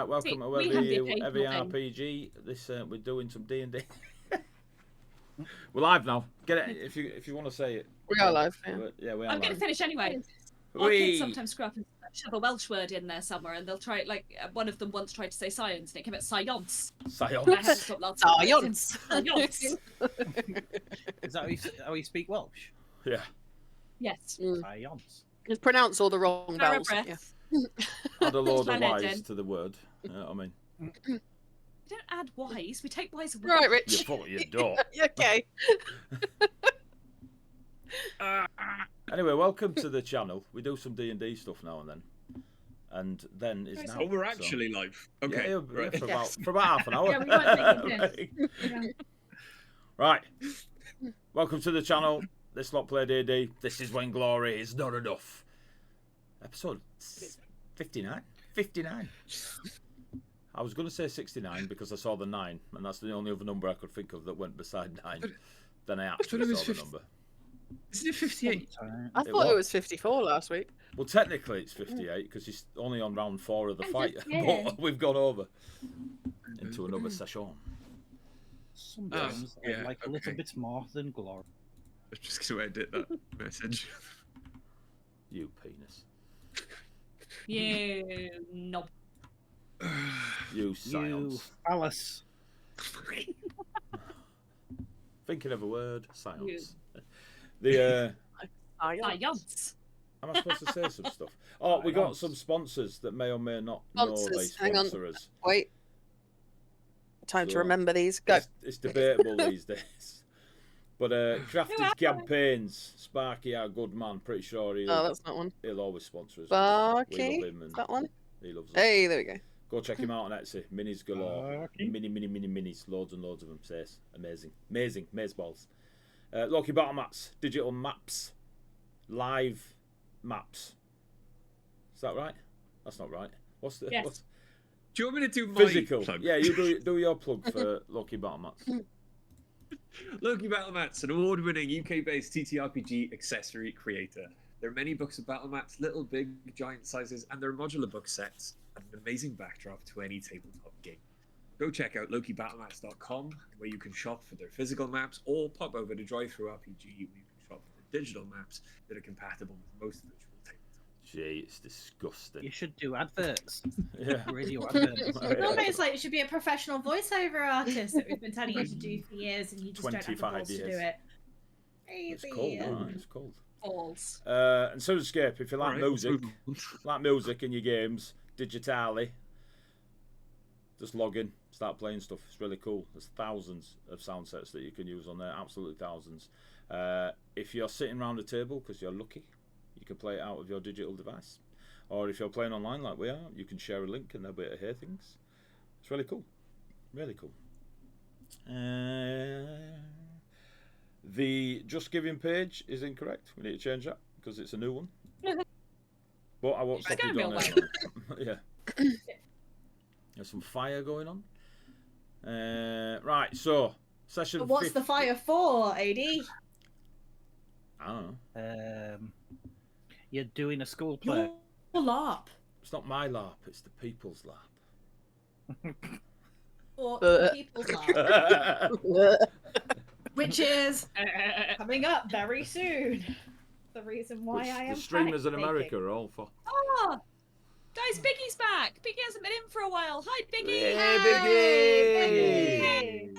welcome to we have the every occasional thing. RPG. This we're doing some D&D. We're live now. Get it if you want to say it. We are live. Yeah, we are. I'm going to finish anyway. Our kids sometimes screw up and shove a Welsh word in there somewhere, and they'll try. Like one of them once tried to say science, and it came out science. Science. I had to stop laughing. Science. Science. Is that how you speak Welsh? Yeah. Yes. Science. Just pronounce all the wrong vowels. Yeah. Add a load of Planet Y's in. to the word. You know what I mean? We don't add Y's. We take Y's away. Right, Rich. You fuck your door. Okay. Anyway, welcome to the channel. We do some D&D stuff now and then. And then it's now. Oh, we're actually live. Okay. Yeah, right. for about half an hour. Yeah, we weren't making this. Right. Welcome to the channel. This lot play D&D. This is when glory is not enough. Episode 59. 59. I was going to say 69 because I saw the 9, and that's the only other number I could think of that went beside 9. Then I actually saw the number. Isn't it 58? I thought it was 54 last week. Well, technically it's 58 because he's only on round 4 of the fight, but we've gone over into another session. Sometimes I like a little bit more than glory. I was just going to edit that message. You penis. You knob. You science. You Alice. Thinking of a word, science. The Science. am I supposed to say some stuff? Oh, we got some sponsors that may or may not know they Sponsors. Hang on. sponsor us. Wait. Time to So, remember these. Go. It's debatable these days. But Crafted Campaigns, Sparky, our good man, pretty sure Oh, that's not one. he'll always sponsor us. Sparky. We love him and That one. he loves us. Hey, there we go. Go check him out on Etsy. Minis galore. Sparky. Minis. Loads and loads of them. Says amazing. Maze balls. Loki Battle Mats. Digital maps. Live maps. Is that right? That's not right. What's the... Yes. What's... Do you want me to do my Physical. plug? Yeah, you do your plug for Loki Battle Mats. Loki Battle Mats, an award-winning UK-based TTRPG accessory creator. There are many books of battle mats, little, big, giant sizes, and there are modular book sets and an amazing backdrop to any tabletop game. Go check out LokiBattleMats.com, where you can shop for their physical maps, or pop over to Drive-Thru RPG, where you can shop for the digital maps that are compatible with most virtual tabletops. Gee, it's disgusting. You should do adverts. Yeah. Radio adverts. It's almost like you should be a professional voiceover artist that we've been telling you to do for years, and you just don't have the 25 balls to years. do it. It's Crazy. cold, right? It's cold. Balls. And Soundscape, if you like Alright, music, let's like music in your games, digitally, just log in, start playing stuff. It's really cool. There's thousands of sound sets that you can use on there, absolutely thousands. If you're sitting around a table, because you're lucky, you can play it out of your digital device. Or if you're playing online like we are, you can share a link and they'll be able to hear things. It's really cool. Really cool. The Just Giving page is incorrect. We need to change that because it's a new one. But I won't stop you doing it. Yeah. There's some fire going on. Right, so session. But what's the fire for, AD? I don't know. You're doing a school play. Your LARP. It's not my LARP. It's the people's LARP. Or the people's LARP. Which is coming up very soon. The reason why I am the streamers in panic America staking. are all for. Oh, guys, Biggie's back. Biggie hasn't been in for a while. Hi, Biggie. Hey, Biggie!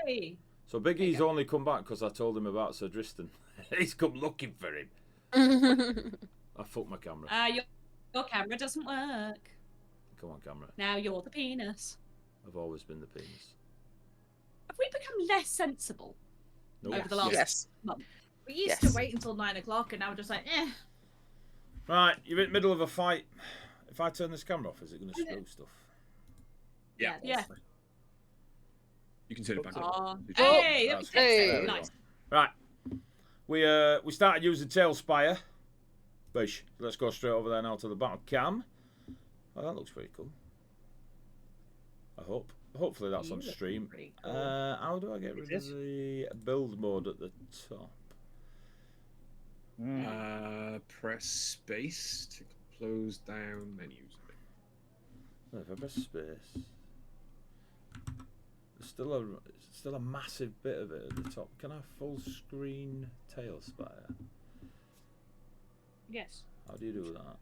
Hey. So Biggie's only come back because I told him about Sir Dristan. He's come looking for him. I fucked my camera. Your camera doesn't work. Come on, camera. Now you're the penis. I've always been the penis. Have we become less sensible Nope. over the last Yes. month? We used Yes. to wait until 9 o'clock, and now we're just like, eh. Right, you're in the middle of a fight. If I turn this camera off, is it going to screw stuff? Yeah. Yeah. You can turn it back on. Oh, hey, that was Hey. There we nice. go. Right, we started using Tailspire. Bish, let's go straight over there now to the battle cam. Oh, that looks pretty cool. I hope. Hopefully that's on stream. Pretty cool. How do I get rid of the build mode at the top? Press space to close down menus. If I press space, there's still a massive bit of it at the top. Can I full screen Tailspire? Yes. How do you do that?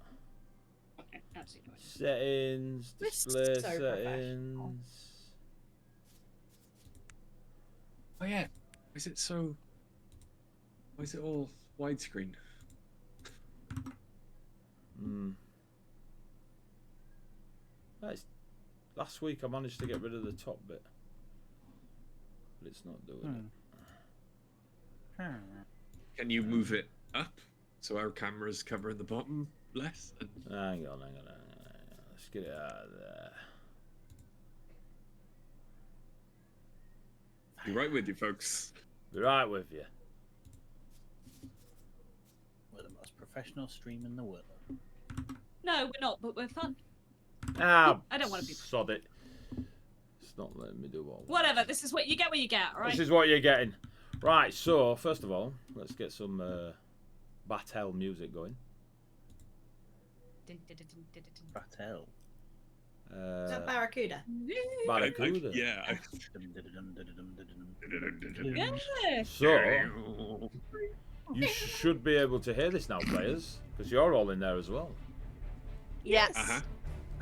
Absolutely. Settings, This is display so professional. settings. Oh yeah. Is it so? Why is it all widescreen? Last week I managed to get rid of the top bit, but it's not doing it. Can you move it up so our camera's covering the bottom less? And... Hang on. Let's get it out of there. Be right with you, folks. Be right with you. We're the most professional stream in the world. No, we're not, but we're fun. Ah, I don't want to be. sod it. It's not letting me do what I want. Whatever. This is what you get. What you get. All right. This is what you're getting. Right. So first of all, let's get some Battle music going. Battle. Is that Barracuda? Barracuda. Yeah. Yeah. So you should be able to hear this now, players, because you're all in there as well. Yes. Uh-huh.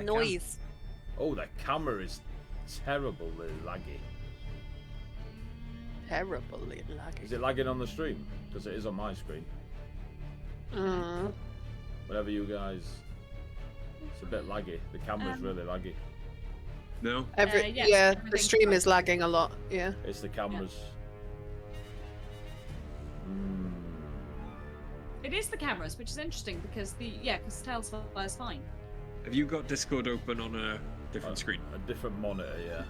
Noise. Oh, the camera is terribly laggy. Terribly laggy. Is it lagging on the stream? Because it is on my screen. Whenever you guys, it's a bit laggy. The camera's really laggy. No. Yes, yeah, the everything's stream fine. is lagging a lot. Yeah. It's the cameras. It is the cameras, which is interesting because because Tailspire is fine. Have you got Discord open on a different screen? A different monitor, yeah.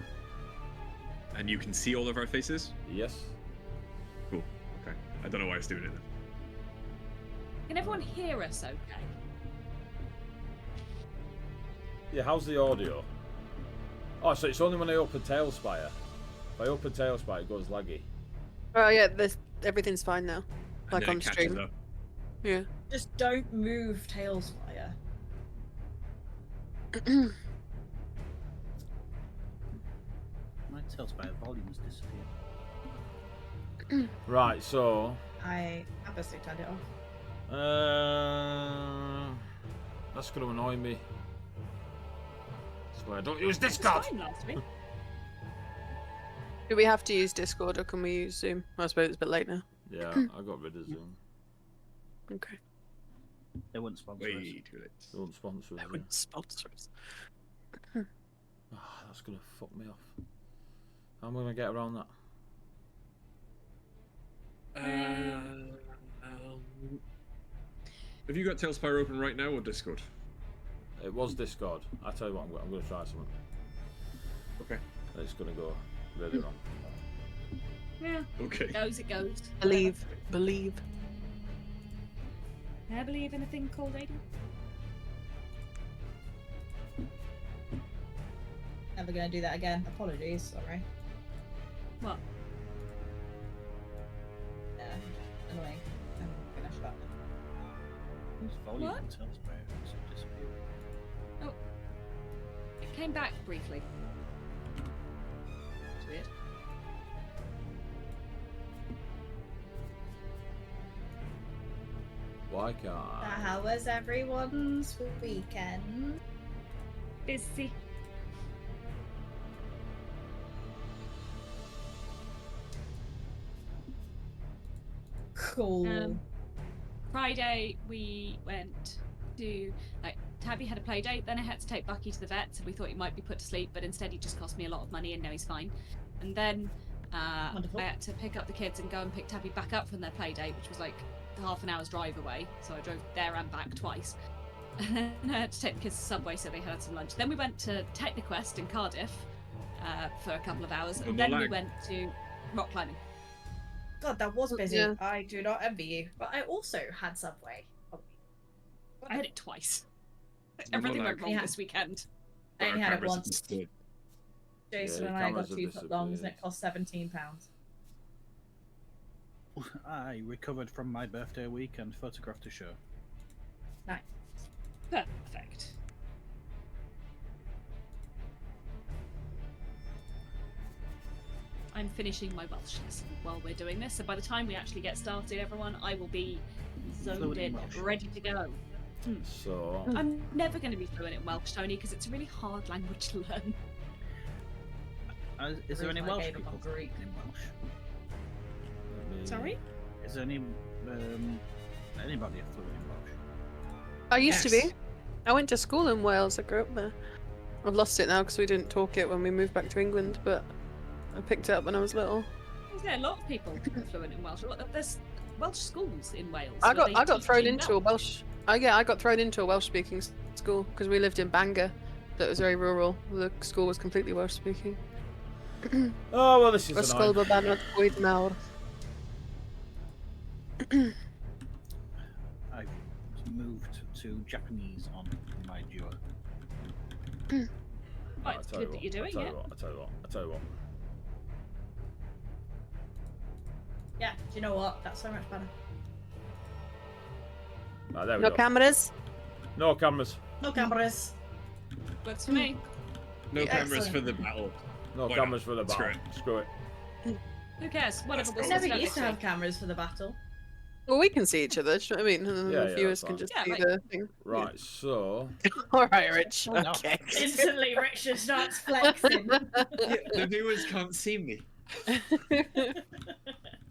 And you can see all of our faces? Yes. Cool. Okay. I don't know why I was doing it then. Can everyone hear us okay? Yeah, how's the audio? Oh, so it's only when I open Tailspire. If I open Tailspire, it goes laggy. Oh yeah, everything's fine now. And Like then on it catches stream. up. Yeah. Just don't move Tailspire. My Tailspire volume's disappeared. Right, so I purposely turned it off. that's going to annoy me. That's why I don't use It was Discord. fine last week. Do we have to use Discord or can we use Zoom? I suppose it's a bit late now. Yeah, I got rid of Zoom. Okay. They wouldn't sponsor us. Way too late. They won't sponsor us. They yeah. wouldn't sponsor us. Ah, that's going to fuck me off. How am I going to get around that? Have you got Tailspire open right now or Discord? It was Discord. I tell you what, I'm going to try something. Okay. It's going to go really wrong. Yeah. Okay. It goes. Believe. I believe in a thing called radio. Never gonna do that again. Apologies, sorry. What? Annoying. I'm gonna shut up. Whose volume What? on Tailspire has disappeared? It came back briefly. It's weird. Why can't I? How was everyone's weekend? Busy. Cool. Friday we went to Tabby had a play date, then I had to take Bucky to the vet, so we thought he might be put to sleep, but instead he just cost me a lot of money and now he's fine. And then I Wonderful. had to pick up the kids and go and pick Tabby back up from their play date, which was like half an hour's drive away, so I drove there and back twice. And then I had to take the kids to Subway so they had some lunch. Then we went to Technoquest in Cardiff for a couple of hours, and then we went to rock climbing. God, that was busy. Yeah. I do not envy you. But I also had Subway. I had it twice. No Everything more went lag. wrong Yeah. this weekend. I only had it Cameras once. are good. Jason Yeah, and I got cameras have 2 foot longs and disappeared. it cost £17. I recovered from my birthday week and photographed a show. Perfect. I'm finishing my Welsh lesson while we're doing this, so by the time we actually get started, everyone, I will be zoned Fluent in in, Welsh. ready to go. So I'm never going to be fluent in Welsh, Tony, because it's a really hard language to learn. Is there any Reason I Welsh gave up people on Greek. in Welsh? Sorry? Is there any anybody fluent in Welsh? I used to be. Yes. I went to school in Wales. I grew up there. I've lost it now because we didn't talk it when we moved back to England, but I picked it up when I was little. Yeah, a lot of people are fluent in Welsh. There's Welsh schools in Wales. I where got they teach thrown in into a Welsh. I got thrown into a Welsh speaking school because we lived in Bangor. That was very rural. The school was completely Welsh speaking. oh well, this is Ysgol annoying. Babanod Bwyd Mawr. I've moved to Japanese on my duo. Right, it's good that you're doing it. I tell you what. Yeah, do you know what? That's so much better. Right, there we No go. cameras. No cameras. No cameras. Works for me. No cameras Excellent. for the battle. No Why cameras not? for the Screw battle. Screw it. Who cares? Whatever. I we'll I sort never it out used to next have week. cameras for the battle. Well, we can see each other. Do you know what I mean? And then Yeah, the yeah, viewers that's can fine. just Yeah, see like- the thing. Right, so All right, Rich. Oh, no. Okay. Instantly, Richard starts flexing. Yeah, the viewers can't see me.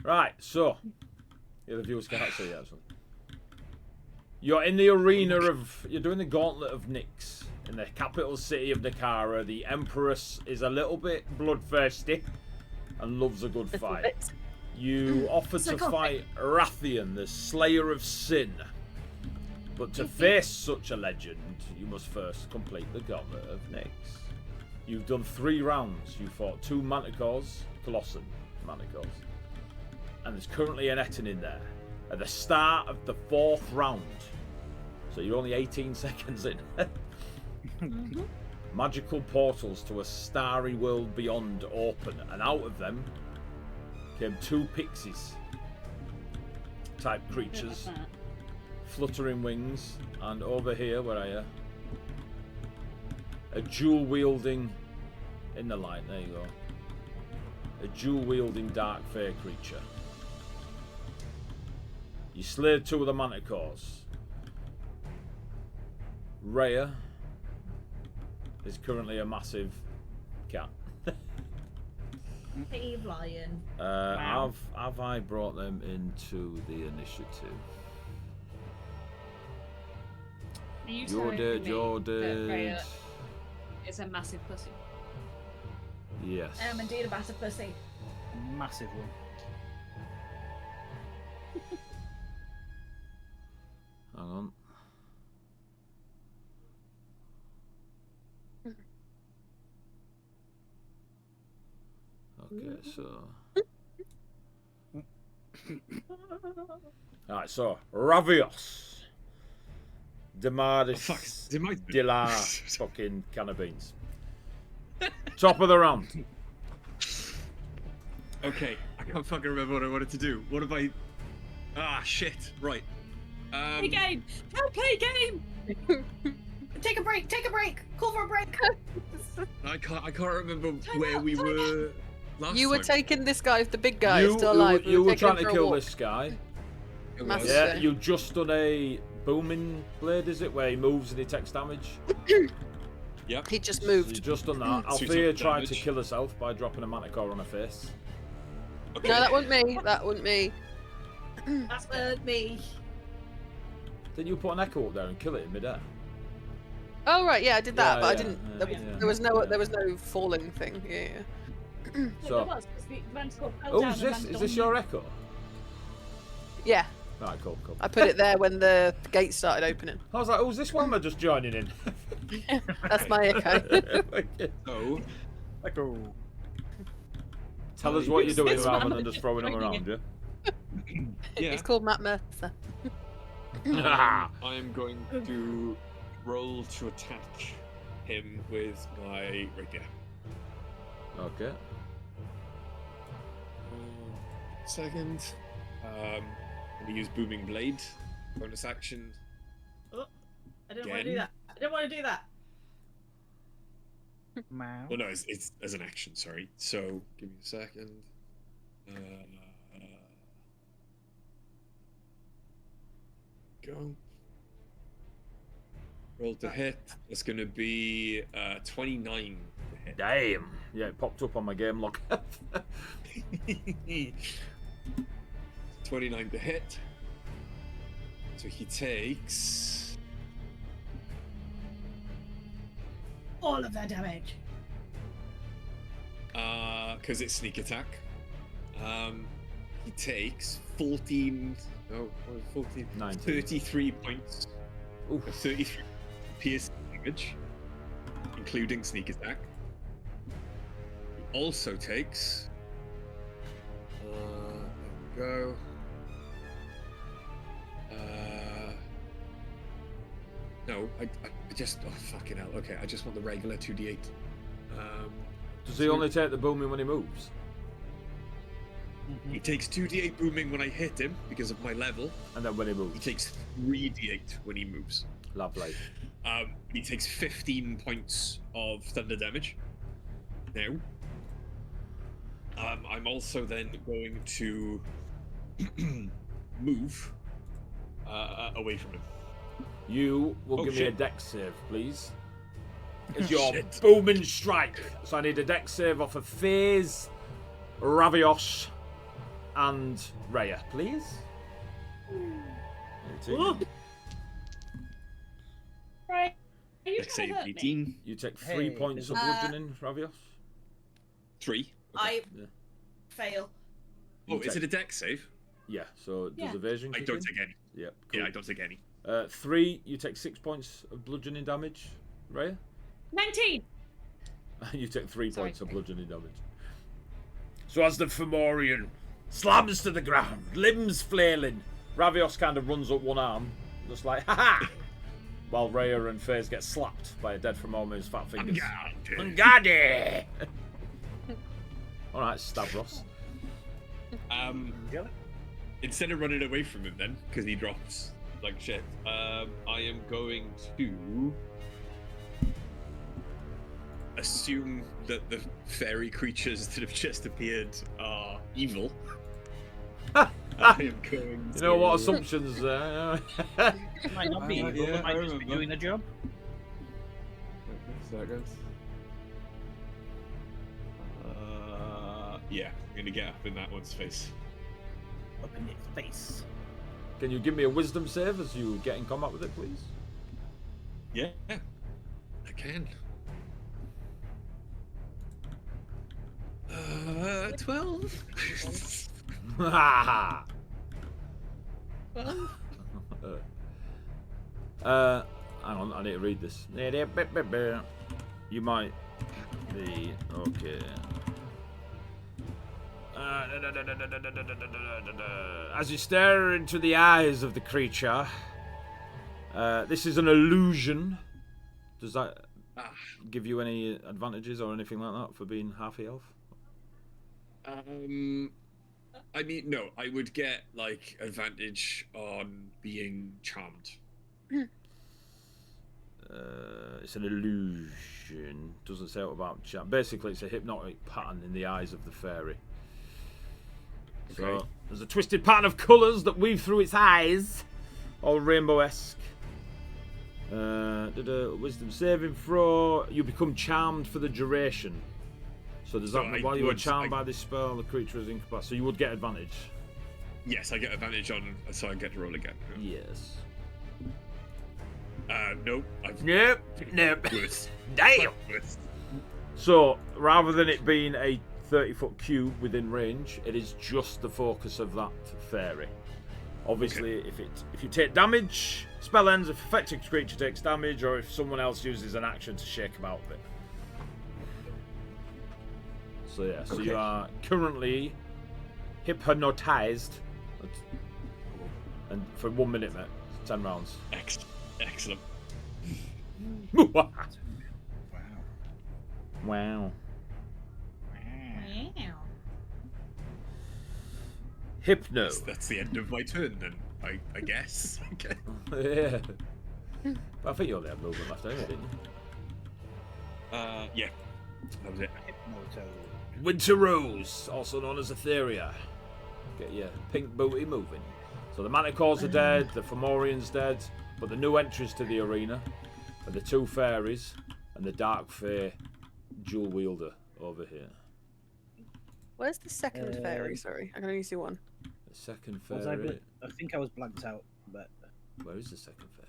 right, so yeah, the viewers can't see it actually. You're in the arena of. You're doing the gauntlet of Nyx in the capital city of Nakara. The Empress is a little bit bloodthirsty and loves a good fight. You offer to Psychotic. fight Rathian, the Slayer of Sin. But to face such a legend, you must first complete the Gauntlet of Nyx. You've done 3 rounds. You fought 2 Manticores, Colossan Manticores. And there's currently an Etten in there. At the start of the 4th round. So you're only 18 seconds in. Magical portals to a starry world beyond open, and out of them came 2 pixies type creatures, fluttering wings, and over here, where are you? A dual wielding in the light, there you go. A dual wielding dark fae creature. You slayed 2 of the manticores. Rhea is currently a massive cat. Cave lion. Wow. Have I brought them into the initiative? Are you You're telling dead, me you're that dead. Rhea is a massive pussy? Yes. I am indeed a massive pussy. Massive one. Hang on. Okay, so. Alright, so Ravios. Demardis. Fuck, did my Dilla fucking can of beans. Top of the round. Okay, I can't fucking remember what I wanted to do. What have I? Ah, shit. Right. Play game! Go play game! Take a break! Take a break! Call for a break! I can't remember Time where out, we time were last You were time. taking this guy, the big guy, You, still alive. you were taking him trying to for a kill walk. this guy. It Massive. was. Yeah, Okay. you just done a booming blade, is it? Where he moves and he takes damage. Yep. He just So you moved. just done that. So you Althea took tried to damage. kill herself by dropping a manticore on her face. Okay. No, that wasn't me. That wasn't me. That's me. Then you put an echo up there and kill it in midair. Oh right, yeah, I did that, Yeah, but I yeah, didn't. yeah, There, yeah. there was no falling thing. Yeah. No, So- there was, 'cause the Manticore fell Oh, down is and this landed this on your me. echo? Yeah, Right, cool. I put it there when the gate started opening. I was like, oh, is this Wilma just joining in? That's my echo. So, Echo. Tell us what you're doing This rather Wilma than just just throwing them joining around, yeah? yeah, He's called Matt Mercer. Ah. I am going to roll to attack him with my rapier. Okay. Second. I'm going to use Booming Blade. Bonus action. I didn't want to do Again? that. I didn't want to do that. Meow. Well, no, it's as an action. Sorry. So give me a second. Go. Roll to hit. It's going to be 29 to hit. Damn. Yeah, it popped up on my game log. 29 to hit. So he takes All of their damage. Because it's sneak attack. He takes 14. No, 14. 19. 33 points. Oof. 33 piercing damage, including sneak attack. He also takes. There we go. No, I just. Oh, fucking hell. Okay, I just want the regular 2d8. Does he only take the booming when he moves? He takes 2d8 booming when I hit him because of my level. And then when he moves? He takes 3d8 when he moves. Lovely. He takes 15 points of thunder damage. Now. I'm also then going to move away from him. You will give me a shit. dex save, please. It's Oh, your shit. booming strike. So I need a dex save off of FaZe, Ravios, and Raya, please. 18. Right. Are you Dex trying save to hurt me? 18. You take 3 Hey, points of uh, bludgeoning, Ravios. 3. I Yeah. fail. Oh, You is take- it a dex save? Yeah, so does Yeah. evasion I kick don't in? take any. Yep, Yeah, I cool. don't take any. 3, you take 6 points of bludgeoning damage, Raya. 19. You take 3 Sorry. points of bludgeoning damage. So as the Fomorian slams to the ground, limbs flailing, Ravios kind of runs up one arm, just like, ha-ha! While Raya and FaZe get slapped by a dead Fomorian's fat fingers. Ungadi! Alright, Stavros. Instead of running away from him then, because he drops like shit, I am going to assume that the fairy creatures that have just appeared are evil. I am going You know what assumptions there? Might not be evil, yeah, they might I just be remember. doing a job. Yeah, I'm gonna get up in that one's face. Up in its face. Can you give me a wisdom save as you get in combat with it, please? Yeah, I can. 12. Ha hang on, I need to read this. You might be okay. As you stare into the eyes of the creature, this is an illusion. Does that give you any advantages or anything like that for being half elf? I mean, no, I would get like advantage on being charmed. It's an illusion. Doesn't say what about charm. Basically, it's a hypnotic pattern in the eyes of the fairy. So Okay. there's a twisted pattern of colours that weave through its eyes, all rainbow-esque. Wisdom saving throw. You become charmed for the duration. So does So that I while you are would- charmed by this spell, the creature is incapacitated. So you would get advantage. Yes, I get advantage on, so I get to roll again. Yes. No, I've Nope. Nope. worse. Damn. Worse. So rather than it being a 30-foot cube within range, it is just the focus of that fairy. Obviously, if you take damage, spell ends. If affected creature takes damage, or if someone else uses an action to shake him out of it. So yeah, so you are currently hypnotized, and for 1 minute, mate, 10 rounds. Excellent. Wow. Wow. Hypno. That's the end of my turn then, I guess. Okay. Yeah. But I think you only had movement left, anyway, didn't you? Yeah. That was it. Hypnotoad. Winter Rose, also known as Etheria. Get your pink booty moving. So the Manticores are dead, the Fomorian's dead, but the new entries to the arena are the 2 fairies and the Dark Fae dual wielder over here. Where's the second fairy? Sorry, I can only see one. The second Was fairy. I think I was blanked out, but Where is the second fairy?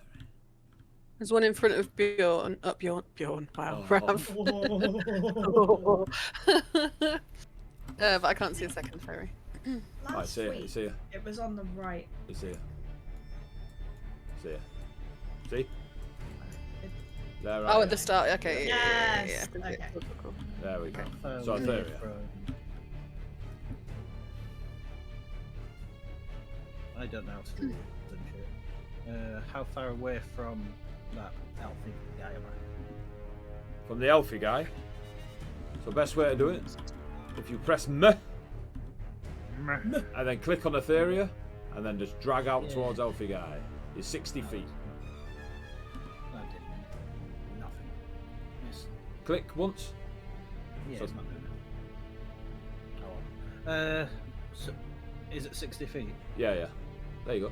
There's one in front of Bjorn. Bjorn. Wow, Oh. Rav. But I can't see a second fairy. I Last see it. week, It's here. it was on the right. It's here. It's here. See? There. Oh, at the start. Okay. Yes, Yeah. okay. Cool. There we go. far So away Etheria. from- I don't know how to do them shit. How far away from that elfy guy am I? From the Elfie guy. So best way to do it, if you press M and then click on Etheria and then just drag out Yeah. towards Elfie guy, you're 60 feet. That did nothing. It's, Click once. yeah, So- it's not doing it. Oh well. So, is it 60 feet? Yeah. There you go.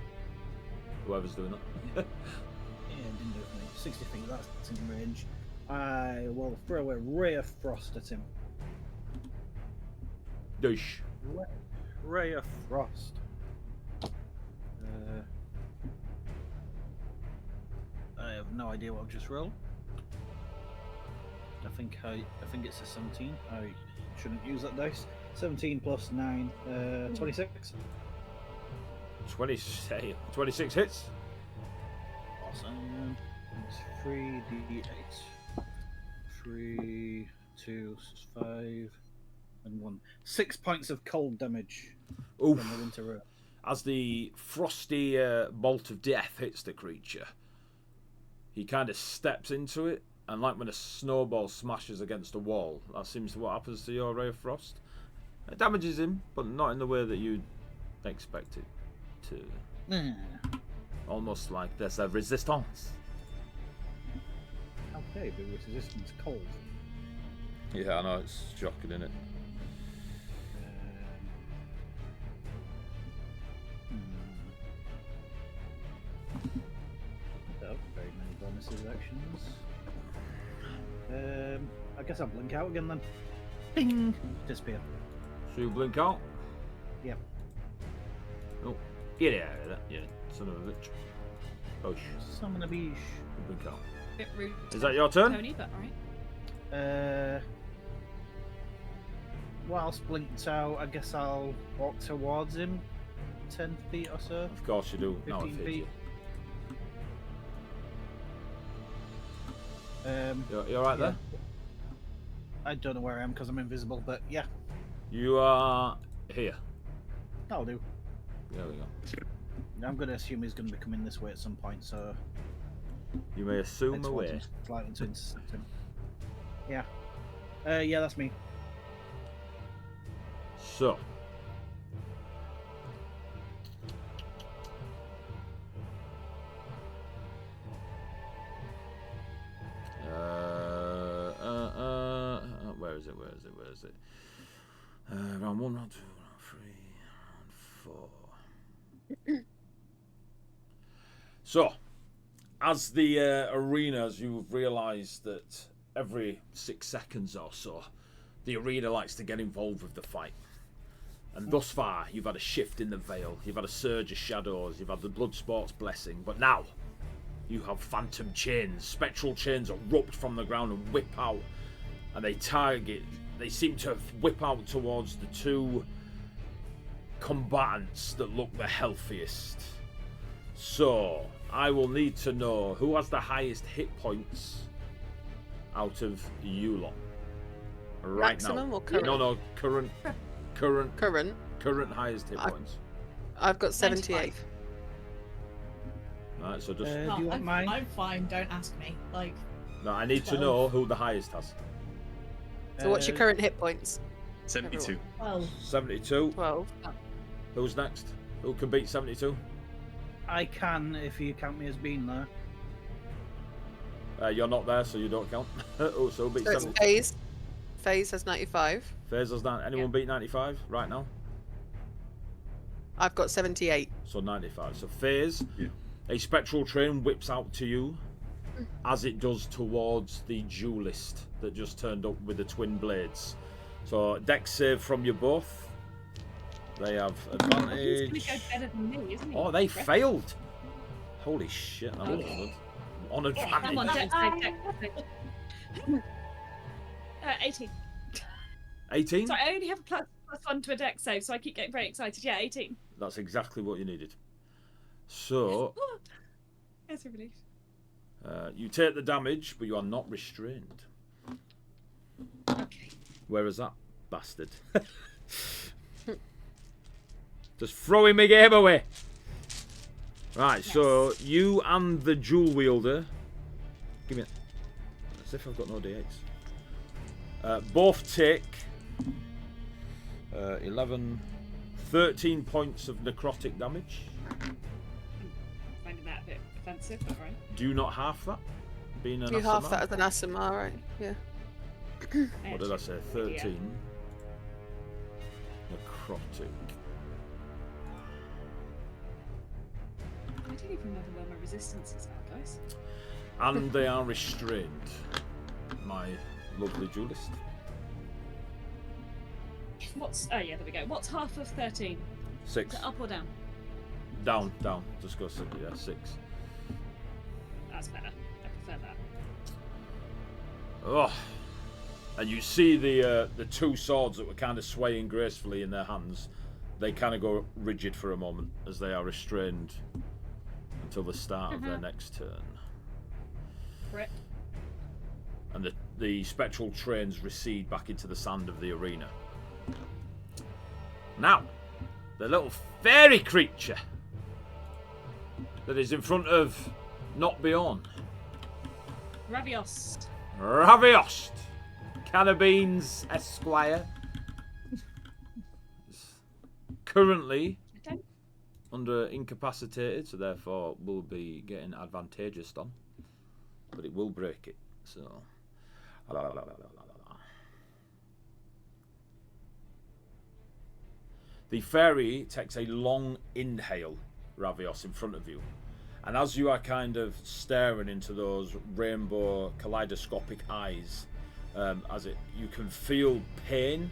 Whoever's doing that. Yeah, it didn't do it for me. 60 feet, that's in range. I will throw a ray of frost at him. Douche. Ray of frost. I have no idea what I've just rolled. I think it's a 17. I shouldn't use that dice. 17 plus 9, 26. 26 hits. Awesome. It's 3d8. 3, 2, 5, and 1. 6 points of cold damage Oof. from the winter road. As the frosty bolt of death hits the creature, he kind of steps into it, and like when a snowball smashes against a wall, that seems to what happens to your ray of frost. It damages him, but not in the way that you'd expect it to. Almost like there's a resistance. How could it be resistant to cold? Yeah, I know, it's shocking, isn't it? Oh, very many bonuses actions. I guess I'll blink out again then. Bing! Disappear. So you blink out? Yep. Oh, get out of that, you son of a bitch. Oh, Summon a beach. blink out. Bit rude. Is that your turn? Tony, but alright. Whilst blinked out, I guess I'll walk towards him 10 feet or so. Of course you do. Now 15 I've hit feet. you. You're right there? I don't know where I am because I'm invisible, but yeah, You are here. that'll do. There we go. I'm going to assume he's going to be coming this way at some point, so You may assume head towards away. him slightly to intercept him. Yeah. Yeah, that's me. So. Where is it? Where is it? Where is it? Round 1, round 2, round 3, round 4. So, as the arenas, you've realised that every 6 seconds or so, the arena likes to get involved with the fight. And thus far, you've had a shift in the veil, you've had a surge of shadows, you've had the Bloodsport's blessing, but now you have phantom chains. Spectral chains erupt from the ground and whip out, and they seem to whip out towards the 2 combatants that look the healthiest. So, I will need to know who has the highest hit points out of you lot. Right Maximum now. or current? No, current Current. highest hit points. I've got 78. 95. Right, so just Do you want mine? I'm fine. Don't ask me. Like, no, I need to 12. know who the highest has. So what's your current hit points? 72. well, 72. 12. Who's next? Who can beat 72? I can if you count me as being there. You're not there, so you don't count. Oh, so beat So it's 72. phase. FaZe has 95. FaZe has anyone beat 95 right now? I've got 78. So 95. So FaZe, a spectral train whips out to you as it does towards the duelist that just turned up with the twin blades. So dex save from you both. They have advantage. He's gonna go better than me, isn't he? Oh, they failed. Holy shit, that was good. On advantage. Come on, dex save, dex save. 18. 18? Sorry, I only have a +1 to a dex save, so I keep getting very excited. Yeah, 18. That's exactly what you needed. So, That's a relief. you take the damage, but you are not restrained. Okay. Where is that bastard? Just throwing my game away. Right, so you and the dual wielder. Give me. As if I've got no d8s. Both take 11, 13 points of necrotic damage. Finding that a bit offensive, but right. Do you not half that? Being an You half Asamar? that as an Asamar, right? Yeah. What did I say? 13. Necrotic. I don't even remember where my resistance is now, guys. And they are restrained. My lovely duelist. Oh yeah, there we go. What's half of 13? 6. Is it up or down? Down. Just go 6. Yeah, 6. That's better. I prefer that. Oh. And you see the two swords that were kind of swaying gracefully in their hands. They kind of go rigid for a moment as they are restrained until the start of their next turn. Correct. And the spectral trains recede back into the sand of the arena. Now, the little fairy creature that is in front of Not Beyond. Raviost. Raviost. Cannabeans Esquire. Currently under incapacitated, so therefore will be getting advantageous on. But it will break it, so. The fairy takes a long inhale, Ravios, in front of you. And as you are kind of staring into those rainbow kaleidoscopic eyes, you can feel pain,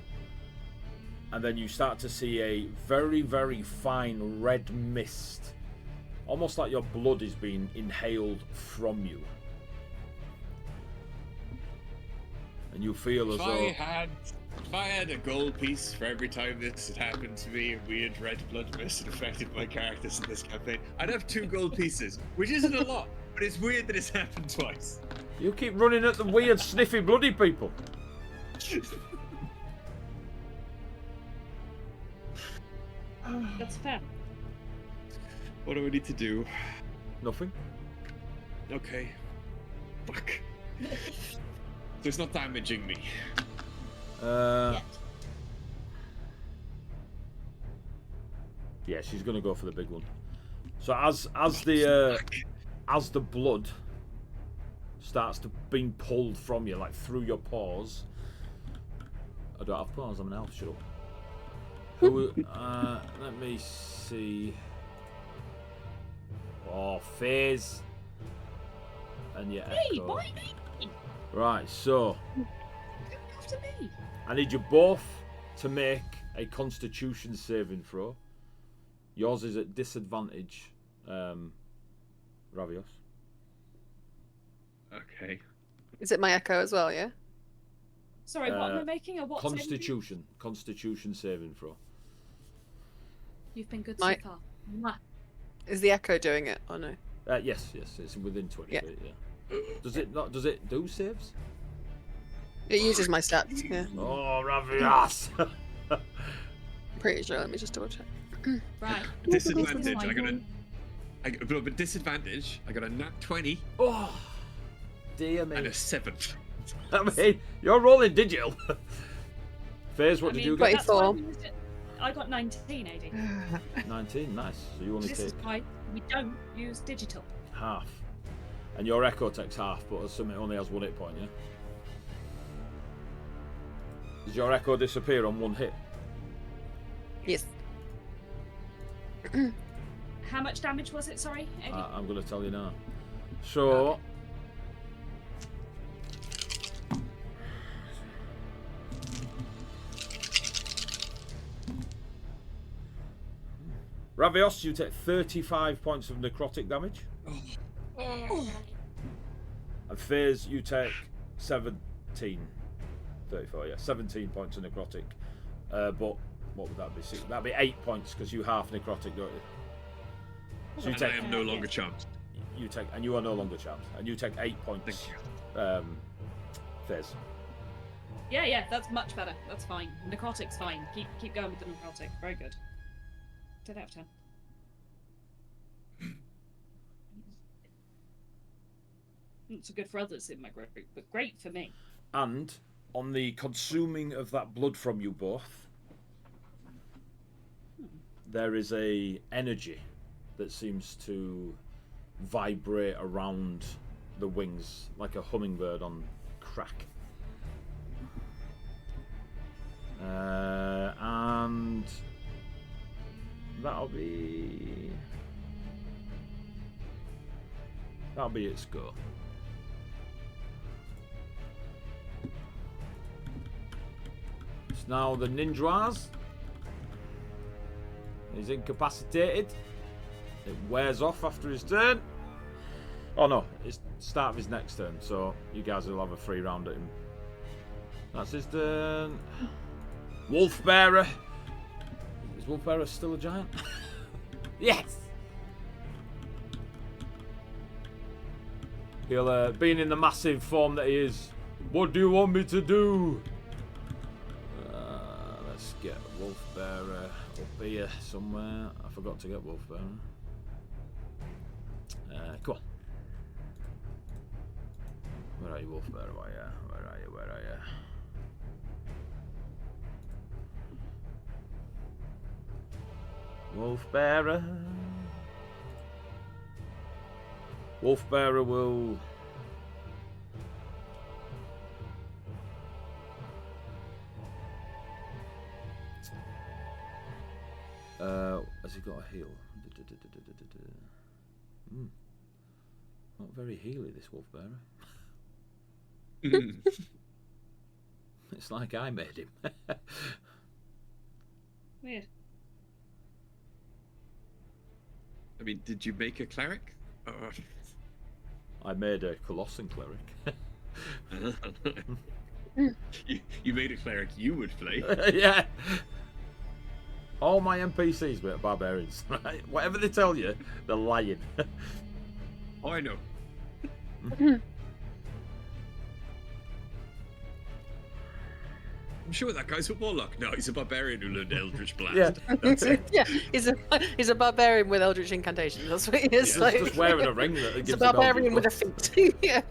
and then you start to see a very, very fine red mist, almost like your blood is being inhaled from you. And you feel as though... If I had a gold piece for every time this had happened to me and weird red blood mist had affected my characters in this campaign, I'd have 2 gold pieces, which isn't a lot, but it's weird that it's happened twice. You keep running at the weird, sniffy, bloody people. That's fair. What do I need to do? Nothing. Okay. Fuck. So it's not damaging me. Yeah, she's gonna go for the big one. So as the blood starts to being pulled from you, like through your paws. I don't have paws. I'm an elf. Shut up. Let me see. Oh, FaZe. And yeah. Hey, why me? Right, so After me. I need you both to make a Constitution saving throw. Yours is at disadvantage, Ravios. Okay. Is it my echo as well, yeah? Sorry, what am I making? A what? Constitution saving throw. You've been good My- so far. Mwah. Is the echo doing it or no? Yes, it's within 20 Yeah. feet. Yeah. Does it not? Does it do saves? It uses my stats, yeah. Oh, Ravios! Pretty sure, let me just double check. Right. Disadvantage. But disadvantage. I got a nat 20 Oh, dear me! and a 7. I mean, you're rolling digital. FaZe, what I did mean, you get? that's why 24. we used it. I got 19, AD. 19. Nice. So you only This take is why we don't use digital. half, and your echo takes half, but something only has 1 hit point. Yeah. Does your echo disappear on 1 hit? Yes. How much damage was it? Sorry, Eddie? I'm going to tell you now. So, Ravios, you take 35 points of necrotic damage. Oh. And Faze, you take 17. 34, yeah. 17 points of necrotic. But what would that be? That'd be 8 points because you half necrotic, don't you? So you And I am no longer charmed. You take, and you are no longer charmed. And you take 8 points. Thank you. Faze. Yeah, that's much better. That's fine. Necrotic's fine. Keep going with the necrotic. Very good. 10 out of 10. Not so good for others in my group, but great for me. And on the consuming of that blood from you both, there is a energy that seems to vibrate around the wings like a hummingbird on crack. And that'll be its go. It's now the ninja's. He's incapacitated. It wears off after his turn. Oh no, it's start of his next turn, so you guys will have a free round at him. That's his turn. Wolfbearer. Is Wolfbearer still a giant? Yes! He'll, being in the massive form that he is, what do you want me to do? Let's get Wolfbearer up here somewhere. I forgot to get Wolfbearer. Come on. Where are you, Wolfbearer? Where are you? Wolfbearer. Wolfbearer will... has he got a heal? Not very healy, this Wolfbearer. It's like I made him. Weird. I mean, did you make a cleric? I made a Colossan cleric. you made a cleric you would play. Yeah. All my NPCs were barbarians. Right? Whatever they tell you, they're lying. Oh, I know. I'm sure that guy's a warlock. No, he's a barbarian who learned Eldritch Blast. Yeah. That's it. Yeah, he's a barbarian with Eldritch Incantation. That's what he is. Yeah, Like, just wearing a ring that he's gives a him barbarian with a Eldritch feat. Yeah.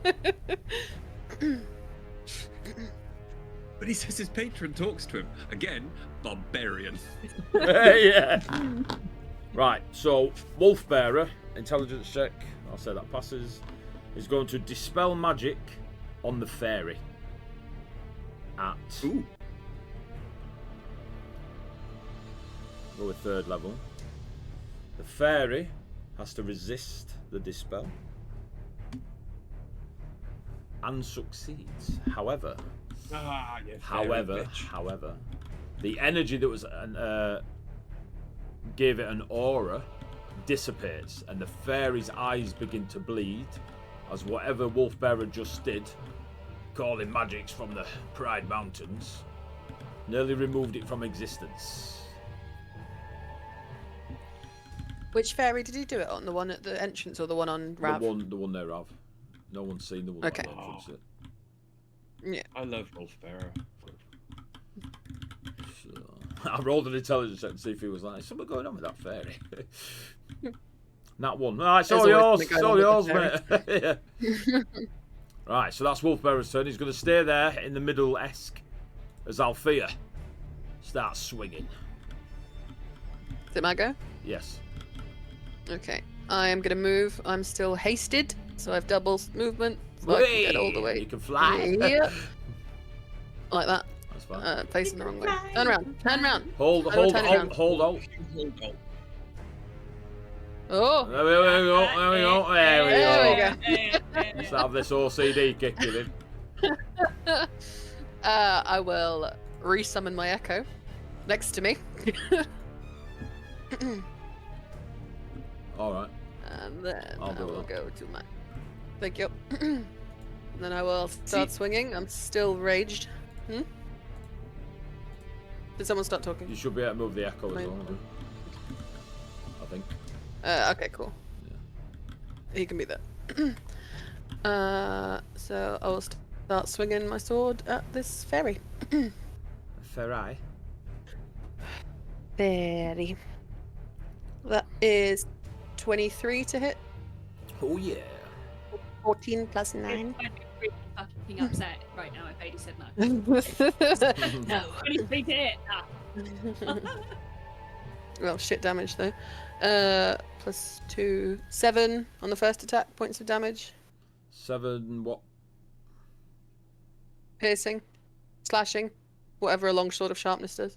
But he says his patron talks to him. Again, barbarian. Yeah. Right, so Wolfbearer, intelligence check, I'll say that passes, is going to dispel magic on the fairy at... Ooh. Go with 3rd level. The fairy has to resist the dispel and succeeds. However, however, the energy that was gave it an aura dissipates, and the fairy's eyes begin to bleed as whatever Wolfbearer just did, calling magics from the Pride Mountains, nearly removed it from existence. Which fairy did he do it on? The one at the entrance or the one on Rav? The one there, Rav. No one's seen the one at the entrance yet. Yeah. I love Wolfbearer. So, I rolled an intelligence check to see if he was like, something going on with that fairy. That one. Right, it's all yours. It's all yours, mate. Yeah. Right, so that's Wolfbearer's turn. He's going to stay there in the middle-esque as Althea starts swinging. Is it my go? Yes. Okay. I am going to move. I'm still hasted, so I have double movement. So I can get all the way. You can fly. Yeah. Like that. That's That's fine. Facing the wrong way. Turn around. Turn around. Hold. turn it around. Hold. Oh. There we go. There we There go. Let's have this OCD kicking in. I will resummon my echo next to me. All right. And then I'll I do will that. go to my. Thank you. And then I will start swinging. I'm still raged. Did someone start talking? You should be able to move the echo as well. I think. Okay, cool. Yeah. He can be there. So I will start swinging my sword at this fairy. Ferrai. Fairy. That is 23 to hit. Oh yeah. 14 plus 9. I'd be really fucking upset right now if Adi said no. No. 23 to hit. Well, shit damage though. Plus 2, 7 on the first attack, points of damage. 7 what? Piercing, slashing, whatever a long sword of sharpness does.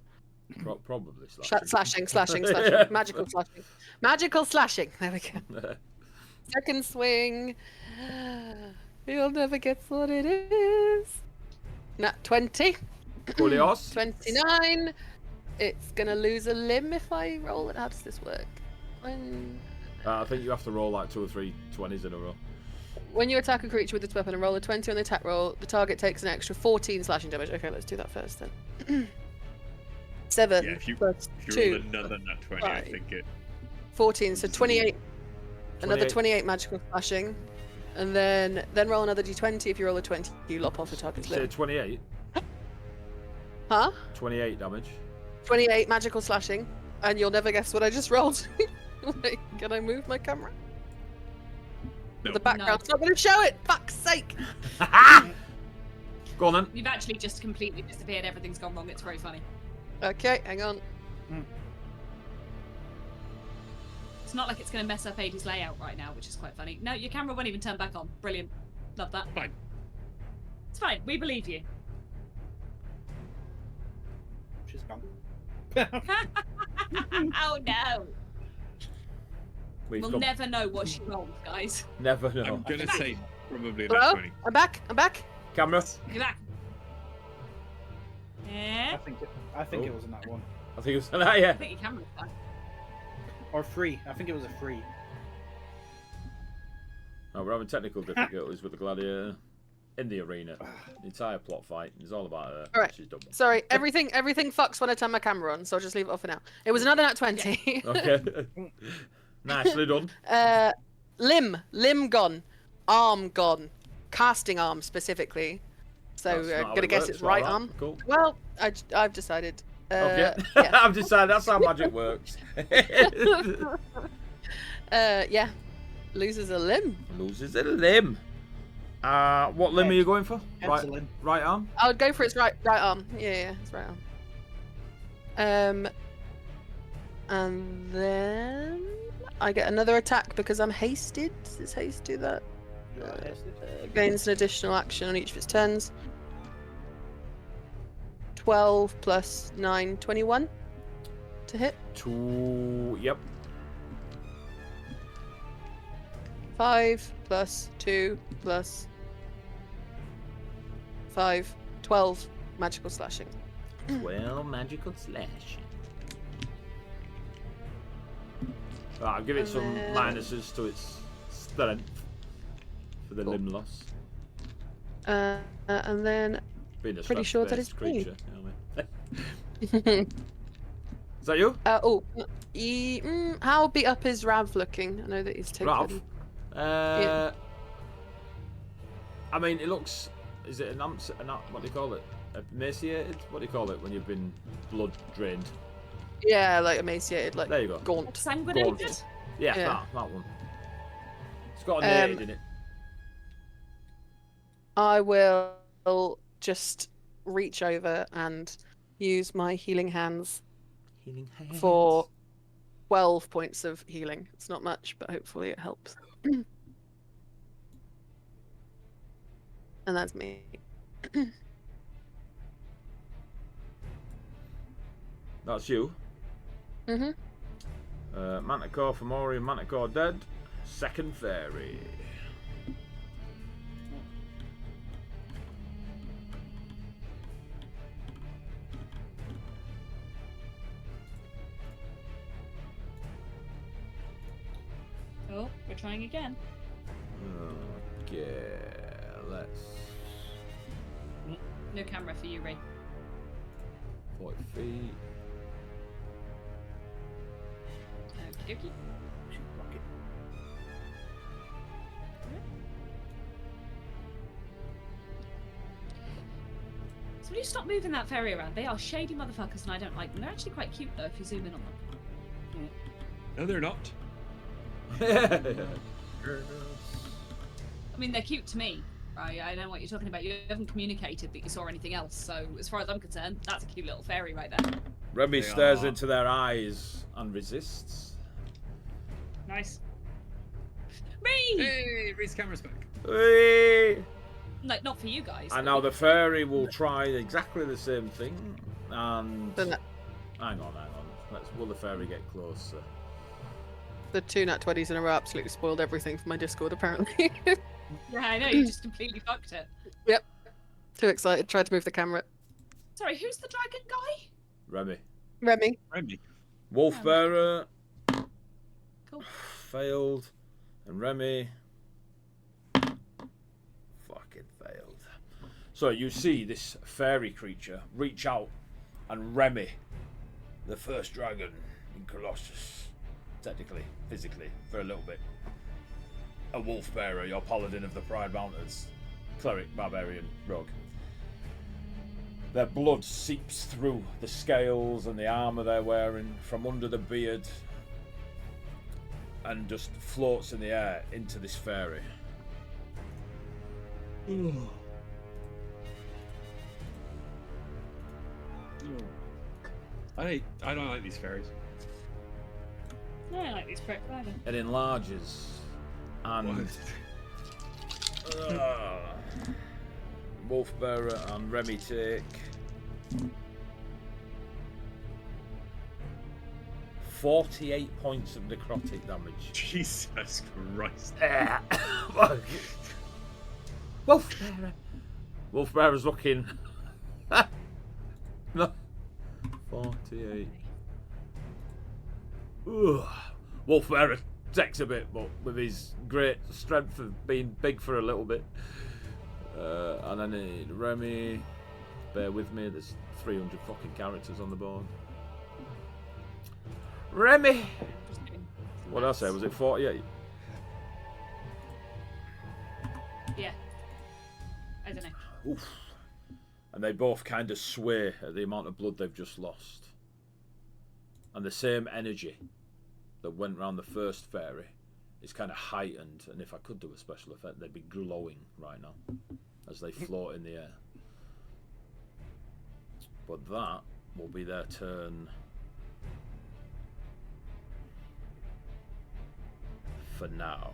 Probably Slashing. Magical slashing. There we go. Second swing. You'll never guess what it is. Nat 20. Coolios. 29. It's gonna lose a limb if I roll it. How does this work? I think you have to roll like 2 or 3 20s in a row. When you attack a creature with this weapon and roll a 20 on the attack roll, the target takes an extra 14 slashing damage. Okay, let's do that first then. 7 Yeah, if you plus roll 2, another nat 20, I 5. think it. 14, so 28. Another 28. 28 magical slashing. And then roll another d20. If you roll a 20, you lop off a target's Say limb. 28. Huh? 28 damage. 28 magical slashing. And you'll never guess what I just rolled. Wait, can I move my camera? No. The background's not going to show it! Fuck's sake! Go on then. You've actually just completely disappeared. Everything's gone wrong. It's very funny. Okay, hang on. It's not like it's going to mess up Adi's layout right now, which is quite funny. No, your camera won't even turn back on. Brilliant. Love that. Fine. It's fine. We believe you. She's gone. Oh no. We've We'll come- never know what she rolled, guys. Never I'm know. gonna say probably a Hello? nat 20. I'm back. Camera. You're back. Yeah. I think Oh. it was in that one. I think it was that, yeah. I think your camera's back. Or 3. I think it was a 3. No, we're having technical difficulties with the gladiator in the arena. The entire plot fight is all about her. Alright. She's done. Sorry, everything fucks when I turn my camera on, so I'll just leave it off for now. It was another nat 20. Okay. Nicely done. Limb gone. Arm gone. Casting arm specifically. So That's not how gonna it guess works, it's right alright, arm. Cool. Well, I've decided. Okay. Yeah. I've decided that's how magic works. Yeah. Loses a limb. Loses a limb. What limb are you going for? Pencilin. Right arm? I would go for its right arm. Yeah, it's right arm. And then I get another attack because I'm hasted. Does haste do that? You are hasted. Gains an additional action on each of its turns. 12 plus 9, 21 to hit. 2. Yep. 5 plus 2 plus 5, 12 magical slashing. 12 magical slash. Right, I'll give it And some then- minuses to its strength for the Cool. limb loss. And then Being a Pretty sure that strength-based it's me. creature. You know what I mean? Is that you? how beat up is Rav looking? I know that he's taken. Rav? Yeah. I mean, it looks. Is it what do you call it? Emaciated? What do you call it when you've been blood drained? Yeah, like emaciated, like There you go. gaunt. Sanguinated? Yeah, Yeah. that one. It's got a nated in it. I will just reach over and use my healing hands Healing hands. for 12 points of healing. It's not much, but hopefully it helps. And that's me. That's you. Mhm. Manticore for Mori, Manticore dead. Second fairy. Oh, we're trying again. Okay, let's. No camera for you, Ray. 40 feet. Okie dokie. So will you stop moving that fairy around? They are shady motherfuckers and I don't like them. They're actually quite cute though if you zoom in on them. No, they're not. I mean, they're cute to me. Right? I know what you're talking about. You haven't communicated that you saw anything else. So as far as I'm concerned, that's a cute little fairy right there. Remy They stares are. into their eyes and resists. Nice. Me! Hey, Reese camera's back. Hey! Like, not for you guys. And now the fairy will try exactly the same thing. And Then hang on. Will the fairy get closer? the 2 nat 20s in a row absolutely spoiled everything for my Discord, apparently. Yeah, I know. You just completely fucked it. Yep. Too excited. Tried to move the camera. Sorry, who's the dragon guy? Remy. Remy. Remy. Wolf bearer Cool. failed, and Remy fucking failed. So you see this fairy creature reach out, and Remy, the first dragon in Colossus, technically, physically, for a little bit. A wolf bearer, your paladin of the Pride Mountains, cleric, barbarian, rogue. Their blood seeps through the scales and the armour they're wearing from under the beard and just floats in the air into this fairy. I don't like these fairies. No, I like these pricks either. It enlarges and wolf bearer and Remy take 48 points of necrotic damage. Jesus Christ. Wolf bearer. Wolf bearer's looking. No. 48. Ugh. Wolf bearer takes a bit, but with his great strength of being big for a little bit. And I need Remy. Bear with me, there's 300 fucking characters on the board. Remy! What did I say? Was it 48? Yeah. I don't know. Oof. And they both kind of sway at the amount of blood they've just lost. And the same energy that went round the first fairy is kind of heightened. And if I could do a special effect, they'd be glowing right now as they float in the air. But that will be their turn for now.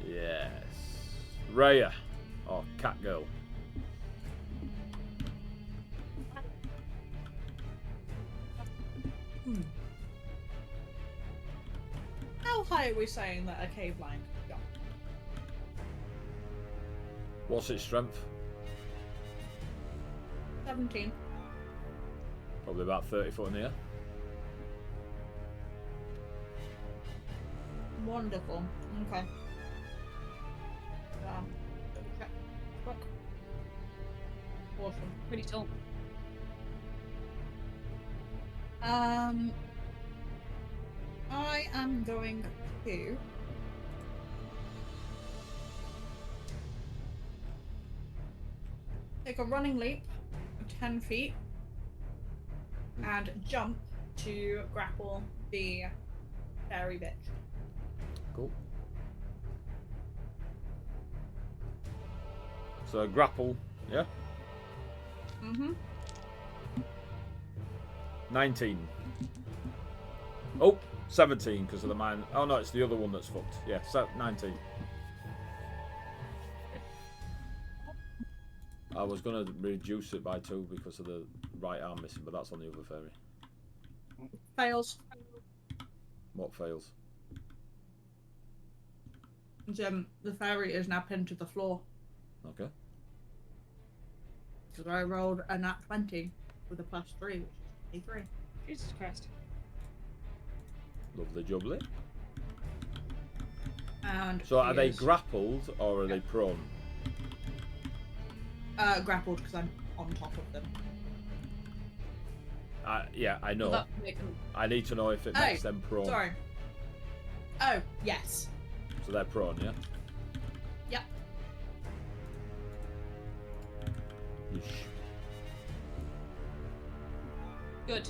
Yes. Raya. Oh, cat girl. How high are we saying that a cave lion could jump? What's its strength? 17. Probably about 30 foot in the air. Wonderful. Okay. Double check. Quick. Awesome. Pretty tall. I am going to take a running leap of 10 feet and jump to grapple the fairy bitch. Cool. So grapple, yeah? Mm-hmm. 19. Oh, 17 because of the mine. Oh no, it's the other one that's fucked. Yeah, 19. I was going to reduce it by 2 because of the right arm missing, but that's on the other fairy. Fails. What fails? The fairy is now pinned to the floor. Okay. Because I rolled a nat 20 with a +3, which is 23. Jesus Christ. Lovely jubbly. And So are they is, grappled or are they prone? grappled because I'm on top of them. Yeah, I know. Well, that make them- I need to know if it makes them prone. Sorry. Oh, yes. So they're prone, yeah? Yep. Yeesh. Good.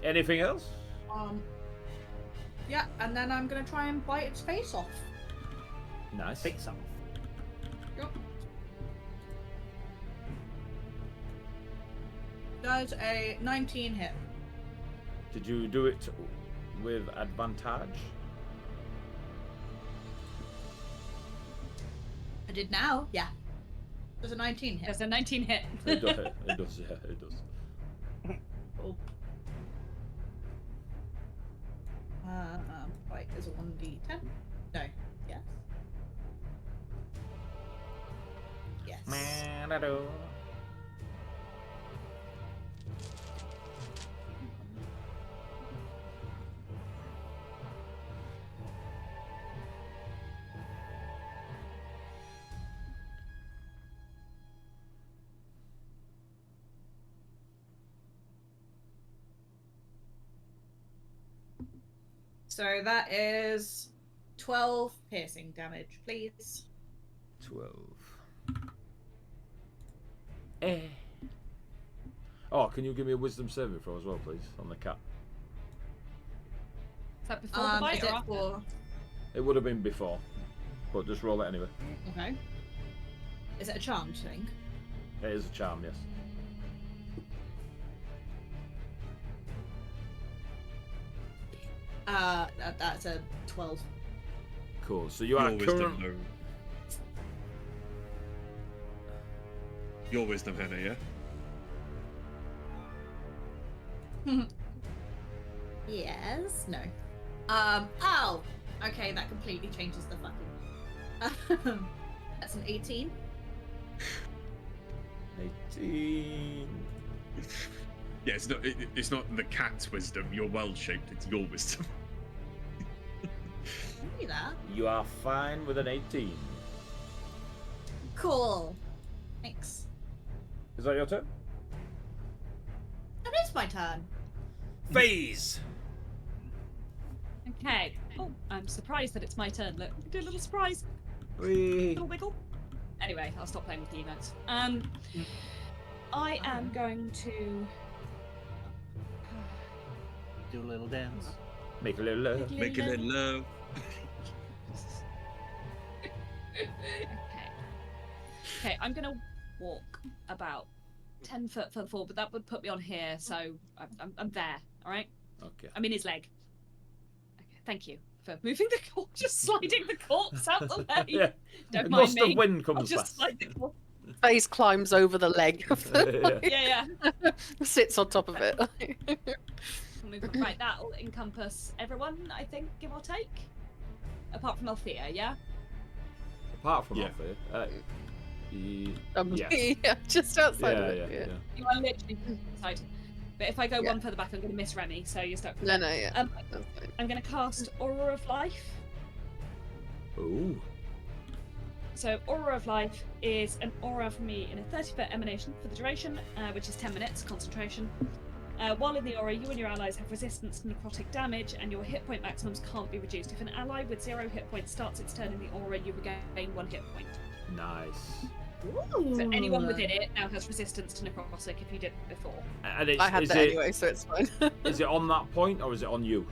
Anything else? Yeah, and then I'm gonna try and bite its face off. Nice. Fix off. Yep. Does a 19 hit? Did you do it with advantage? I did now. Yeah. Does a 19 hit? There's a 19 hit. It does, it does, yeah, it does. Cool. Right, is a 1d10? No. Yes. Yes. So that is 12 piercing damage, please. 12. Oh, can you give me a wisdom saving throw as well, please, on the cat? Is that before the bite Is or it after? for... It would have been before, but just roll it anyway. Okay. Is it a charmed thing? It is a charm, yes. That's a 12. Cool. So you are Your wisdom, current. though. Your wisdom, Hannah, yeah? Yes. No. Oh. Okay, that completely changes the fucking. That's an 18. 18. Yeah, it's not the cat's wisdom. You're well shaped. It's your wisdom. See that? You are fine with an 18. Cool. Thanks. Is that your turn? It is my turn. Phase. Okay. Oh, I'm surprised that it's my turn. Look, do a little surprise. Whee. Little wiggle. Anyway, I'll stop playing with the emotes. I am going to Do a little dance. Make a little love. Make a little love. Okay, I'm gonna walk about 10 foot further forward, but that would put me on here, so I'm there. All right. Okay. I'm in his leg. Okay, thank you for moving the corpse, just sliding the corpse out the way. Yeah. Don't A mind gust me. of wind I'll comes just past. slide the corpse. Face climbs over the leg of the Yeah, yeah. sits on top of it. Right, that'll encompass everyone, I think, give or take. Apart from Althea, yeah? Apart from Yeah. Althea. Yes. Yeah, just outside Yeah, of yeah, it. yeah. You are literally inside. But if I go Yeah. one further back, I'm going to miss Remy, so you're stuck. No, no, yeah. Um, That's fine. I'm going to cast Aura of Life. Ooh. So Aura of Life is an aura for me in a 30-foot emanation for the duration, which is 10 minutes, concentration. While in the aura, you and your allies have resistance to necrotic damage, and your hit point maximums can't be reduced. If an ally with 0 hit points starts its turn in the aura, you regain 1 hit point. Nice. So anyone within it now has resistance to necrotic if you did it before. And it's, I had is that it, anyway, so it's fine. Is it on that point or is it on you?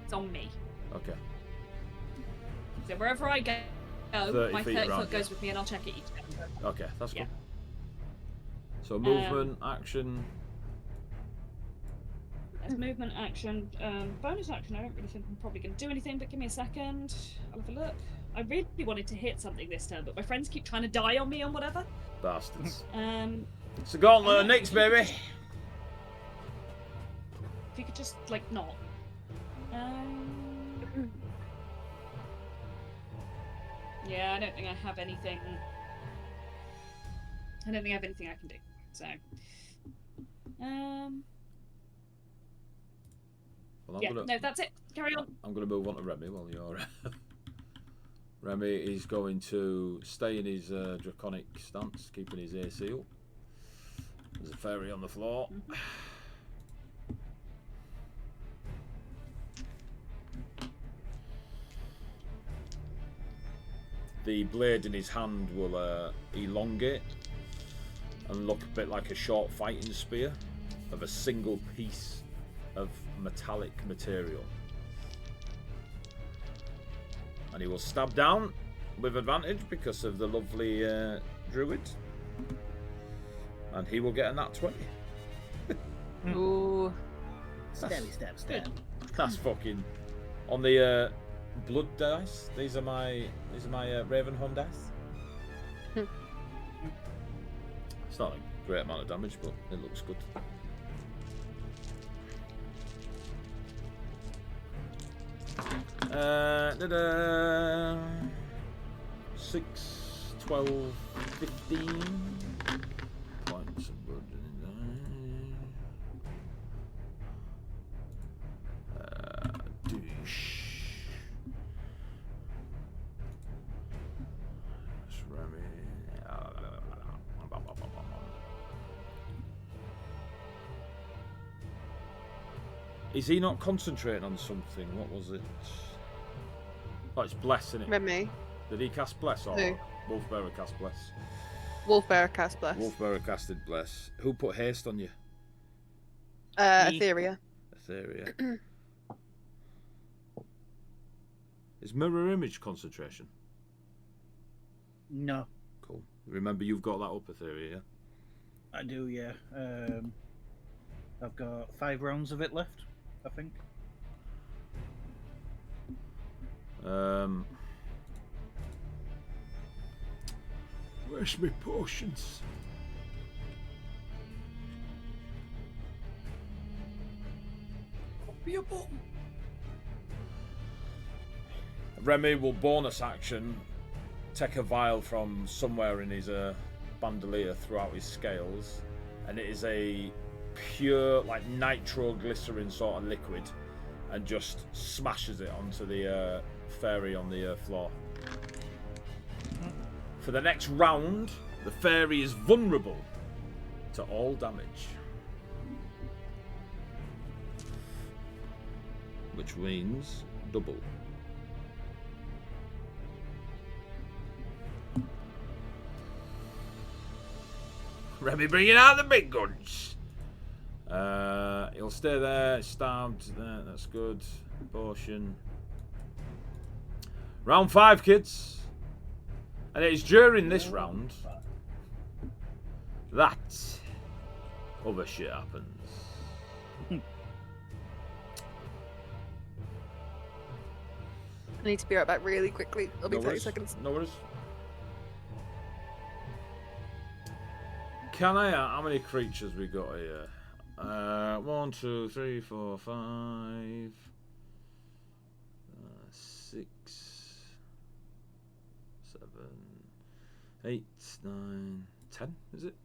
It's on me. Okay. So wherever I go, 30 my feet 30 around, foot goes with me, and I'll check it each time. Okay, that's Yeah. good. So movement, action. As movement, action, bonus action. I don't really think I'm probably going to do anything, but give me a second. I'll have a look. I really wanted to hit something this turn, but my friends keep trying to die on me on whatever. Bastards. So go on, next, baby. If you could just, like, not. Yeah, I don't think I have anything. I don't think I have anything I can do. So. Well, yeah, no, that's it. Carry on. I'm going to move on to Remy while you're... Remy is going to stay in his draconic stance, keeping his AC up. There's a fairy on the floor. The blade in his hand will elongate and look a bit like a short fighting spear of a single piece of metallic material. And he will stab down with advantage because of the lovely druid. And he will get a nat 20. Ooh. Stabby, stab, stab. That's fucking on the blood dice. These are my Ravenholm dice. It's not a great amount of damage, but it looks good. Da-da. 6, 12, 15 points of blood. Douche. Is he not concentrating on something? What was it? Oh, it's Bless, isn't it? Remy. Did he cast Bless or Who? Wolfbearer cast Bless? Wolfbearer cast Bless. Wolfbearer casted Bless. Who put haste on you? Etheria. Etheria. Is mirror image concentration? No, Cool. Remember, you've got that up, Etheria, yeah? I do, yeah. I've got 5 rounds of it left, I think. Where's my potions? Be a button. Remy will bonus action take a vial from somewhere in his bandolier throughout his scales, and it is a pure, like, nitroglycerin sort of liquid, and just smashes it onto the fairy on the floor. For the next round, the fairy is vulnerable to all damage, which means double. Remy bringing out the big guns. He'll stay there, stabbed there, that's good. Potion. Round 5, kids. And it is during this round that other shit happens. I need to be right back really quickly. It'll be 30 seconds. No worries. Can I? How many creatures we got here? 1, 2, 3, 4, 5, 6, 7, 8, 9, 10. Is it?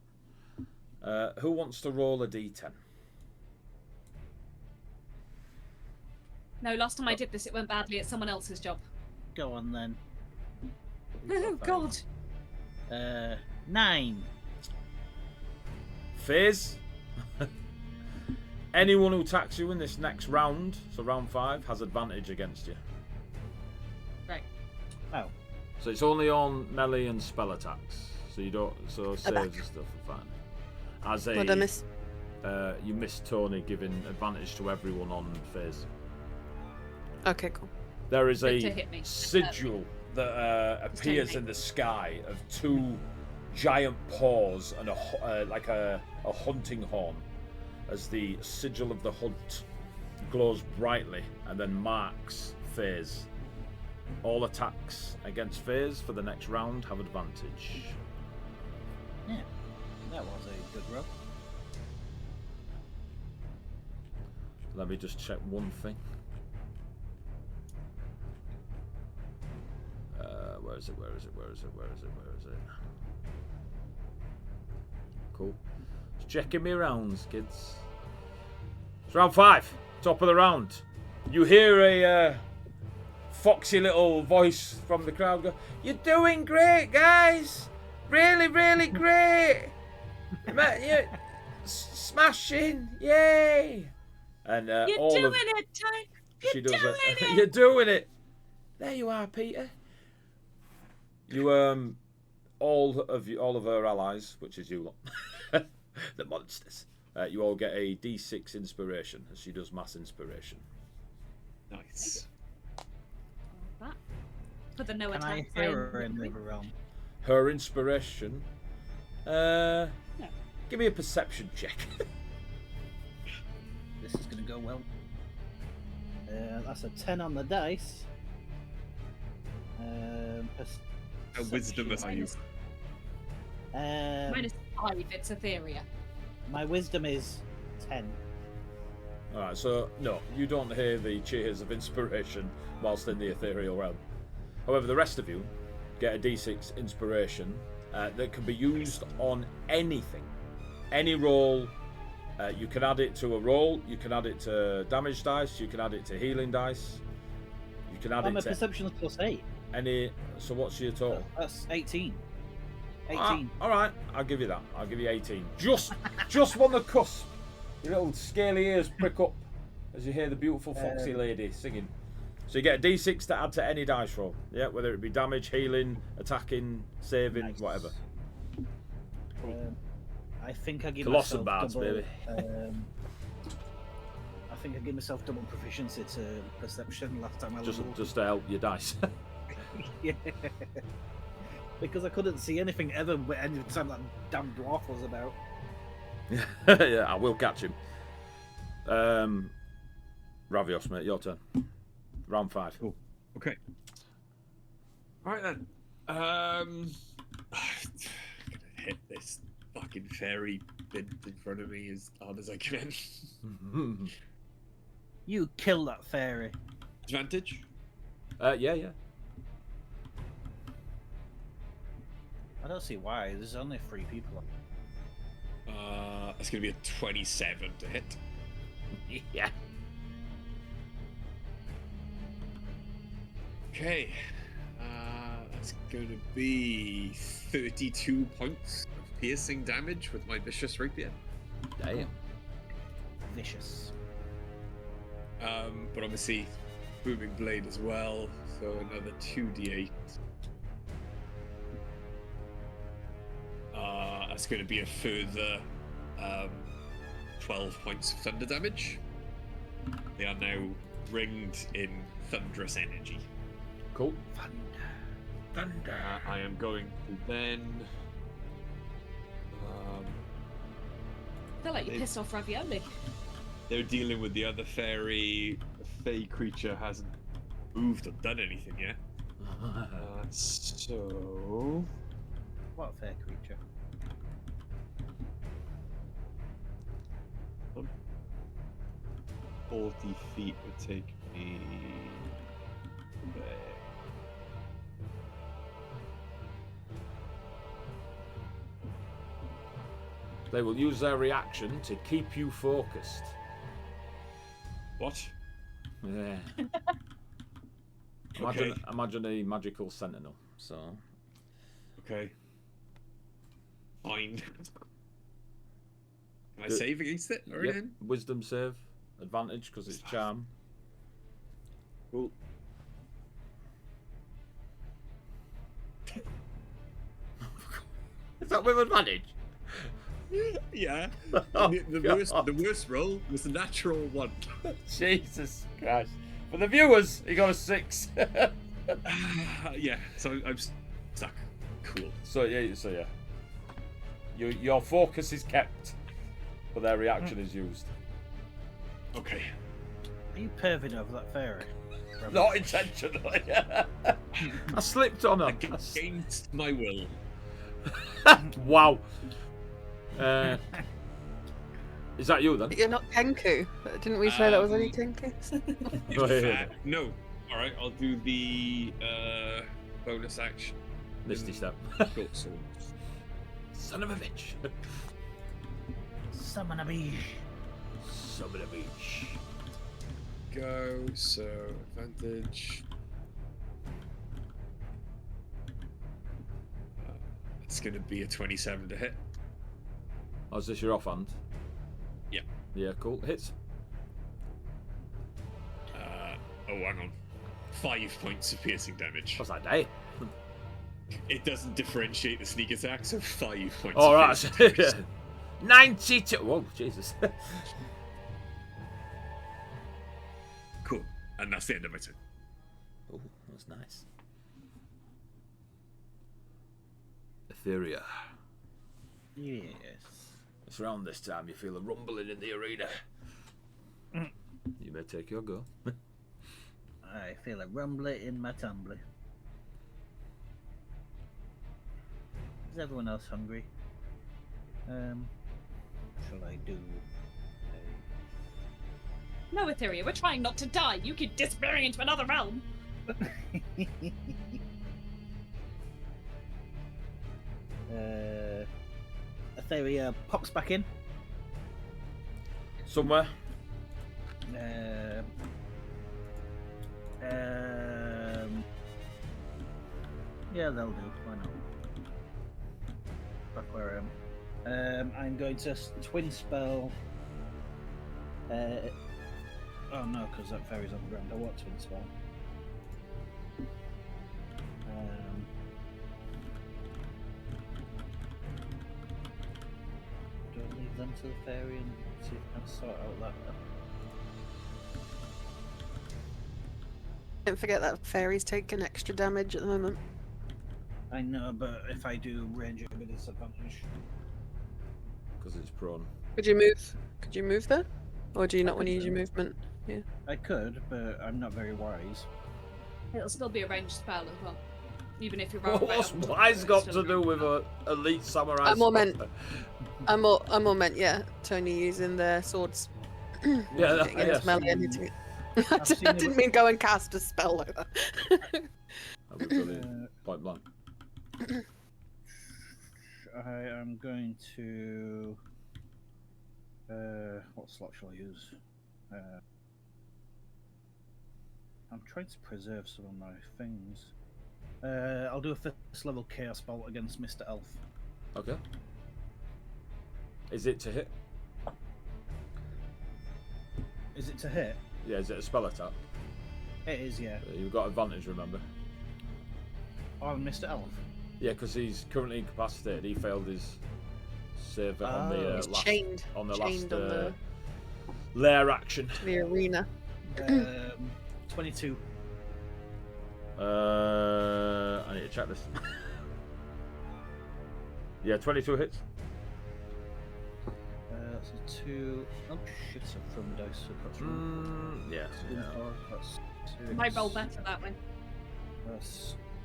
Who wants to roll a d10? No, last time I did this, it went badly. It's someone else's job. Go on then. Oh, God. 9. Fizz. Anyone who attacks you in this next round, so round 5, has advantage against you. Right. Oh. So it's only on melee and spell attacks. So you don't. So saves and stuff are fine. As a, What did I miss? You missed Tony giving advantage to everyone on Fizz. Okay, cool. There is To a hit me. sigil that appears in the sky of 2 giant paws and like a hunting horn, as the sigil of the hunt glows brightly and then marks Fizz. all attacks against Fays for the next round have advantage. Yeah, that was a good roll. Let me just check one thing. Where is it? Cool. Just checking me rounds, kids. It's round 5, top of the round. You hear a foxy little voice from the crowd go, "You're doing great, guys! Really, really great! You're smashing! Yay!" And You're all doing of it, Ty! she You're does doing it. it! You're doing it. There you are, Peter. You all of her allies, which is you lot, the monsters. You all get a D6 inspiration as she does mass inspiration. Nice. That. For the no Can I attack. hear her in the other realm? Her inspiration. Give me a perception check. This is going to go well. That's a 10 on the dice. Wisdom are you? -5, it's Etheria. My wisdom is 10. Alright, so no, you don't hear the cheers of inspiration whilst in the ethereal realm. However, the rest of you get a D6 inspiration that can be used on anything. Any roll. You can add it to a roll, you can add it to damage dice, you can add it to healing dice. You can add I'm it a to perception plus 8. any. So what's your total? That's 18. 18. Alright, I'll give you that. I'll give you 18. Just on the cusp. Your little scaly ears prick up as you hear the beautiful foxy lady singing. So you get a D6 to add to any dice roll. Yeah, whether it be damage, healing, attacking, saving, Nice. whatever. I think I give Colossal myself bards, double. baby. I think I give myself double proficiency to perception last time I leveled. Just to help your dice. Yeah. Because I couldn't see anything ever any time that damn dwarf was about. Yeah, I will catch him. Ravios, mate, your turn. Round 5. Cool. Okay. All right then. I'm gonna hit this fucking fairy bit in front of me as hard as I can. You kill that fairy. Advantage? Yeah. I don't see why. There's only 3 people. That's gonna be a 27 to hit. Yeah. Okay. That's gonna be 32 points of piercing damage with my vicious rapier. Damn. Vicious. But obviously, booming blade as well. So another 2d8. That's going to be a further 12 points of thunder damage. They are now ringed in thunderous energy. Cool. Thunder. I am going to then. I feel like you pissed off Ravioli. They're dealing with the other fairy. The fey creature hasn't moved or done anything yet. So. What a fair creature. Um, 40 feet would take me there. They will use their reaction to keep you focused. What? Yeah. Okay. Imagine a magical sentinel. So. Okay. Fine. Can I save against it or Yep. anything? Wisdom save, advantage because it's charm. Cool. Is that with advantage? Yeah. Oh, The worst roll was the natural one. Jesus Christ! For the viewers, he got a 6. Yeah. So I'm stuck. Cool. So yeah. Your focus is kept, but their reaction is used. Okay. Are you perving over that fairy? Not intentionally. I slipped on her. Against my will. Wow. Is that you then? You're not Kenku. Didn't we say that was only Kenku? No. All right, I'll do the bonus action. Misty step. Go sword. Son of a bitch. Summon a bee. Summon a bitch. Go, so advantage. It's going to be a 27 to hit. Oh, is this your offhand? Yeah. Yeah, cool. Hits. Oh, hang on. 5 points of piercing damage. What's that day? It doesn't differentiate the sneak attack, so 5 points All of right. piercing damage. 92. Whoa, Jesus. Cool. And that's the end of my turn. Oh, that's nice. Etheria. Yes. It's around this time you feel a rumbling in the arena. You may take your go. I feel a rumbly in my tumbly. Is everyone else hungry? Shall I do? No, Etheria, we're trying not to die. You keep disappearing into another realm. Etheria pops back in. Somewhere. Yeah, they'll do. Why not? Back where I am. I'm going to twin spell. Oh no, because that fairy's on the ground. I want twin spell. Do I leave them to the fairy and see if I can sort out that? Don't forget that fairies take an extra damage at the moment. I know, but if I do range it with a disadvantage. Because it's prone. Could you move? Could you move there? Or do you not want to use your movement? Yeah. I could, but I'm not very wise. It'll still be a ranged spell as well. Even if you're What's wise got to do with a elite samurai? I'm more meant. I'm more meant. Yeah, Tony using their swords. Yeah, Getting into melee and hitting it. I didn't mean go and cast a spell like that. That'd be brilliant. Point blank. I am going to. What slot shall I use? I'm trying to preserve some of my things. I'll do a first level chaos bolt against Mr. Elf. Okay. Is it to hit? Is it to hit? Yeah, is it a spell attack? It is, yeah. You've got advantage, remember? On Mr. Elf. Yeah, because he's currently incapacitated. He failed his save on the He's last chained. on the Chained last on the lair action. the arena. 22. I need to check this. Yeah, 22 hits. That's a 2. Oh shit, a from dice. So that's Yeah. That's I might roll better that way.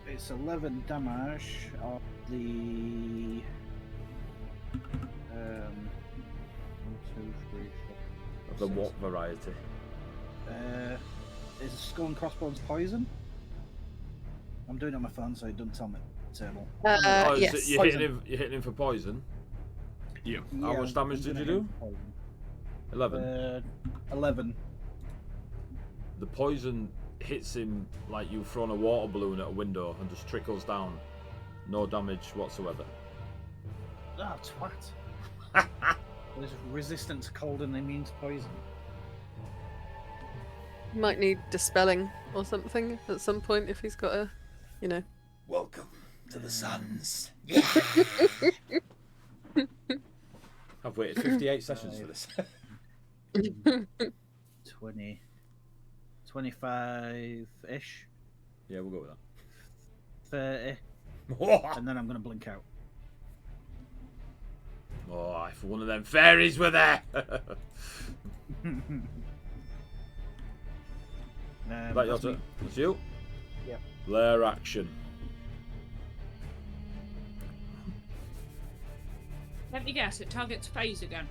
It's 11 damage of the 1, 2, 3, 4. Of the what variety? Is skull and crossbones poison? I'm doing it on my phone, so it doesn't tell me the table. Yes. You're hitting him for poison. Yeah. How much damage did you do? 11. 11. The poison hits him like you've thrown a water balloon at a window and just trickles down. No damage whatsoever. Ah, twat. There's resistant to cold and immune to poison. Might need dispelling or something at some point if he's got a, you know. Welcome to the Suns. Yeah. I've waited 58 sessions for this. 20. 25-ish. Yeah, we'll go with 30. that. And then I'm going to blink out. Oh, if one of them fairies were there. That your that's me. turn? That's you? Yep. Lair action. Let me guess, it targets phase again.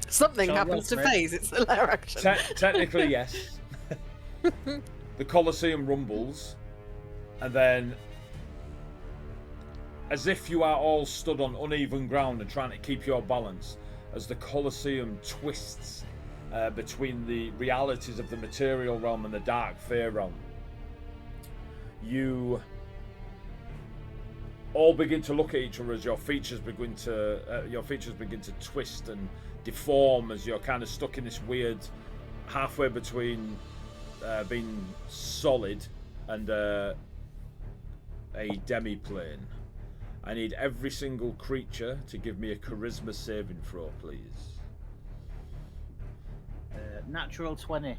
Something Shall I happens to roll for it? phase. It's a lair action. Technically, yes. The Colosseum rumbles, and then, as if you are all stood on uneven ground and trying to keep your balance, as the Colosseum twists between the realities of the material realm and the dark fae realm, you all begin to look at each other as your features begin to twist and deform as you're kind of stuck in this weird halfway between being solid and a demi-plane. I need every single creature to give me a charisma saving throw, please. Natural 20.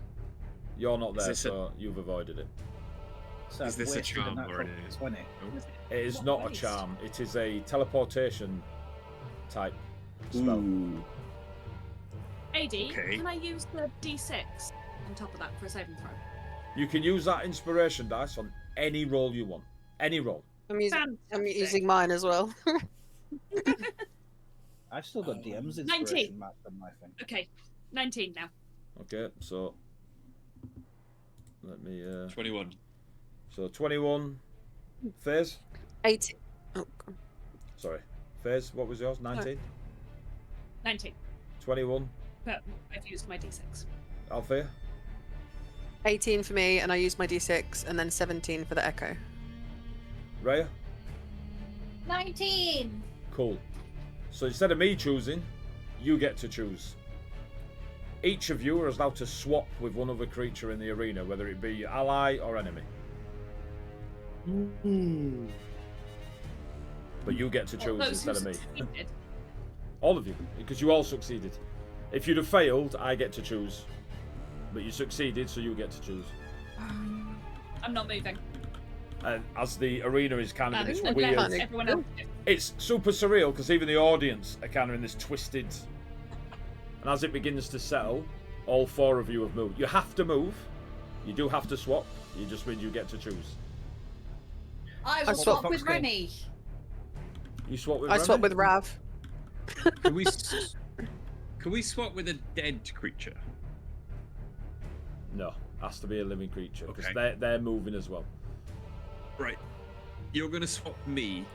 You're not there, this so you've avoided it. So Is I've this a wasted charm or natural an 20. It is What not a waste? charm. It is a teleportation type spell. Ooh. AD, Okay. can I use the D6 on top of that for a saving throw? You can use that inspiration dice on any roll you want. Any roll. I'm using Fantastic. mine as well. I've still got DM's 19. inspiration marked on my thing. Okay, 19 now. Okay, so let me 21. so 21 Fairs? 18. Oh, God. Sorry. Fairs, what was yours? 19? 19, 21? but I've used my D6. Althea? 18 for me, and I used my d6, and then 17 for the echo. Raya? 19. Cool. So instead of me choosing, you get to choose. Each of you are allowed to swap with one other creature in the arena, whether it be ally or enemy. But you get to choose Those instead who of me. succeeded. All of you, because you all succeeded. If you'd have failed, I get to choose. But you succeeded, so you get to choose. I'm not moving. And as the arena is kind of in this Unless weird... everyone else did. It's super surreal, because even the audience are kind of in this twisted... And as it begins to settle, all four of you have moved. You have to move. You do have to swap. You just mean you get to choose. I I will swap swap with Foxtail. Remy. You swap with I Remy? swapped with Rav. Can we swap with a dead creature? No, has to be a living creature, because Okay. they're moving as well. Right. You're going to swap me.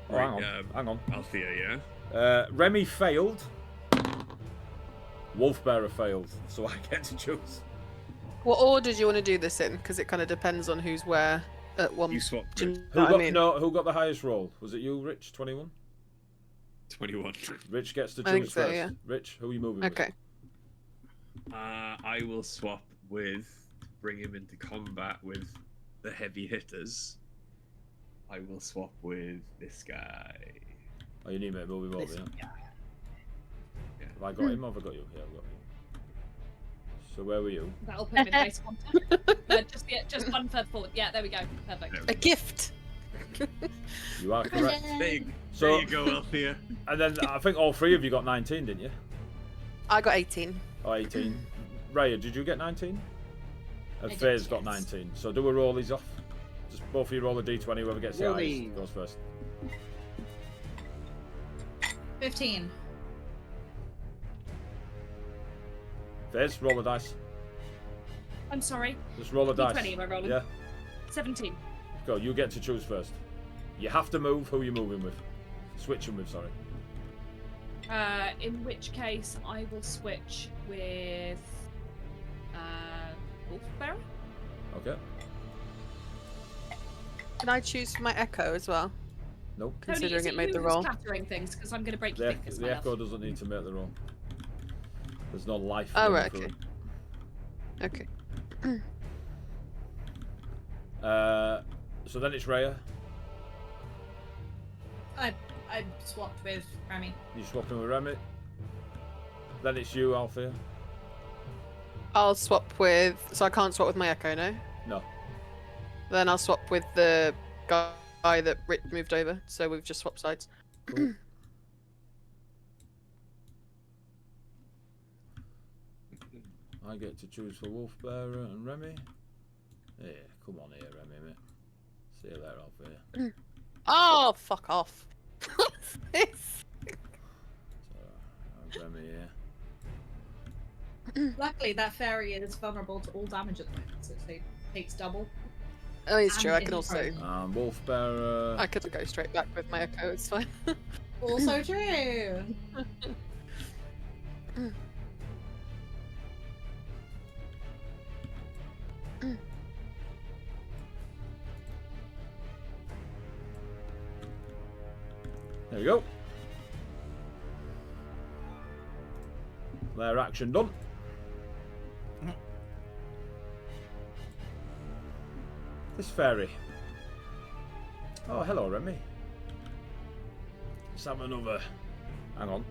Oh, Right, hang on. Althea, yeah? Remy failed. Wolfbearer failed, so I get to choose. What order do you want to do this in? Because it kind of depends on who's where at one. You swap Do you with know Who what got I mean? no? Who got the highest roll? Was it you, Rich? 21. 21. Rich gets to choose I think so, first. yeah. Rich, who are you moving Okay. I will swap with, bring him into combat with the heavy hitters. I will swap with this guy. with? Oh, you need me to move him over, This yeah? guy. Have I got him or have I got you? Yeah, I've got you. So where were you? That'll put him in base contact. Just one further forward. Yeah, there we go. Perfect. A gift. You are correct. There you, So, there you go, Althea. and then I think all three of you got 19, didn't you? I got 18. Or 18. Raya, did you get 19? And did, Faye's got yes. 19. So do a rollies off. Just both of you roll a d20. Whoever gets the highest Rollies. goes first. 15. Faze, roll a dice. I'm sorry. Just roll a dice. D20 am I rolling? Yeah. 17. Go. You get to choose first. You have to move who you're moving with. Switching with, sorry. In which case, I will switch with Wolfbearer. Okay. Can I choose for my echo as well? Nope. Considering Tony, it made the who's roll. clattering things because I'm going to break your fingers. The my love. echo doesn't need to make the roll. There's no life. Oh, running right, through okay. it. Okay. So then it's Raya. I swapped with Remy. You swapping with Remy. Then it's you, Althea. I'll swap with. So I can't swap with my echo, no? No. Then I'll swap with the guy that Rich moved over. So we've just swapped sides. Cool. I get to choose for Wolf Bearer and Remy. Yeah, come on here, Remy, mate. See you later, off here. Oh, fuck off. What's this? So, I have Remy here. Luckily, that fairy is vulnerable to all damage at the moment, so it takes double. Oh, it's true. I And can it's also. frozen. Wolf Bearer. I could go straight back with my echo. It's fine. Also true. There you go. Their action done. This fairy. Oh, hello, Remy. Let's have another. Hang on.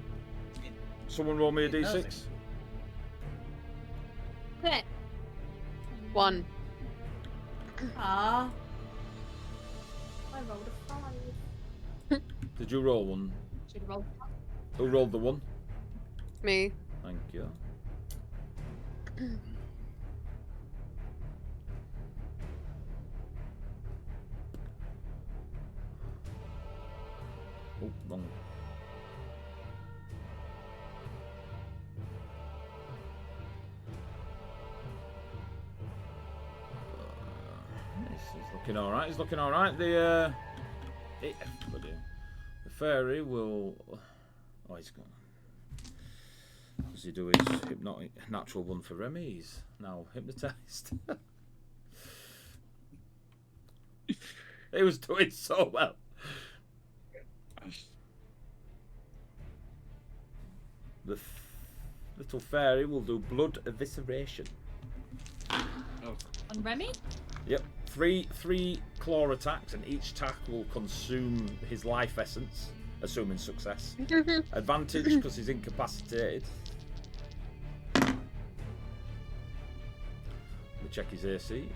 Someone roll me a d6. Quick. 1. Ah. I rolled a 5. Did you roll one? Should roll. Who rolled the one? Me. Thank you. Oh, wrong. This is looking all right. It's looking all right. The fairy will. Oh, he's gone. What does he do? His hypnotic natural one for Remy. He's now hypnotized. He was doing so well. The little fairy will do blood evisceration. Oh, On Remy? Yep, three claw attacks, and each attack will consume his life essence, assuming success. Advantage because he's incapacitated. Let me check his AC.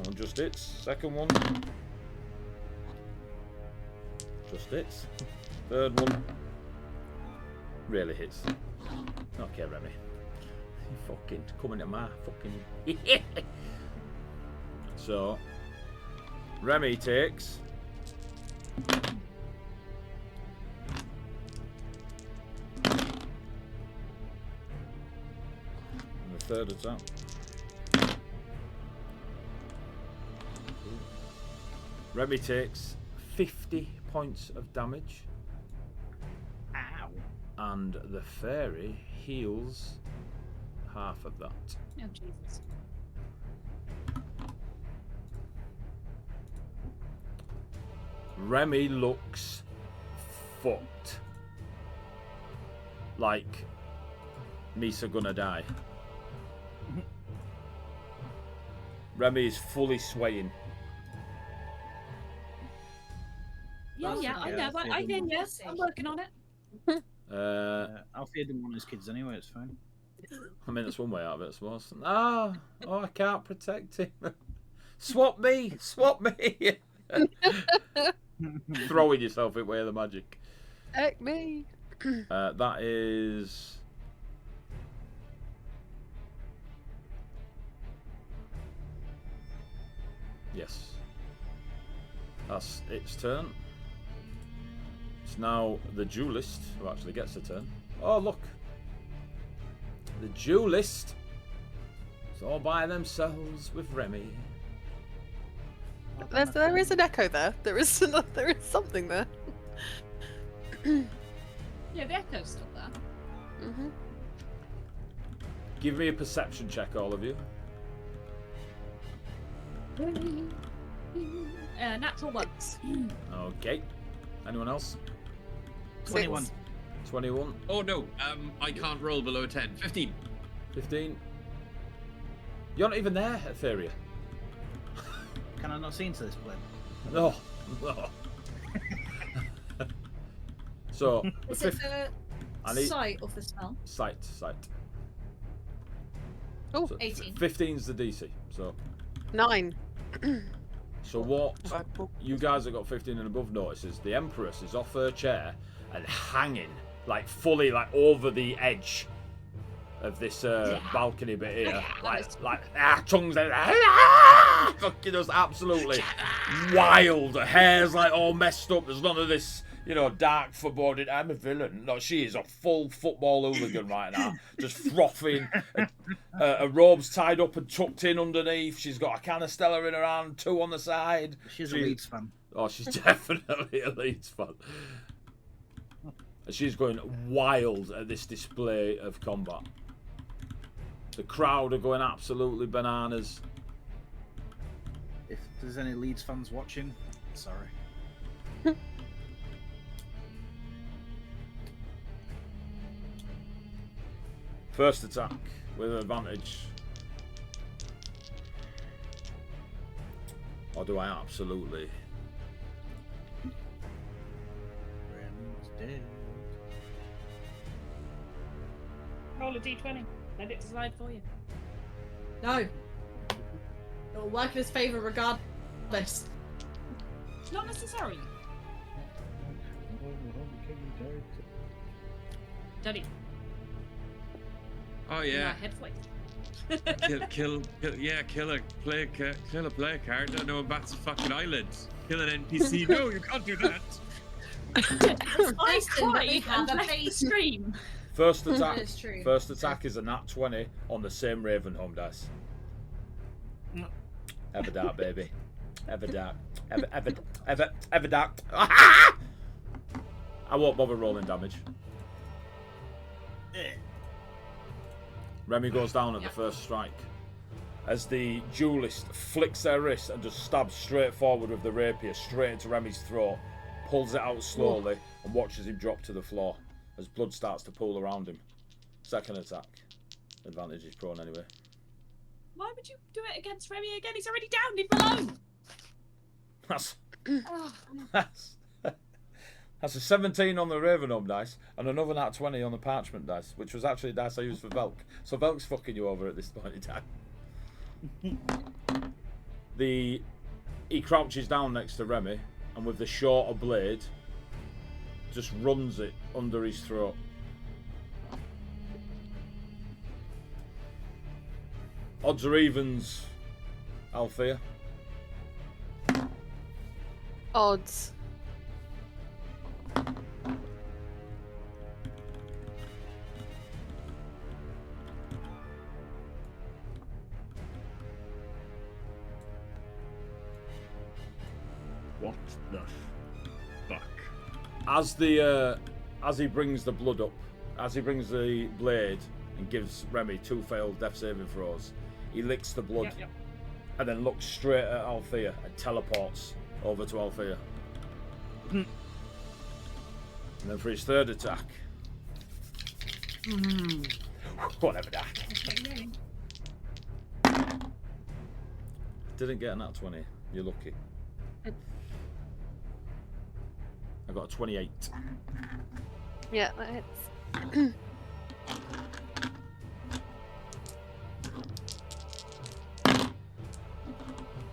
One just hits. Second one. Just hits. Third one. Really hits. Okay, Remy. You fucking coming at my fucking. So, Remy takes. And the third attack. Remy takes 50 points of damage. Ow. And the fairy heals half of that. Oh, Jesus. Remy looks fucked. Like Misa gonna die. Remy is fully swaying. Yeah, That's yeah, I okay, know. I'll But feed I them can, one. yes. I'm working on it. I'll feed him one of his kids anyway, it's fine. I mean, that's one way out of it, I suppose. Oh, I can't protect him. Swap me! Swap me! Throwing yourself away the magic. Heck me. That is. Yes. That's its turn. It's now the duelist who actually gets a turn. Oh, look. The duelist is all by themselves with Remy. There is an echo there. There is something there. Yeah, the echo's still there. Mm-hmm. Give me a perception check, all of you. Natural ones. Okay. Anyone else? 21. 21, oh no, I can't roll below 10. 15. 15. You're not even there, Etheria. Can I not see into this plan? No. No. So, the Is it fifth. I the need sight of the spell? sight. Oh, So 18. 15's the DC. So 9. So what Right, well, you guys that got 15 and above notices, the Empress is off her chair and hanging, like fully like over the edge of this balcony bit here, tongues, fucking just absolutely wild. Her hair's like all messed up. There's none of this, you know, dark foreboding. I'm a villain. No, she is a full football hooligan right now, just frothing. Her robe's tied up and tucked in underneath. She's got a can of Stella in her hand, 2 on the side. She's a Leeds fan. Oh, she's definitely a Leeds fan. And she's going wild at this display of combat. The crowd are going absolutely bananas. If there's any Leeds fans watching, sorry. First attack with advantage. Or do I absolutely? Remy's dead. Roll a d20. Let it slide for you. No. It'll work in his favour regardless. Not necessarily. Daddy. Oh yeah. Head flick. kill a player card. Don't know about fucking island. Kill an NPC. No, you can't do that. I Listen, cried we have and a left the face. stream. First attack. It's true. First attack is a nat 20 on the same Ravenholm dice. Ever dark, baby. Ever dark. Ever dark. I won't bother rolling damage. Remy goes down at the first strike. As the duelist flicks their wrist and just stabs straight forward with the rapier, straight into Remy's throat, pulls it out slowly and watches him drop to the floor as blood starts to pool around him. Second attack. Advantage is prone anyway. Why would you do it against Remy again? He's already down. Leave him alone. That's a 17 on the Ravenholm dice and another nat 20 on the Parchment dice, which was actually a dice I used for Velk. So Velk's fucking you over at this point in time. He crouches down next to Remy and with the shorter blade just runs it under his throat. Odds or evens, Althea? Odds. What the fuck? As he brings the blood up, as he brings the blade and gives Remy 2 failed death saving throws, he licks the blood and then looks straight at Althea and teleports over to Althea. And then for his third attack, whatever that. Didn't get a nat 20. You're lucky. I got a 28. Yeah, that hits.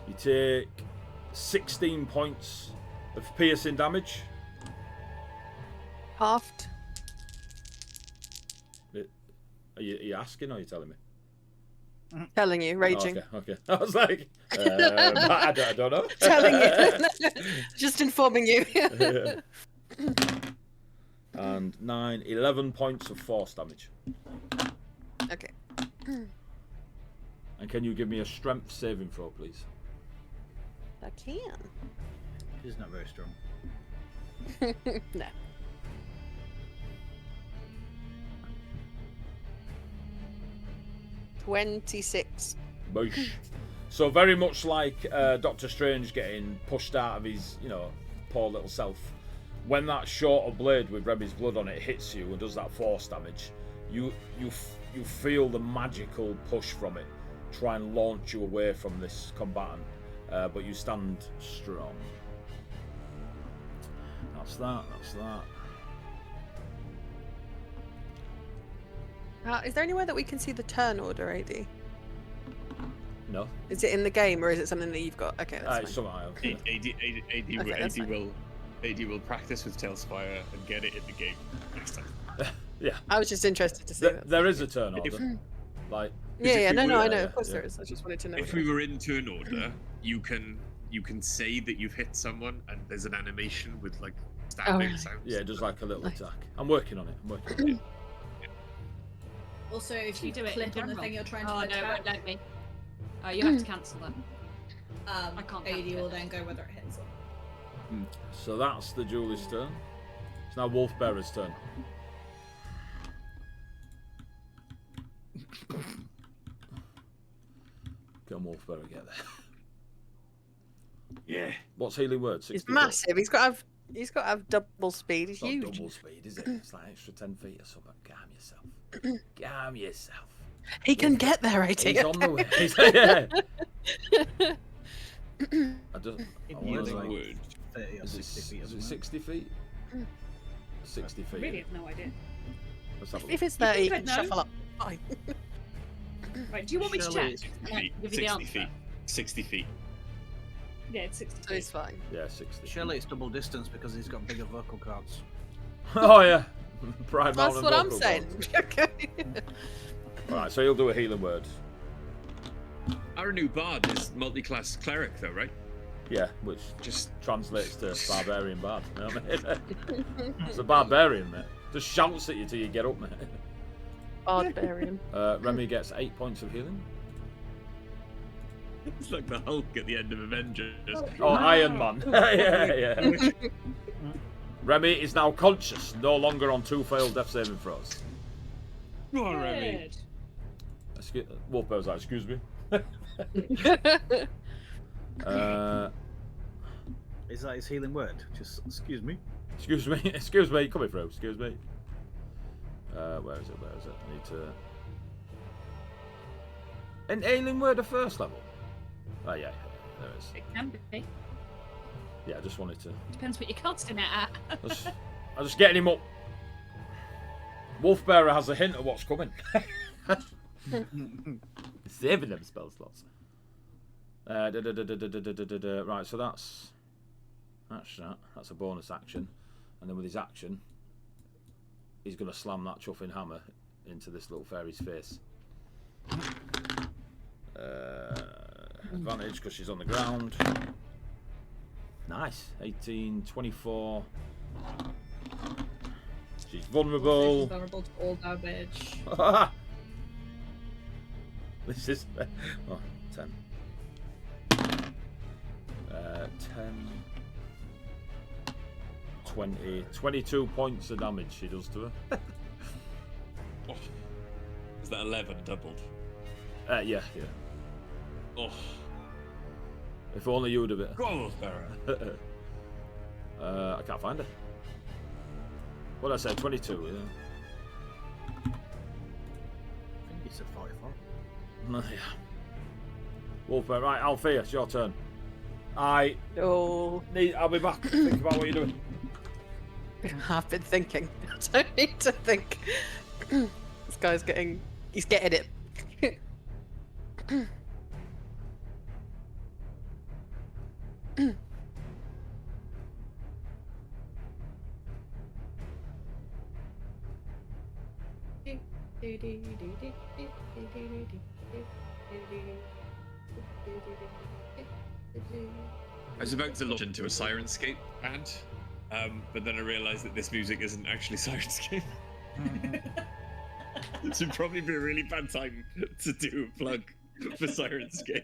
You take 16 points of piercing damage. Halved. Are you asking or are you telling me? Telling you, raging. Oh, okay. I was like, I don't know. Telling you. Just informing you. And 11 points of force damage. Okay. And can you give me a strength saving throw, please? I can. She's not very strong. No. $26. Boosh. So very much like Doctor Strange getting pushed out of his, poor little self. When that shorter blade with Remy's blood on it hits you and does that force damage, you feel the magical push from it try and launch you away from this combatant, but you stand strong. That's that. Is there anywhere that we can see the turn order, AD? No. Is it in the game or is it something that you've got? Okay, that's It's something else. AD will practice with Tailspire and get it in the game next time. Yeah. I was just interested to see that. There is a turn order. Like. Yeah, no, I know. Yeah, Of course yeah. there is. I just wanted to know. If we were in turn order, you can say that you've hit someone, and there's an animation with like stabbing right. sounds. Yeah, just like a little Nice. attack. I'm working on it. Also, if you do it in click on the general. thing you're trying to Oh no, it attack, won't let me. Oh, you have to cancel them. I can't AD count will it. then go whether it hits or So that's the Julie's turn. It's now Wolfbearer's turn. Come on, Wolfbearer, get there. Yeah. What's healing word? He's 64? massive. He's got to have double speed. He's It's not huge. double speed, is it? It's like extra 10 feet or something. Calm yourself. Calm yourself. He can get there, AD. He's on the way. Yeah. I just. I wanna Healing know. word. 30 or Is 60 feet. it 60 feet? 60 feet. Really have no idea. Let's have a If look. it's 30, you don't can know. shuffle up. Fine. Right, do you want me to Surely check? it's And then give you the 60 answer. feet. 60 feet. Yeah, it's 60 So feet. it's fine. Yeah, 60. Surely it's double distance because he's got bigger vocal cords. Oh, yeah. Prime That's Mountain what I'm vocal saying. cords. Okay. Alright, so he'll do a healing word. Our new bard is multi-class cleric, though, right? Yeah, which Just translates to barbarian bard. You know what I mean? It's a barbarian, mate. Just shouts at you till you get up, mate. Barbarian. Remy gets 8 points of healing. it's like the Hulk at the end of Avengers. Oh, Iron Man. yeah. Remy is now conscious, no longer on 2 failed death saving throws. Come on, Remy. Good. Wolfbear's like, excuse me. Is that his healing word? Just excuse me. Excuse me, excuse me, coming through, excuse me. Where is it? I need to... An alien word of first level? Oh, yeah, there it is. It can be. Yeah, I just wanted to... Depends what you're casting it at. I'm just getting him up. Wolfbearer has a hint of what's coming. Saving them spell slots. Right, so that's that. That's a bonus action. And then with his action, he's going to slam that chuffing hammer into this little fairy's face. Advantage because she's on the ground. Nice. 18, 24. She's vulnerable. He's vulnerable to all damage. This is... Oh, 10. 10... 20... 22 points of damage she does to her. Oh. Is that 11 doubled? Yeah. Oh. If only you would have it. Go, Wolfbearer. I can't find her. What did I say? 22, yeah. I think he said 44. No, yeah. Wolfbear, right, Althea, it's your turn. Oh, I'll be back. Think about what you're doing. I've been thinking. I don't need to think. This guy's he's getting it. I was about to launch into a Sirenscape ad, but then I realised that this music isn't actually Sirenscape. This would probably be a really bad time to do a plug for Sirenscape.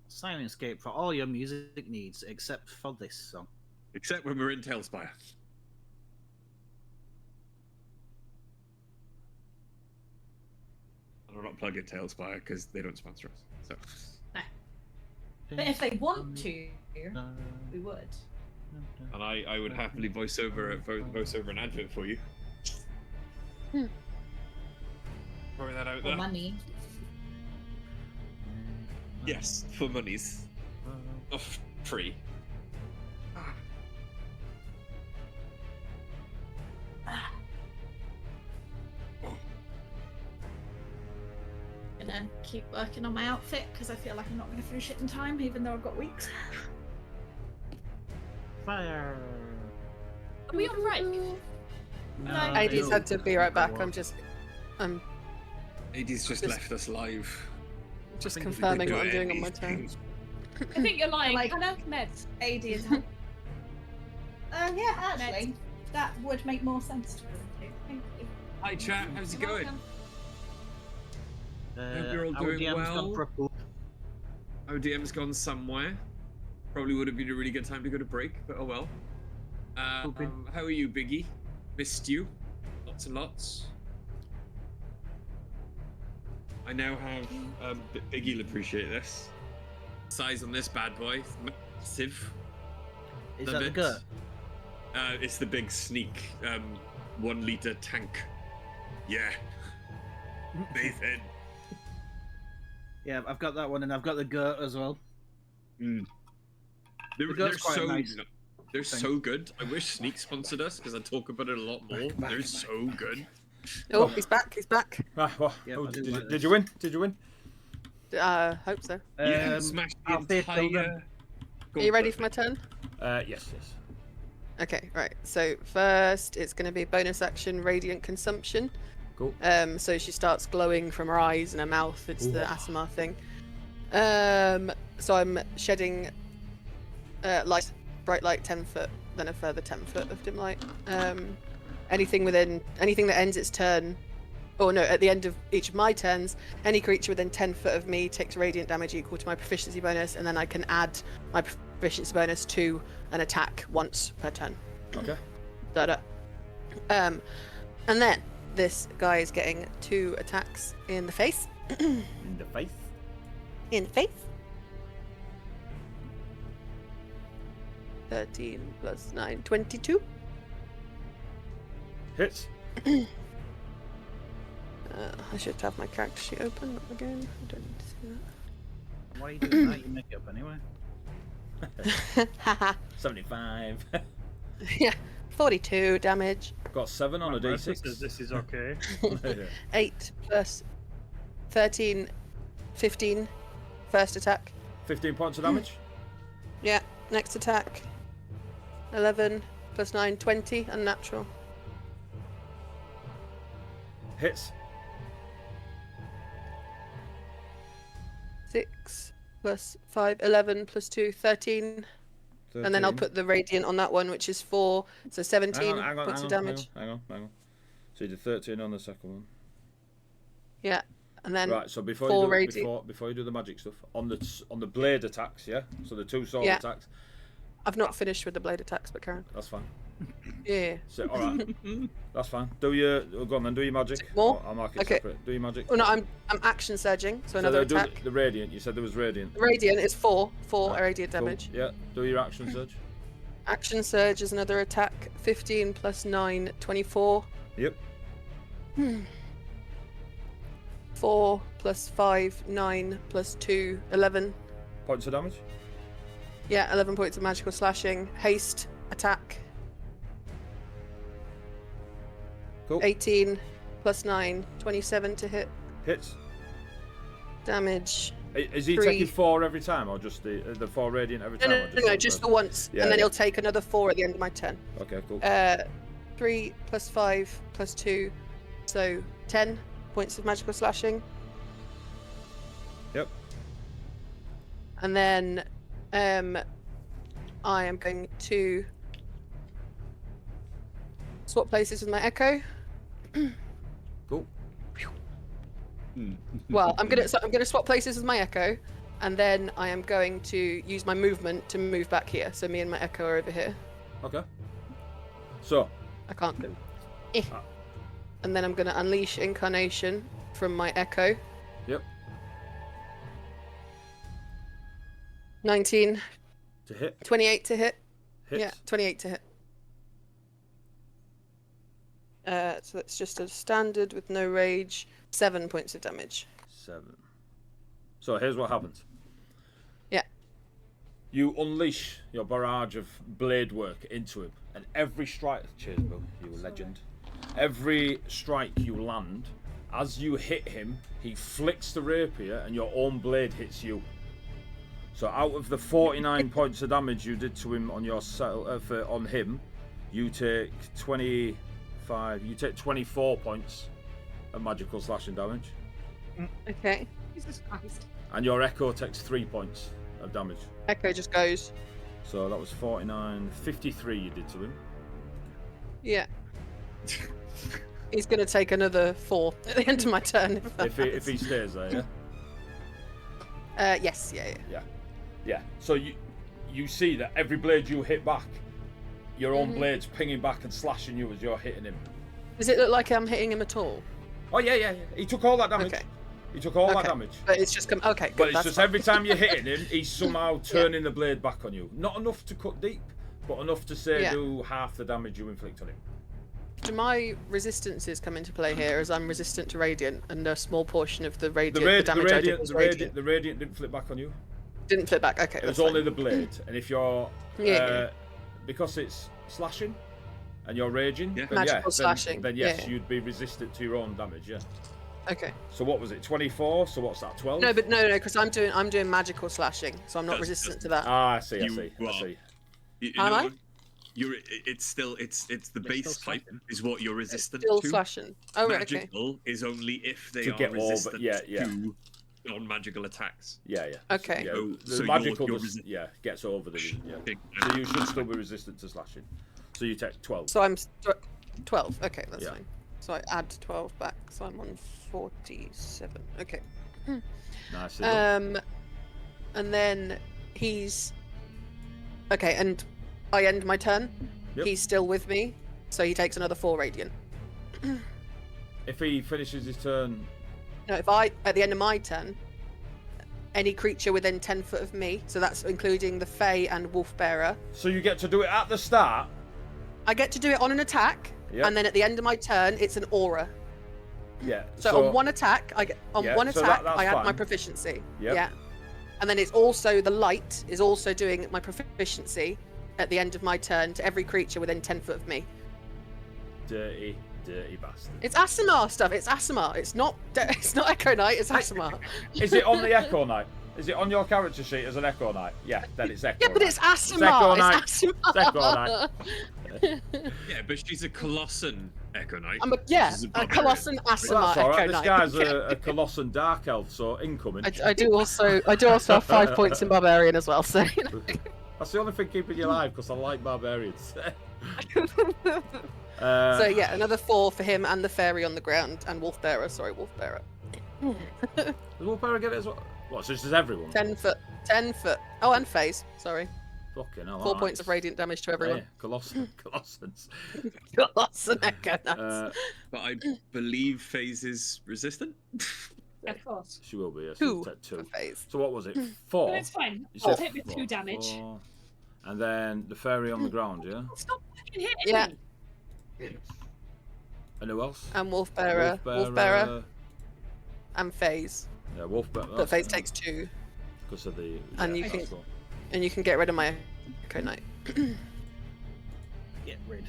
Sirenscape for all your music needs, except for this song. Except when we're in Tailspire. And I'm not plugging Tailspire because they don't sponsor us. So. But if they want to, we would. And I would happily voice over an advert for you. Throwing that out For there. money. Yes, for monies. Free. Gonna keep working on my outfit because I feel like I'm not gonna finish it in time, even though I've got weeks. Fire! Are we on break? No. AD's had to be right back. I'm AD's just left us live. just I think we confirming do what I'm it doing on these my turn. days. I think you're lying. Like- Hannah, meds. AD is. Yeah, actually, that would make more sense to me. Thank you. Hi chat, how's it You're going? welcome. Hope you're all our doing DM's gone well. for a poop. ODM's gone somewhere. Probably would have been a really good time to go to break, but oh well. Pooping. How are you, Biggie? Missed you. Lots and lots. I now have Biggie will appreciate this. Size on this bad boy, massive. Is Love that the it. gut? It's the big sneak, 1 liter tank. Yeah. Nathan. Yeah, I've got that one, and I've got the gut as well. They're, The they're gut's quite so nice they're thing. so good. I wish Sneak sponsored us because I talk about it a lot more. They're so good. Oh, he's back. He's back. Ah, well, Yeah, oh, I do did, like did this. you win? Did you win? Hope so. Yeah, smash the I'll be entire. Are you ready for my turn? Yes. Okay, right. So first, it's going to be bonus action, radiant consumption. Cool. So she starts glowing from her eyes and her mouth. It's the Ooh. ASMR thing. So I'm shedding light, bright light 10 foot, then a further 10 foot of dim light. Anything that ends its turn, or no, at the end of each of my turns, any creature within 10 foot of me takes radiant damage equal to my proficiency bonus, and then I can add my proficiency bonus to an attack once per turn. Okay. Da-da. And then this guy is getting 2 attacks in the face. In the face. In the face. 13 plus 9, 22. Hits. I should have my character sheet open again. I don't need to see Why are you doing that? You make it up anyway. that. 75. Yeah, 42 damage. Got 7 on a Martha d6. says this is okay. Yeah. 8 plus 13, 15. First attack. 15 points of damage. Yeah, next attack. 11 plus 9, 20. Unnatural. Hits. 6 plus 5, 11 plus 2, 13. And then I'll 13. put the radiant on that one, which is 4. So 17 Hang on, points of damage. Hang on. So you did 13 on the second one. Yeah. And then Right. So before 4 you do, radiant. before you do the magic stuff on the blade attacks, yeah. So the 2 sword Yeah. attacks. I've not finished with the blade attacks, but Karen. That's fine. Yeah. So all right. That's fine. Do your go on then. Do your magic. More? I'll mark it Okay. separate. Do your magic. Oh no, I'm action surging, so another do attack. the radiant. You said there was radiant. Radiant is 4 Right, radiant cool. damage. Yeah. Do your action surge. Action surge is another attack. 15 plus 9, 24. Yep. 4 plus 5, 9 plus 2, 11. Points of damage. Yeah, 11 points of magical slashing. Haste attack. Cool. 18 plus 9, 27 to hit. Hits. Damage. Is he 3. taking 4 every time, or just the 4 radiant every No, time? no, or no, one just per- the once. Yeah, And then yeah. he'll take another 4 at the end of my turn. Okay, cool. 3 plus 5 plus 2. So 10 points of magical slashing. Yep. And then I am going to swap places with my echo. Cool. Well, I'm gonna swap places with my echo, and then I am going to use my movement to move back here. So me and my echo are over here. Okay. So, I can't do. Ah. And then I'm gonna unleash incarnation from my echo. yep. 19, To hit. 28 to hit. Hits. Yeah, 28 to hit. So that's just a standard with no rage. 7 points of damage. 7. So here's what happens. Yeah. You unleash your barrage of blade work into him, and every strike. Cheers, Bill. You legend. Every strike you land, as you hit him, he flicks the rapier, and your own blade hits you. So out of the 49 points of damage you did to him on your on him, you take 24 5. You take 24 points of magical slashing damage. Okay. Jesus Christ. And your Echo takes 3 points of damage. Echo just goes. So that was 49. 53 you did to him. Yeah. He's gonna take another 4 at the end of my turn. If he stays there, yeah? Yes, yeah. Yeah. So you see that every blade you hit back, your own blade's pinging back and slashing you as you're hitting him. Does it look like I'm hitting him at all? Oh, yeah. He took all that damage. Okay. He took all that damage. But it's just come. Okay, good, But it's that's just fine. every time you're hitting him, he's somehow turning the blade back on you. Not enough to cut deep, but enough to say do half the damage you inflict on him. Do my resistances come into play here, as I'm resistant to radiant, and a small portion of the radiant, The damage I did was radiant. the radiant didn't flip back on you. Didn't flip back. Okay, It was that's only fine. the blade, and if you're because it's slashing and you're raging, Yeah. then Magical slashing. then yes, Yeah. you'd be resistant to your own damage. Yeah. Okay. So what was it? 24. So what's that? 12. No, but no, because I'm doing magical slashing, so I'm not resistant to that. Ah, I see. I You see. I are. see. Am I? It's the base type is what you're resistant Still to. slashing. Oh, right, okay. Magical is only if they To are get over- resistant yeah. to non-magical attacks. Yeah. Okay. Yeah. So- The so magical you're does- gets over the yeah. Big- So you should still be resistant to slashing. So you take 12. So I'm 12. Okay, that's Yeah. fine. So I add 12 back, so I'm on 47. Okay. Nicely done. And then he's okay, and I end my turn. Yep. He's still with me, so he takes another 4 radiant. If he finishes his turn, No, if I at the end of my turn, any creature within 10 foot of me, so that's including the Fae and Wolf Bearer, so you get to do it at the start. I get to do it on an attack, Yep. and then at the end of my turn, it's an aura. Yeah. So, on one attack, I get Yeah, one so attack, that's I add my fine. proficiency. Yep. Yeah. And then it's also the light is also doing my proficiency at the end of my turn to every creature within 10 foot of me. Dirty bastard. It's Aasimar stuff. It's Aasimar. It's not Echo Knight. It's Aasimar. Is it on the Echo Knight? Is it on your character sheet as an Echo Knight? Yeah, then it's Echo Yeah, but Knight. it's Aasimar. Knight. It's Aasimar. It's Echo Knight. Yeah, but she's a Colossan Echo Knight. I'm a Colossan Aasimar That's all right. Echo This Knight. guy's a Colossan Dark Elf, so incoming. I do also have 5 points in Barbarian as well. So. That's the only thing keeping you alive, because I like barbarians. So yeah, another 4 for him and the fairy on the ground and Wolf Bearer. Sorry, Wolf Bearer. Does Wolfbearer get it as well? What, so it's just everyone? 10 foot. 10 foot. Oh, and phase. Sorry. Fucking hell. 4 points of radiant damage to everyone. Yeah, Colossans. Colossan Echo Knights. But I believe Phase is resistant. Of course. She will be, yes. 2 Take 2. for phase. So what was it? 4? No, it's fine. You I'll said hit with 2 4, damage. 4. And then the fairy on the ground, yeah? Stop fucking hitting Yeah. me. And who else? And Wolf Bearer. Wolf Bearer and phase. Yeah, Wolfbearer. But phase takes 2. Because of the... And yeah, you can- that's all. And you can get rid of my Echo Knight. Get rid.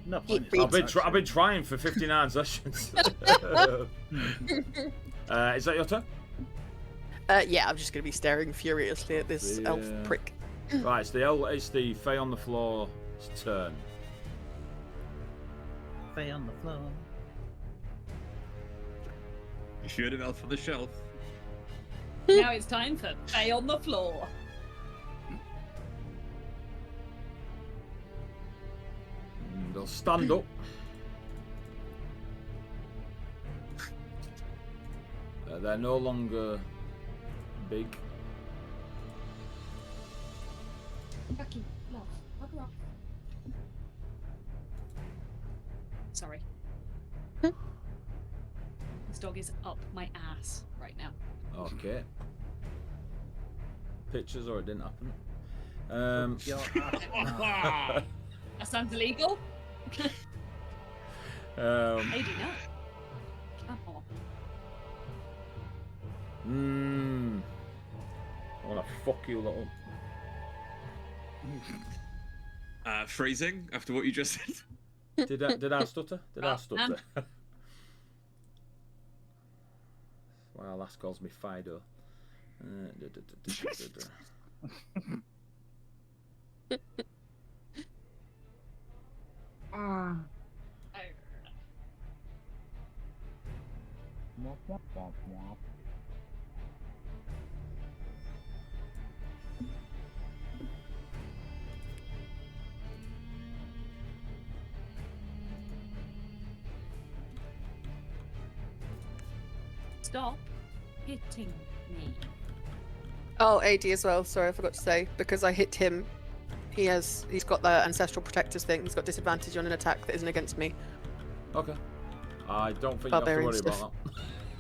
No Get point. rid. I've been trying for 59 sessions. Is that your turn? Yeah, I'm just going to be staring furiously at this elf Yeah. prick. Right, it's the Fae on the floor's turn. Stay on the floor. You should have Elf on the Shelf. Now it's time for Fae on the floor. They'll stand up. They're no longer big. Becky, love, bugger off. Sorry. This dog is up my ass right now. Okay. Pictures or it didn't happen. Your ass. That sounds illegal. Maybe not. Come on. I wanna fuck you lot up. Phrasing after what you just said. Did I stutter? Did I stutter? Well, last calls me Fido. Stop hitting me. Oh, AD as well. Sorry, I forgot to say. Because I hit him, he's got the Ancestral Protectors thing. He's got disadvantage on an attack that isn't against me. Okay. I don't think you have to Barbarian worry stuff. about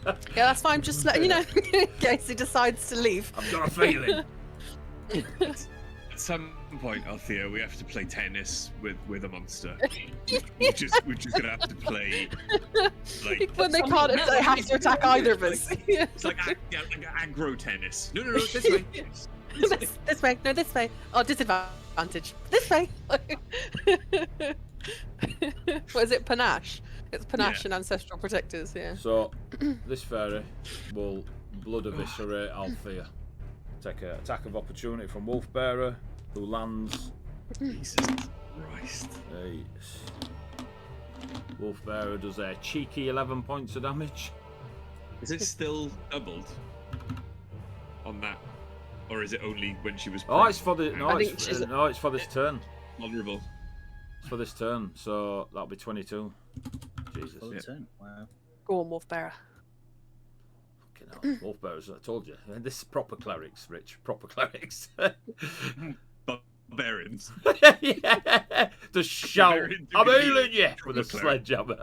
that. Yeah, that's fine. Just letting you know in case he decides to leave. I've got a feeling. At some point, Althea, we have to play tennis with a monster. we're just gonna have to play like When they can't have to attack either of us. it's like aggro tennis. No, this way. This way. No, this way. Oh, disadvantage. This way. What is it? Panache. It's Panache and Ancestral Protectors, yeah. So, this fairy will blood eviscerate Althea. Take an attack of opportunity from Wolfbearer, who lands. Jesus Christ. Wolfbearer does a cheeky 11 points of damage. Is it still doubled on that, or is it only when she was? Oh, it's for the it's for this turn. Vulnerable. It's for this turn, so that'll be 22. Jesus. Full turn. Wow. Go on, Wolfbearer. Fucking hell. Wolfbearers, I told you. This is proper clerics, Rich. Proper clerics. Barbarians. Yeah. Just shout, I'm healing you! With a sledgehammer.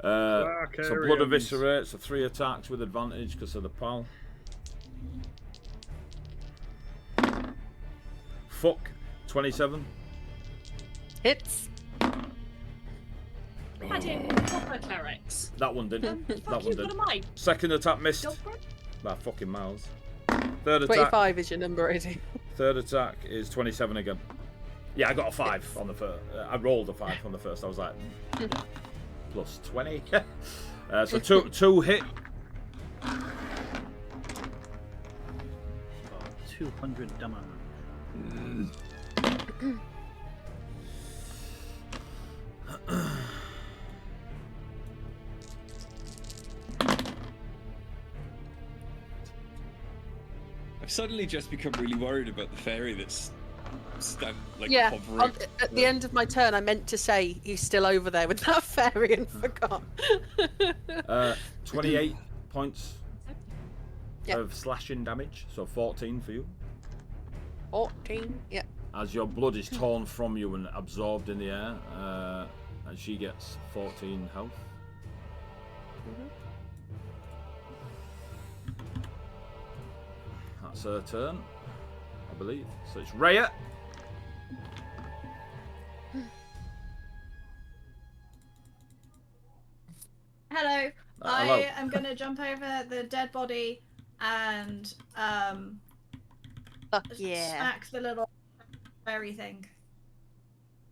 So blood eviscerate, so 3 attacks with advantage because of the pal. Fuck. 27. Hits. I did proper clerics. That one didn't. That Fuck one you, what did. am I? Second attack missed. Girlfriend? By fucking miles. Third attack. 25 is your number, AD. Third attack is 27 again. Yeah, I got a 5 on the first. I rolled a 5 on the first. I was like, plus 20. So two hit. Oh, 200 damage. I've suddenly just become really worried about the fairy that's hovering. At the end of my turn, I meant to say he's still over there with that fairy and forgot. 28 points Yep. of slashing damage, so 14 for you. 14, yeah. As your blood is torn from you and absorbed in the air, and she gets 14 health. That's her turn, I believe. So it's Rhea. Hello. Hello. I am going to jump over the dead body and Fuck yeah. smack the little fairy thing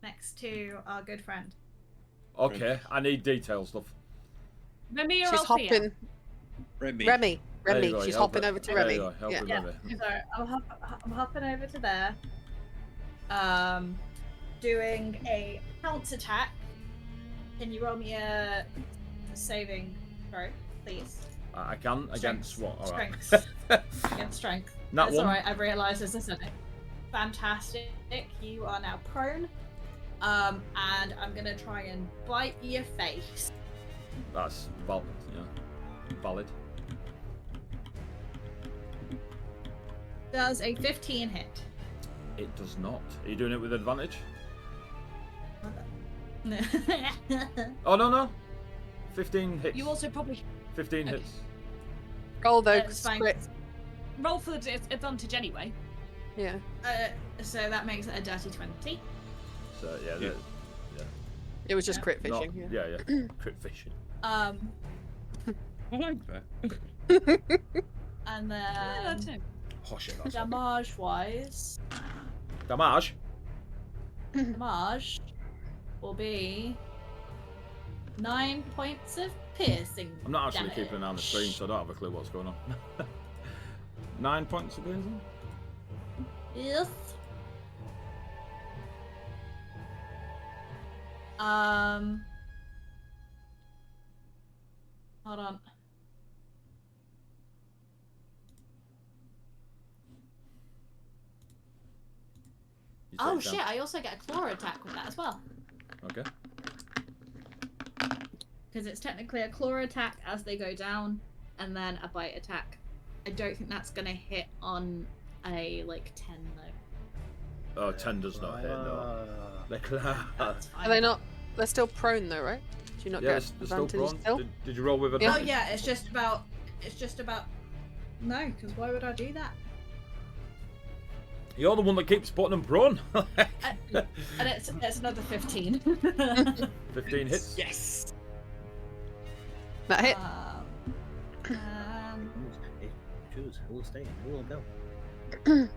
next to our good friend. Okay, I need details, love. Remy or She's Althea? hopping. Remy. There you go, She's help hopping her. over to There Remy. you go, help Yeah. her, Yeah. Remy. So I'm hopping over to there. Doing a pounce attack. Can you roll me a saving throw, please? I can against what? All right. Strength. Against strength. That That's one. alright, I've realised as I said it. Fantastic. You are now prone. And I'm gonna try and bite your face. That's valid. Does a 15 hit? It does not. Are you doing it with advantage? Oh no. 15 hits. You also probably 15 Okay. hits. Roll though. That's fine. crit. roll for the advantage anyway. Yeah. So that makes it a dirty 20. So yeah, Yeah. It was just Yeah. crit not- fishing. yeah. Crit fishing. I like that. And Yeah, then too. Oh shit, that's damage wise, damage. damage will be 9 points of piercing. I'm not actually damage. keeping an eye on the screen, so I don't have a clue what's going on. 9 points of piercing. Yes. Hold on. Oh take down. shit! I also get a claw attack with that as well. Okay. Because it's technically a claw attack as they go down, and then a bite attack. I don't think that's gonna hit on a like 10 though. Oh, 10 does not hit, no. That's fine. Are they not? They're still prone though, right? Do you not Yeah, get they're still advantage prone. Did you roll with Oh advantage? yeah, it's just about. No, because why would I do that? You're the one that keeps putting them prone. And it's another 15. 15 hits. Yes. That hit. Choose who will stay and who will go.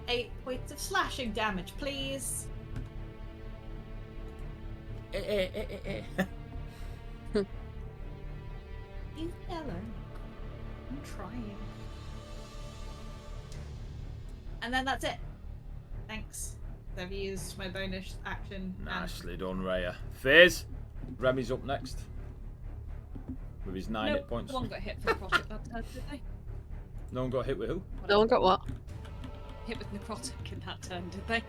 8 points of slashing damage, please. You yellow. I'm trying. And then that's it. Thanks. I've used my bonus action. Nicely done, Raya. Fizz. Remy's up next. With his 9 hit points. No one got hit from necrotic that turn, did they? No one got hit with who? No one got what? Hit with necrotic in that turn, did they?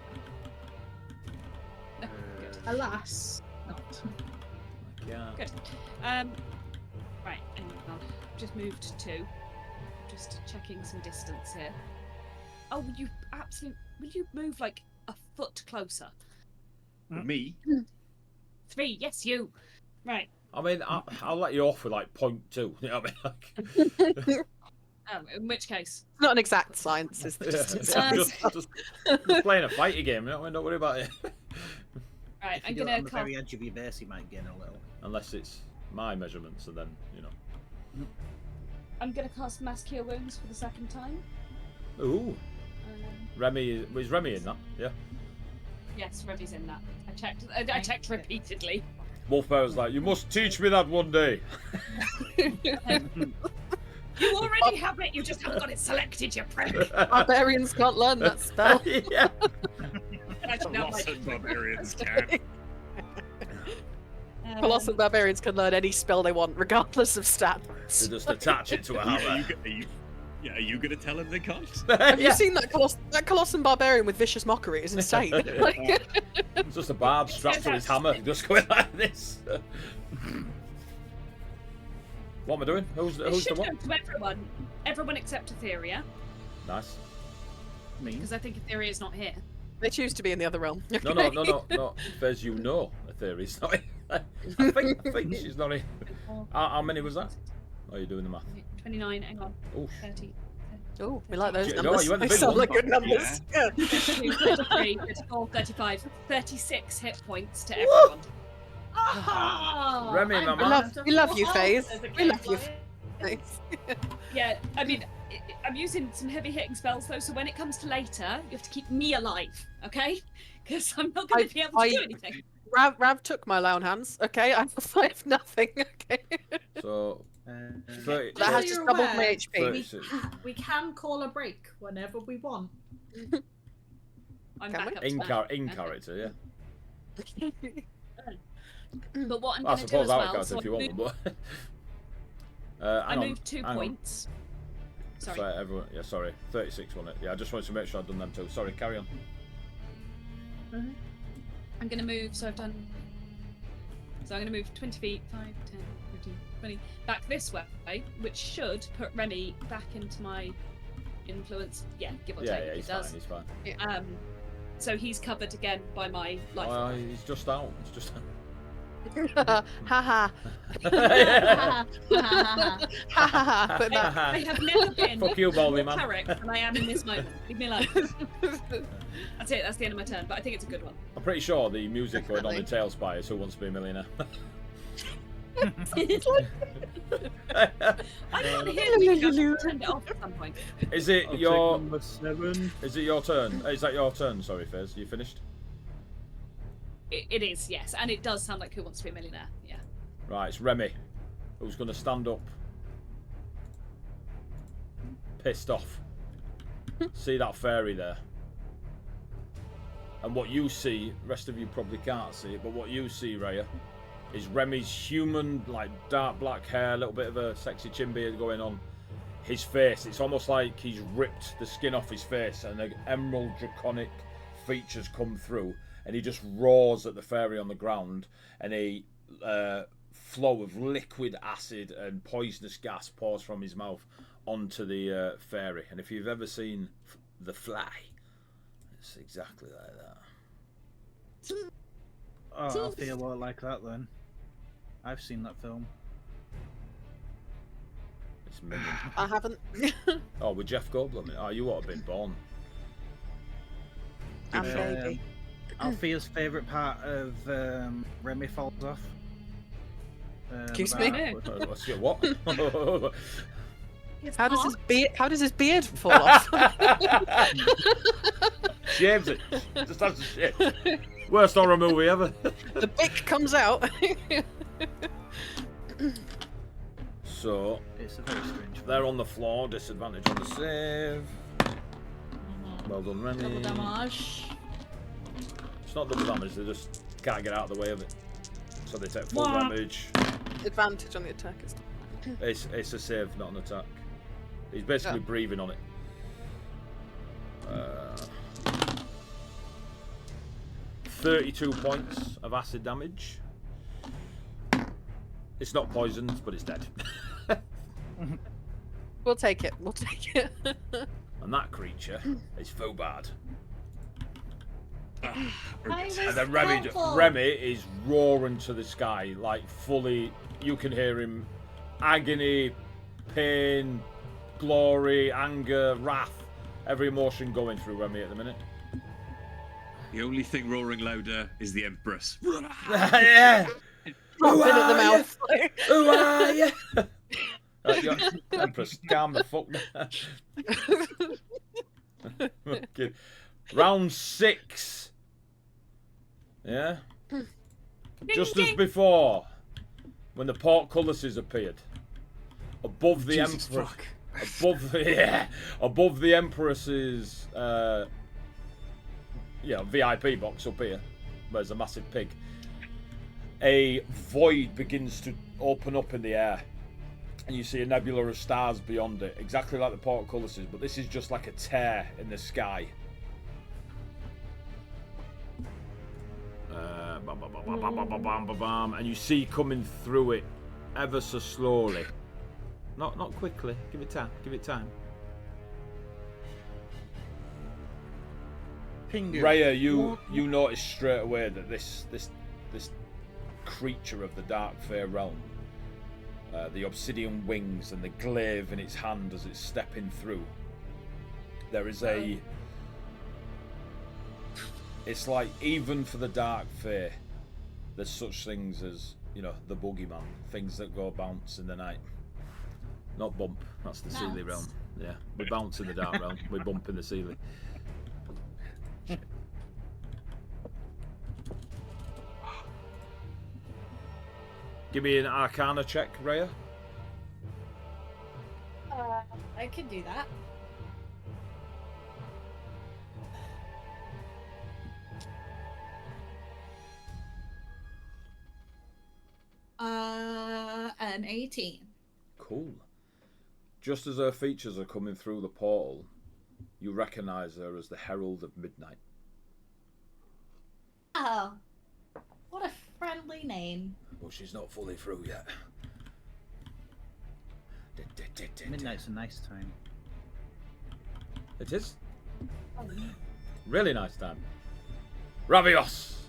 No. Good. Alas, not. Yeah. Good. Right, hang on. Just moved 2. Just checking some distance here. Oh, will you move like a foot closer? Me? 3, yes, you. Right. I mean, I'll let you off with like 0.2. You know what I mean? Like, In which case? It's not an exact science, is the yeah, distance. just playing a fighting game. You know, don't worry about it. Right, If I'm you do it gonna on the very edge of your base, you might gain a little. Unless it's my measurements, and then you know. I'm gonna cast Mass Cure Wounds for the second time. Ooh. Remy was Remy in that? Yeah. Yes, Remy's in that. I checked repeatedly. Wolfbear was like, "You must teach me that one day." You already have it. You just haven't got it selected, you prick. Barbarians can't learn that spell. Yeah. Actually, no, Lots of barbarians can. Colossal barbarians can learn any spell they want, regardless of stats. They just attach it to a hammer. Are you gonna tell him they can't? Have you seen that Colossal barbarian with vicious mockery? It's insane. It's just a bard strapped to his hammer, just going like this. What am I doing? Who's It the should go one? to everyone. Everyone except Etheria, Nice. Me? because I think Etheria's not here. They choose to be in the other realm. No. Fez, you know a theory's not in. I think she's not in. How many was that? Oh, you're doing the math. 29, hang on. Oh, 30. Oh, we like those No, numbers. you went the They big sound one. like good numbers. Yeah. 32, 33, 34, 35, 36 hit points to everyone. Oh, Remy, I'm Mama. We love you, Oh, FaZe. there's a We love you. campfire. Yeah, I mean, I'm using some heavy hitting spells though, so when it comes to later, you have to keep me alive, okay? Because I'm not going to be able to do anything. Rav took my Lounge Hands. Okay, I have nothing. Okay. so 30, That Just has so just you're doubled aware, my HP. 36. We can call a break whenever we want. I'm Can back we? up to In that. character, yeah. But what I'm I going to do suppose as out of well, character so if you want, but. I Hang on, moved 2 hang on. points. Sorry. So everyone, yeah, sorry, 36 wasn't it? Yeah, I just wanted to make sure I'd done them too. Sorry, carry on. I'm going to move, so I've done. So I'm going to move 20 feet, 5, 10, 15, 20, back this way, which should put Remy back into my influence. Yeah, give or Yeah, take. yeah, It he's does. fine. He's fine. So he's covered again by my life. He's just out. He's just. Ha ha. Yeah. Ha ha. Put it back. I have never been Fuck you, Baldy more man. cleric than I am in this moment. Leave me alone. That's it. That's the end of my turn. But I think it's a good one. I'm pretty sure the music going on in Definitely. Tailspire is Who Wants to Be a Millionaire. I can't hear the music. I've turned it off at some point. Is it I'll your? take number 7. Is it your turn? Is that your turn? Sorry, Fez. You finished? It is, yes, and it does sound like Who Wants to Be a Millionaire. Yeah. Right, it's Remy, who's going to stand up, pissed off. See that fairy there? And what you see, rest of you probably can't see it, but what you see, Raya, is Remy's human, like dark black hair, a little bit of a sexy chin beard going on. His face, it's almost like he's ripped the skin off his face and the emerald draconic features come through, and he just roars at the fairy on the ground, and a flow of liquid acid and poisonous gas pours from his mouth onto the fairy. And if you've ever seen The Fly, it's exactly like that. Oh, I feel a lot like that then. I've seen that film. It's minion. I haven't. Oh, with Jeff Goldblum. Oh, you ought to have been born. Maybe. Althea's favourite part of Remy falls off. Excuse about- me? Let's get what? How does his beard fall off? Shaves it. Just has to shave. Worst horror movie ever. The bick comes out. So It's a very strange film. they're on the floor. Disadvantage on the save. Well done, Remy. Double damage. It's not double damage. They just can't get out of the way of it. So they take full damage. Advantage on the attack. It's a save, not an attack. He's basically breathing on it. 32 points of acid damage. It's not poisoned, but it's dead. We'll take it. We'll take it. And that creature is Fobard. I was And then helpful. Remy is roaring to the sky, like fully. You can hear him, agony, pain, glory, anger, wrath, every emotion going through Remy at the minute. The only thing roaring louder is the Empress. Yeah. Dropping at the mouth. Who are you? Empress, calm the fuck down. Okay. Round 6. Yeah. Just as before, when the portcullises appeared, above the Jesus Emperor, fuck. above the Empress's VIP box up here, there's a massive pig. A void begins to open up in the air, and you see a nebula of stars beyond it, exactly like the portcullises, but this is just like a tear in the sky. And you see coming through it ever so slowly, not quickly. Give it time. Give it time. Pingu. Raya, you notice straight away that this creature of the Dark Fae realm, the obsidian wings and the glaive in its hand as it's stepping through, there is it's like, even for the Dark Fae, there's such things as, the boogeyman, things that go bounce in the night. Not bump, that's the Seelie realm. Yeah, we bounce in the dark realm, we bump in the Seelie. Give me an Arcana check, Raya. I could do that. An 18. Cool. Just as her features are coming through the portal, you recognise her as the Herald of Midnight. Oh, what a friendly name. Well, she's not fully through yet. Midnight's a nice time. It is. Really nice time. Ravios!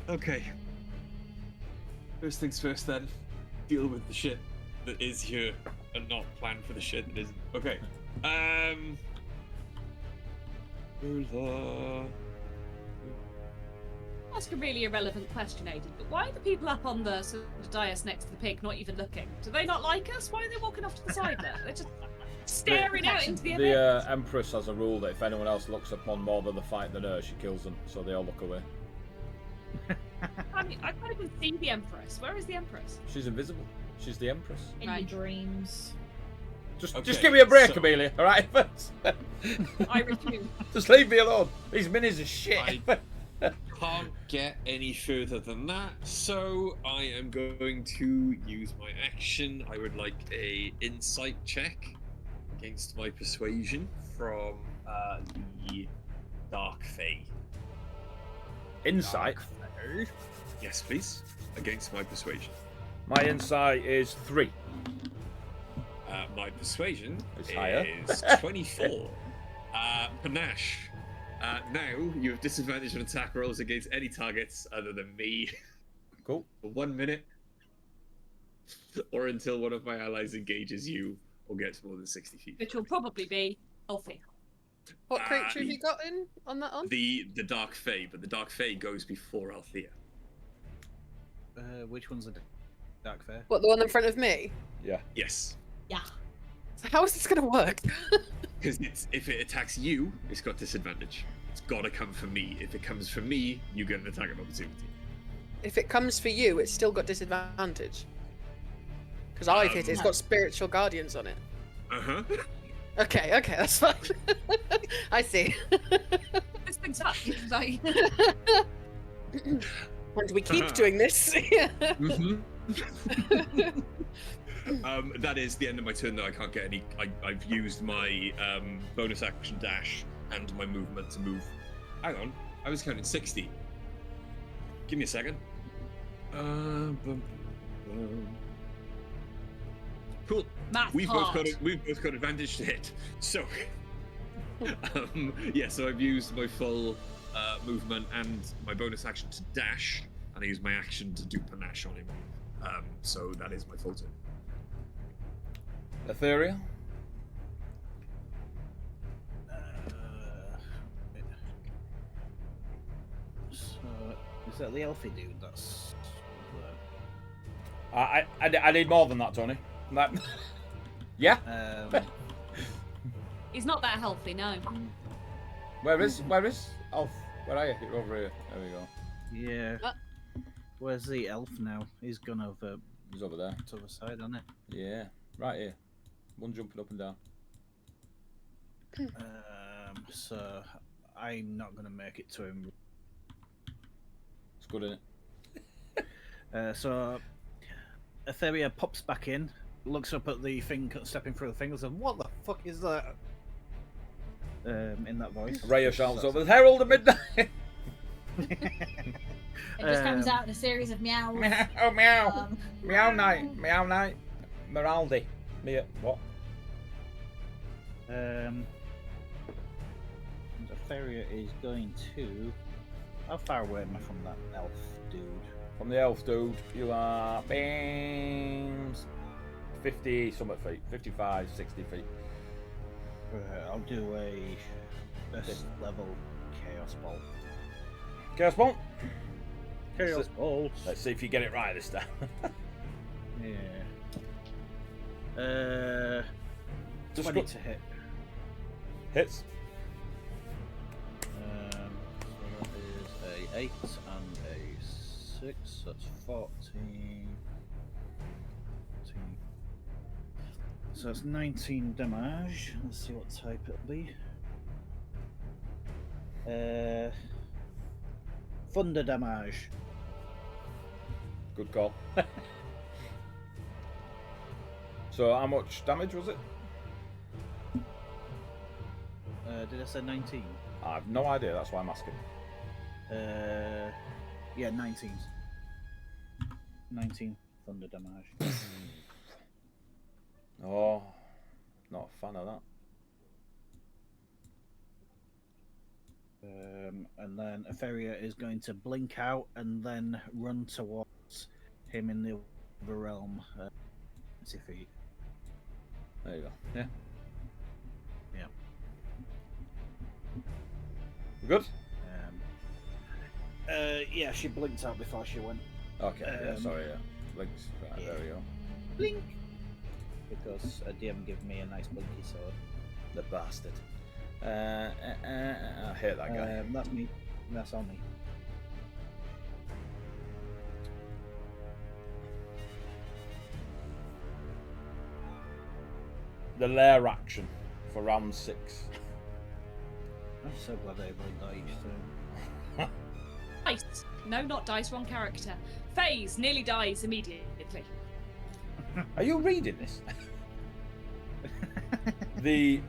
Okay. First things first then. Deal with the shit that is here and not plan for the shit that isn't. Okay. Ask a really irrelevant question, Aiden, but why are the people up on the sort of dais next to the pig not even looking? Do they not like us? Why are they walking off to the side there? They're just staring out into the abyss. The Empress has a rule that if anyone else looks upon more than the fight than her, she kills them, so they all look away. I mean, I can't even see the Empress. Where is the Empress? She's invisible. She's the Empress. In Right. your dreams. Just Okay, give me a break, so- Amelia, alright? I refuse. Just leave me alone. These minis are shit. can't get any further than that, so I am going to use my action. I would like a insight check against my persuasion from the Dark Fae. Insight. Yes, please. Against my persuasion. My insight is 3. My persuasion It's higher. is 24. Panache. Now you have disadvantage on attack rolls against any targets other than me Cool. for 1 minute, or until one of my allies engages you or gets more than 60 feet. Which will probably be Elfie. What creature have you got in on that on? The Dark Fae, but the Dark Fae goes before Althea. Which one's the Dark Fair? What, the one in front of me? Yeah. Yes, Yeah. So how is this gonna work? because if it attacks you, it's got disadvantage. It's got to come for me. If it comes for me, you get an attack of opportunity. If it comes for you, it's still got disadvantage. Because I've hit it. It's got spiritual guardians on it. Uh-huh. Okay, that's fine. I see. This thing's up. Like, And we keep doing this. Mm-hmm. That is the end of my turn, though. I can't get any. I've used my bonus action dash and my movement to move. Hang on, I was counting 60. Give me a second. Cool. math We've both hard. got advantage to hit. So, yeah. So I've used my full movement and my bonus action to dash, and I use my action to do panache on him. So that is my full turn. Ethereal. So, is that the Elfie dude? That's. I need more than that, Tony. Like, yeah. He's not that healthy, no. Where is Alf? Where are you? You're over here. There we go. Yeah. Uh. Where's the elf now? He's gone over He's over there. to the other side, hasn't it? Yeah, right here. One jumping up and down. So I'm not gonna make it to him. It's good, isn't it? So Etheria pops back in, looks up at the thing stepping through the thing, and says, "What the fuck is that?" In that voice. Raya shouts over, "Herald of Midnight!" It just comes out in a series of meows. Oh, meow. Um, Meow night. Meow night. Meraldi. Mia. What? Etheria is going to. How far away am I from that elf dude? From the elf dude, you are 50 something feet. 55, 60 feet. I'll do a best level chaos ball. Chaos Ball. Chaos ball. Let's see if you get it right this time. Yeah. 20 good. to hit. Hits. So that is a 8 and a 6. That's 14. So it's 19 damage. Let's see what type it'll be. Thunder damage. Good call. So how much damage was it? Did I say 19? I have no idea, that's why I'm asking. Yeah, 19. 19 thunder damage. Oh, not a fan of that. And then Etheria is going to blink out and then run towards him in the other realm. 20 feet. There you go. Yeah. Yeah. You good? Yeah, she blinked out before she went. Okay, yeah, sorry, yeah. Blinks. Right, yeah. there we go. Blink! Because a DM gave me a nice blinky sword. The bastard. I hate that guy. That's me. That's on me. The lair action for round 6. I'm so glad I blinked that each turn. I dice. No, not dice. Wrong character. Phase nearly dies immediately. Are you reading this? It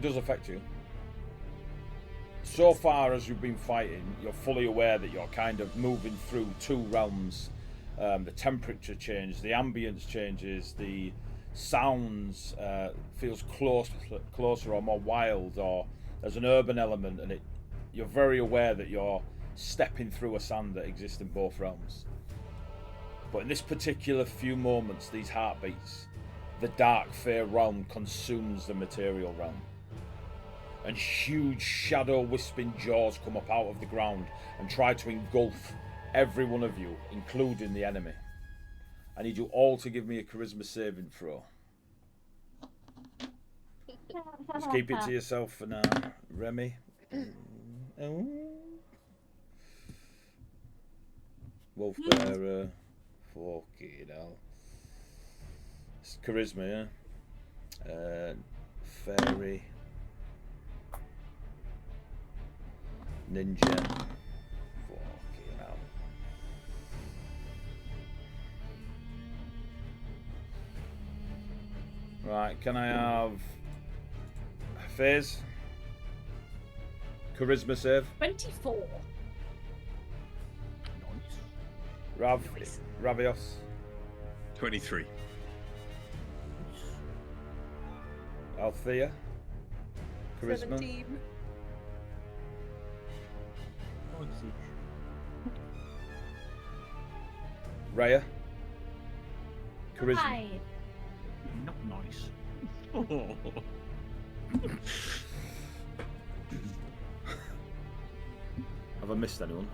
does affect you. So far as you've been fighting, you're fully aware that you're kind of moving through two realms. The temperature changes, the ambience changes, the sounds feels closer or more wild, or there's an urban element, and you're very aware that you're stepping through a sand that exists in both realms. But in this particular few moments, these heartbeats, the dark fair realm consumes the material realm. And huge shadow wisping jaws come up out of the ground and try to engulf every one of you, including the enemy. I need you all to give me a charisma saving throw. Just keep it to yourself for now. Remy. Wolf Bearer. Fucking hell. It's charisma, yeah? Fairy. Ninja. Fucking hell. Right, can I have Fizz? Charisma save. 24. Ravios. 23. Althea. Charisma. 17. Raya. Charisma. Hi. Not nice. Have I missed anyone?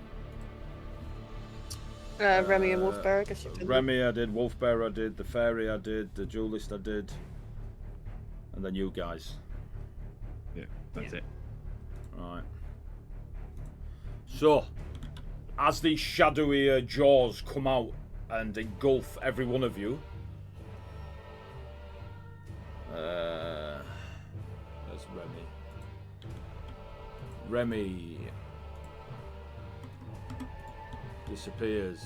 Remy and Wolfbear, I guess you've done. Remy I did, Wolfbear I did, the Fairy I did, the Duelist I did, and then you guys. Yeah, that's it. Right. So, as these shadowy jaws come out and engulf every one of you, there's Remy. Remy disappears.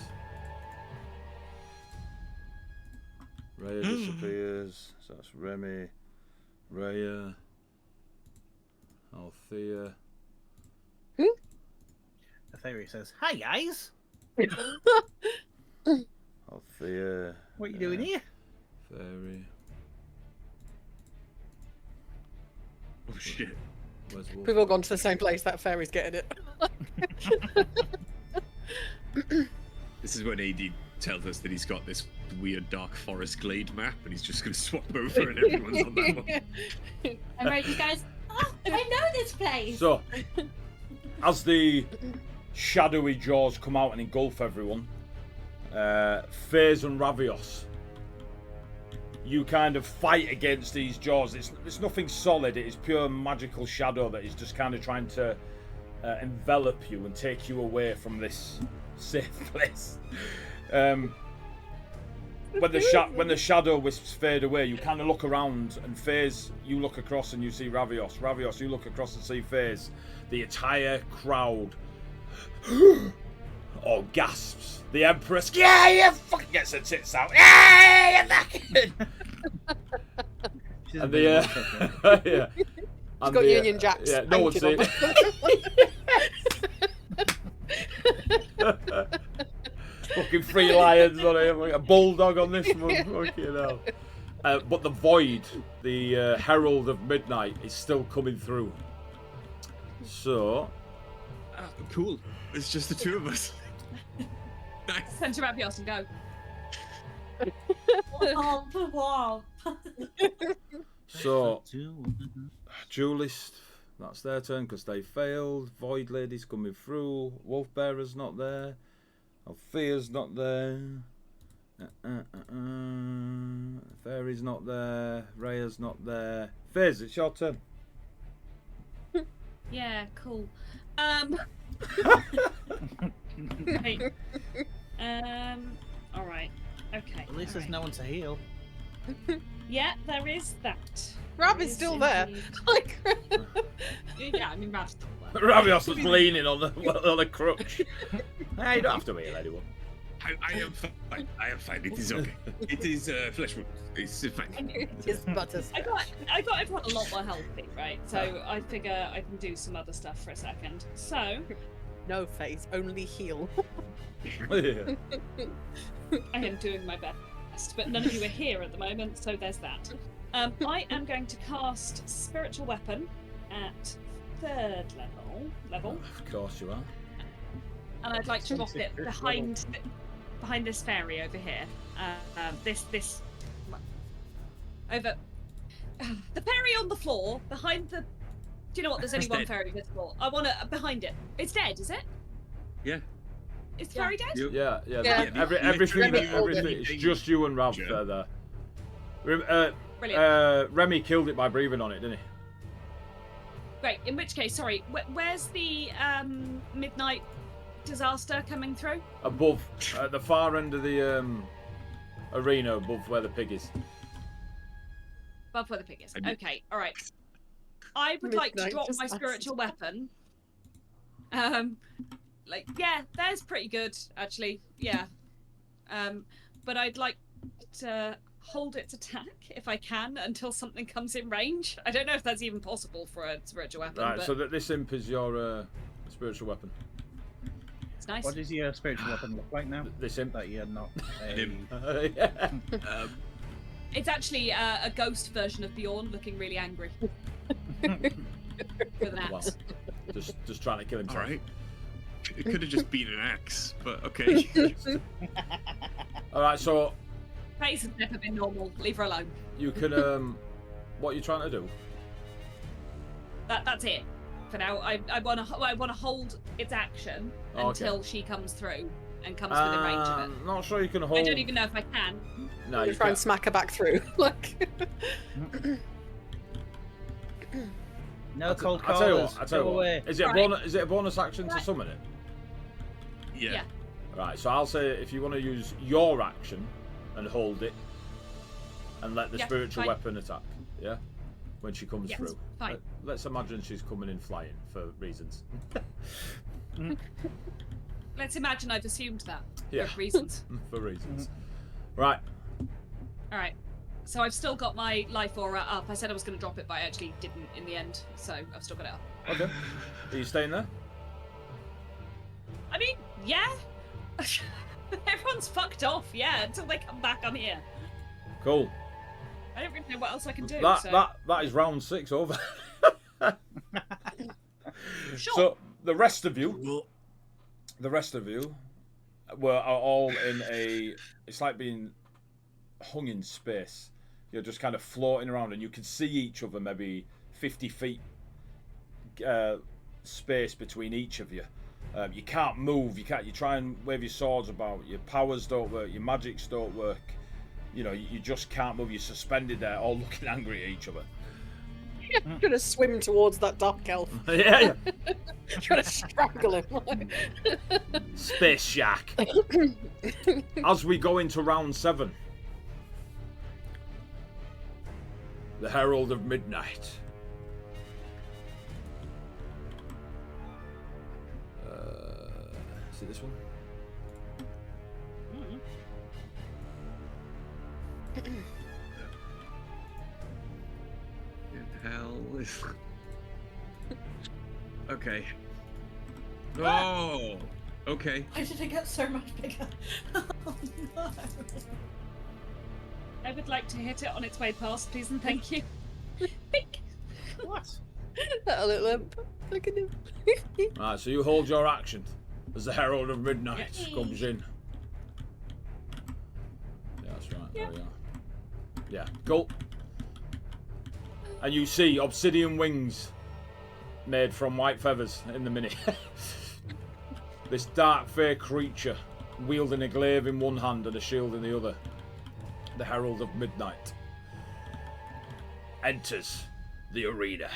Raya disappears. So that's Remy, Raya, Althea. The fairy says, "Hi guys, Althea. what are you doing here?" Fairy. Oh shit. Where's Wolf? We've all gone to the same place. That fairy's getting it. This is when AD tells us that he's got this weird dark forest glade map and he's just going to swap over and everyone's on that one. I'm ready, guys. Oh, I know this place. So, as the shadowy jaws come out and engulf everyone, Faze and Ravios, you kind of fight against these jaws. It's nothing solid. It is pure magical shadow that is just kind of trying to envelop you and take you away from this safe place. When the shadow wisps fade away, you kind of look around, and Faze, you look across and you see Ravios. Ravios, you look across and see Faze. The entire crowd all gasps. The Empress, yeah, fucking gets her tits out. Yeah, you fucking. And the yeah. He's got Union Jacks. Yeah, no one's seen it. Fucking 3 lions on him, a bulldog on this one. Fucking hell. But the Void, the Herald of Midnight, is still coming through. So, Cool. It's just the two of us. Nice. Send to Ravios and go. Wow. so Duelist, that's their turn because they failed. Void Lady's coming through. Wolfbearer's not there. Althea's not there. Fairy's not there. Raya's not there. Fizz, it's your turn. Yeah, cool. Right. Alright. Okay. At least there's alright. no one to heal. Yeah, there is that. Rab is still there. Like, Yeah, I mean, Rab's still there. Ravios was leaning on a crutch. Hey, you don't have to heal anyone. I am fine. I am fine. It is okay. It is flesh wound. It's fine. his butters. I got everyone a lot more healthy, right? So I figure I can do some other stuff for a second. So No face, only heal. Yeah. I am doing my best, but none of you are here at the moment, so there's that. I am going to cast Spiritual Weapon at 3rd level, Of course you are. and I'd like to drop it behind this fairy over here. This over the fairy on the floor behind the. Do you know what? There's only It's one dead. fairy visible. I want to behind it. It's dead, is it? Yeah. Is the fairy dead? Yeah. Yeah. Everything. Remy- It's just you and Rav Sure. there. Brilliant. Remy killed it by breathing on it, didn't he? Great. In which case, sorry, where's the midnight disaster coming through? Above, at the far end of the arena, above where the pig is. Above where the pig is. I mean- Okay, all right. I would like to Midnight drop my disaster. spiritual weapon. Yeah, that's pretty good, actually. Yeah. But I'd like to hold its attack if I can until something comes in range. I don't know if that's even possible for a spiritual weapon. Right, but so that this imp is your spiritual weapon. it's nice. What does your spiritual weapon look like now? This imp. That you're not. Him. Yeah. It's actually a ghost version of Bjorn, looking really angry. With an Well, axe. just trying to kill himself. All right. It could have just been an axe, but okay. All right, so Face has never been normal. Leave her alone. you can what are you trying to do? That's it for now. I want to hold its action Okay. until she comes through and comes within range of it. Not sure you can hold. I don't even know if I can. No, You you try and can't. smack her back through. Like, No cold I tell you callers. what. I tell you Go what. away. Is it a Right. bonus? Is it a bonus action to Right. summon it? Yeah. Yeah. Right. So I'll say if you want to use your action and hold it, and let the Yeah, spiritual fine. weapon attack. Yeah. When she comes Yes, through. fine. Let's imagine she's coming in flying for reasons. Let's imagine I've assumed that Yeah. for reasons. For reasons. Right. All right. So I've still got my life aura up. I said I was going to drop it, but I actually didn't in the end. So I've still got it up. Okay. Are you staying there? I mean, yeah. Everyone's fucked off. Yeah, until they come back, I'm here. Cool. I don't really know what else I can do. That is round 6 over. Sure. So the rest of you are all in a. It's like being hung in space. You're just kind of floating around, and you can see each other maybe 50 feet space between each of you. You can't move. You try and wave your swords about. Your powers don't work. Your magics don't work. You know, you just can't move. You're suspended there, all looking angry at each other. you're gonna swim towards that dark elf. Yeah. You're gonna strangle him. Space Shack. As we go into round 7, the Herald of Midnight. Is it this one? What the hell is... Okay. Oh! Okay. Why did it get so much bigger? Oh no. I would like to hit it on its way past, please and thank you. Pink. What? That little imp. Look at him. Right, so you hold your action as the Herald of Midnight comes in. Yeah, that's right. Yeah. There we are. Yeah, go. And you see obsidian wings made from white feathers in the mini. This dark, fair creature wielding a glaive in one hand and a shield in the other. The Herald of Midnight enters the arena.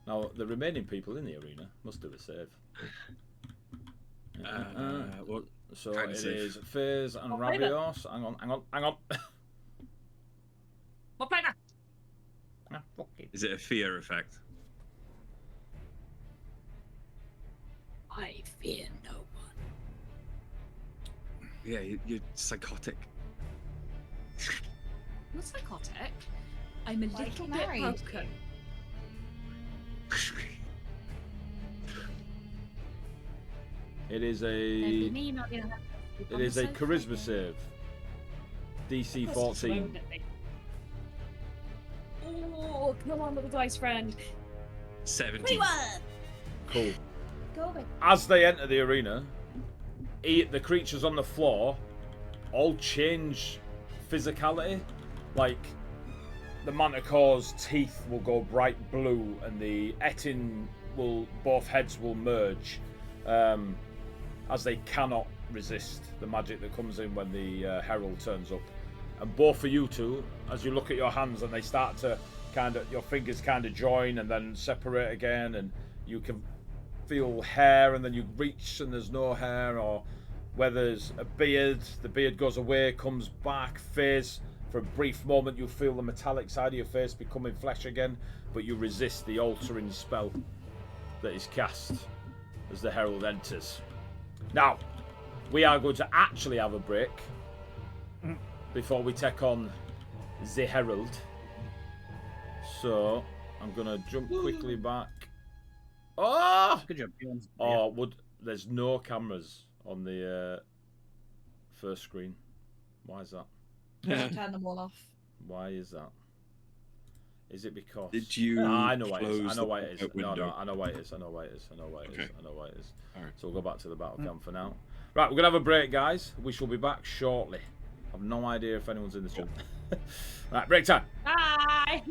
Now, the remaining people in the arena must do a save. Well, So kind of it safe. is Fizz and What flavor? Ravios. Hang on. What Fuck it. Is it a fear effect? I fear no one. Yeah, you're psychotic. Not psychotic. I'm a Like little he bit married broken. It is Don't be a me, not the other. it is a charisma save. DC 14. Oh, come on, little dice friend. 17. Cool. Go back. As they enter the arena, the creatures on the floor all change physicality. Like the Manticore's teeth will go bright blue, and the Etin both heads will merge, as they cannot resist the magic that comes in when the Herald turns up. And both for you two, as you look at your hands and they start to your fingers kind of join and then separate again, and you can feel hair, and then you reach and there's no hair, or where there's a beard, the beard goes away, comes back, face. For a brief moment you feel the metallic side of your face becoming flesh again, but you resist the altering spell that is cast as the Herald enters. Now, we are going to actually have a break before we take on the Herald. So, I'm going to jump quickly back. Oh! Good job, Bjorn. Oh, there's no cameras on the first screen. Why is that? Turn them all off. Why is that? Is it because? Did you I know why it is. close I know the why it is. pop-up No, window? I know why it is. I know why it is. I know why it is. Okay. I know why it is. All right. So we'll go back to the battle camp for now. Right, we're gonna have a break, guys. We shall be back shortly. I've no idea if anyone's in the chat. Right, break time. Bye.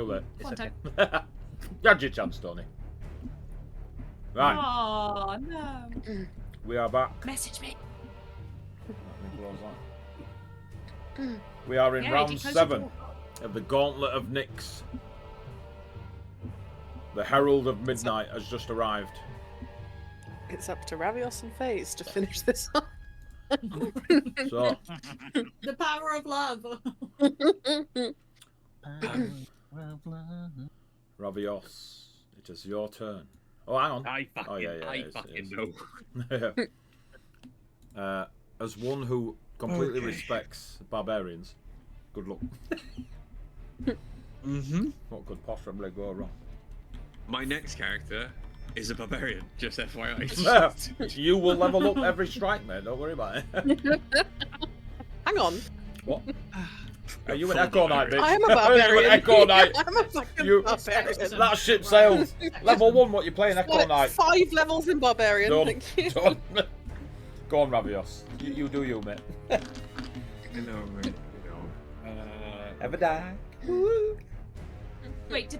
too late. Come on, okay. Tone. You had your chance, Tony. Right, Oh, no. we are back. Message me. Let me close that. We are in Yeah, round you close 7 the door. of the Gauntlet of Nyx. The Herald of Midnight has just arrived. It's up to Ravios and FaZe to finish this off. So, The power of love. Ravios, it is your turn. Oh, hang on. I fucking, Oh, yeah, I it is, fucking it is. know. As one who completely Okay. respects barbarians, good luck. Mm-hmm. What could possibly go wrong? My next character is a barbarian, just FYI. You will level up every strike, mate. Don't worry about it. Hang on. What? Are you an Echo Knight, bitch? I am a Are you barbarian. an Echo Knight? I'm a fucking You- barbarian. That ship sails. Level 1, what you playing, Echo Like Knight? 5 levels in barbarian. Done. Thank you. Done. Go on, Ravios. You do you, mate. I know, mate. Ever die? Wait,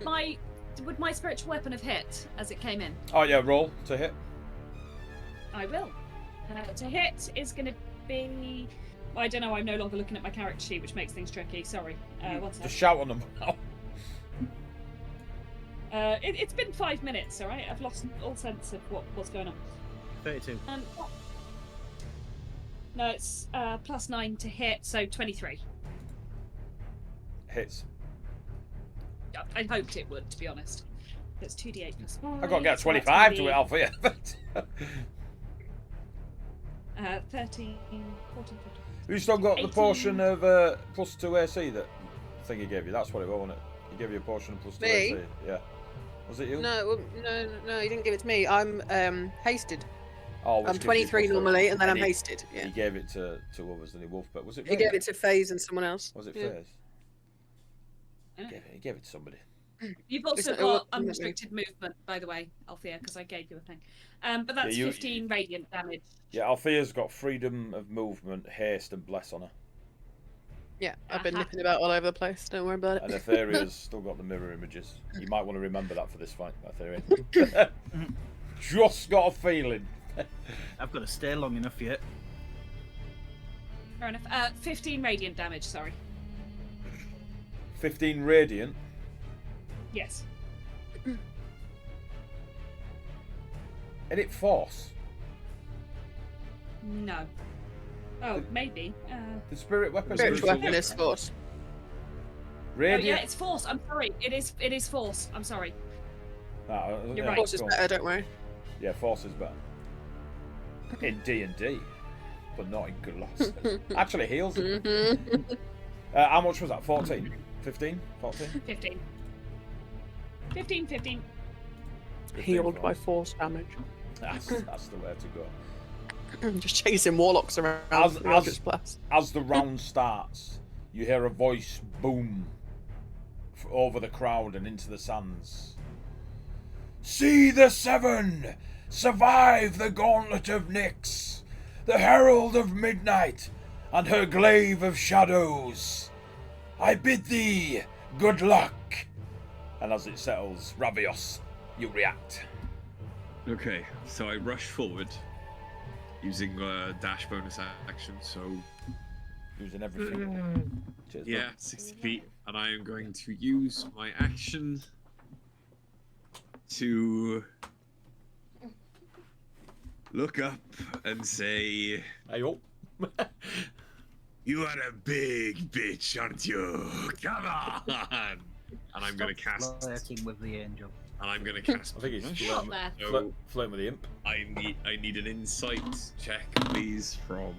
would my spiritual weapon have hit as it came in? Oh, yeah, roll to hit. I will. To hit is going to be. I don't know. I'm no longer looking at my character sheet, which makes things tricky. Sorry. One sec. Just shout on them. It's been 5 minutes. All right. I've lost all sense of what's going on. 32. No, it's +9 to hit, so 23. Hits. I hoped it would, to be honest. It's 2d8 plus 5. I got to get so 25 to it, that's Alfia. gonna be, 13, 14, 15. You still got 18. the portion of +2 AC that thing he gave you. That's what it was, wasn't it? He gave you a portion of +2 Me? AC. Yeah. Was it you? No, he didn't give it to me. I'm hasted. Oh, which I'm gives you 23 +2. normally, and then I'm he- hasted. Yeah. He gave it to others, didn't he? Wolf, but was it? He Faye? gave it to FaZe and someone else. Was it Yeah. FaZe? Yeah. He gave it to somebody. You've also It's- got wasn't me. unrestricted movement, by the way, Althea, because I gave you a thing. But that's you- 15 radiant damage. Yeah, Althea's got freedom of movement, haste, and bless on her. Yeah, I've been Aha. nipping about all over the place. Don't worry about And it. Etheria's still got the mirror images. You might want to remember that for this fight, Etheria. Just got a feeling. I've got to stay long enough yet. Fair enough. 15 radiant damage, sorry. 15 radiant. Yes. And it force. No. Oh, maybe. The spirit weapon. Spiritual spiritual weapon is force. Oh, yeah, Radiant. it's force. I'm sorry. It is force. I'm sorry. You're right. Force is better, don't worry. Yeah, force is better. In D&D, but not in Colossus. Actually, heals it. Mhm. How much was that? 14? 15? 14? 15. 15, 15. 15 Healed by force. force damage. That's the way to go. Just chasing warlocks around As- the as- Eldritch Blast. As the round starts, you hear a voice boom over the crowd and into the sands. See the seven! Survive the gauntlet of Nyx! The herald of midnight and her glaive of shadows! I bid thee good luck! And as it settles, Ravios, you react. Okay, so I rush forward using dash bonus action, so Using everything. Cheers, yeah, bud. 60 feet, and I am going to use my action to look up and say, Hey, oh. "You are a big bitch, aren't you? Come on!" And I'm going to cast. Flirting with the angel. And I'm going to cast. I think he's Not there. flirting with the imp. I need an insight check, please, from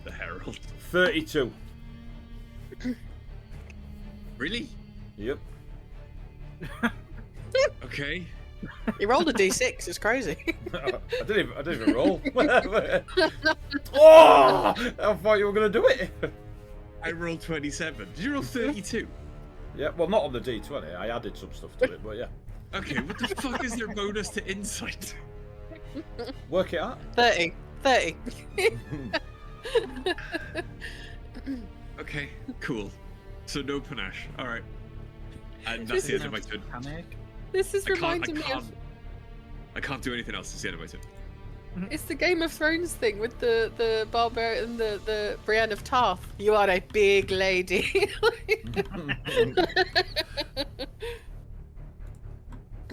the Herald. 32. Really? Yep. Okay. He rolled a d6, it's crazy. I didn't even roll. Oh! I thought you were going to do it. I rolled 27. Did you roll 32? Yeah, well, not on the D20. I added some stuff to it, but yeah. Okay, what the fuck is their bonus to insight? Work it out. 30. 30. Okay, cool. So no panache. Alright. And that's the end of my turn. Panic. This is reminding me of. I can't do anything else. It's the end of my turn. It's the Game of Thrones thing with the barbarian, the Brienne of Tarth. You are a big lady.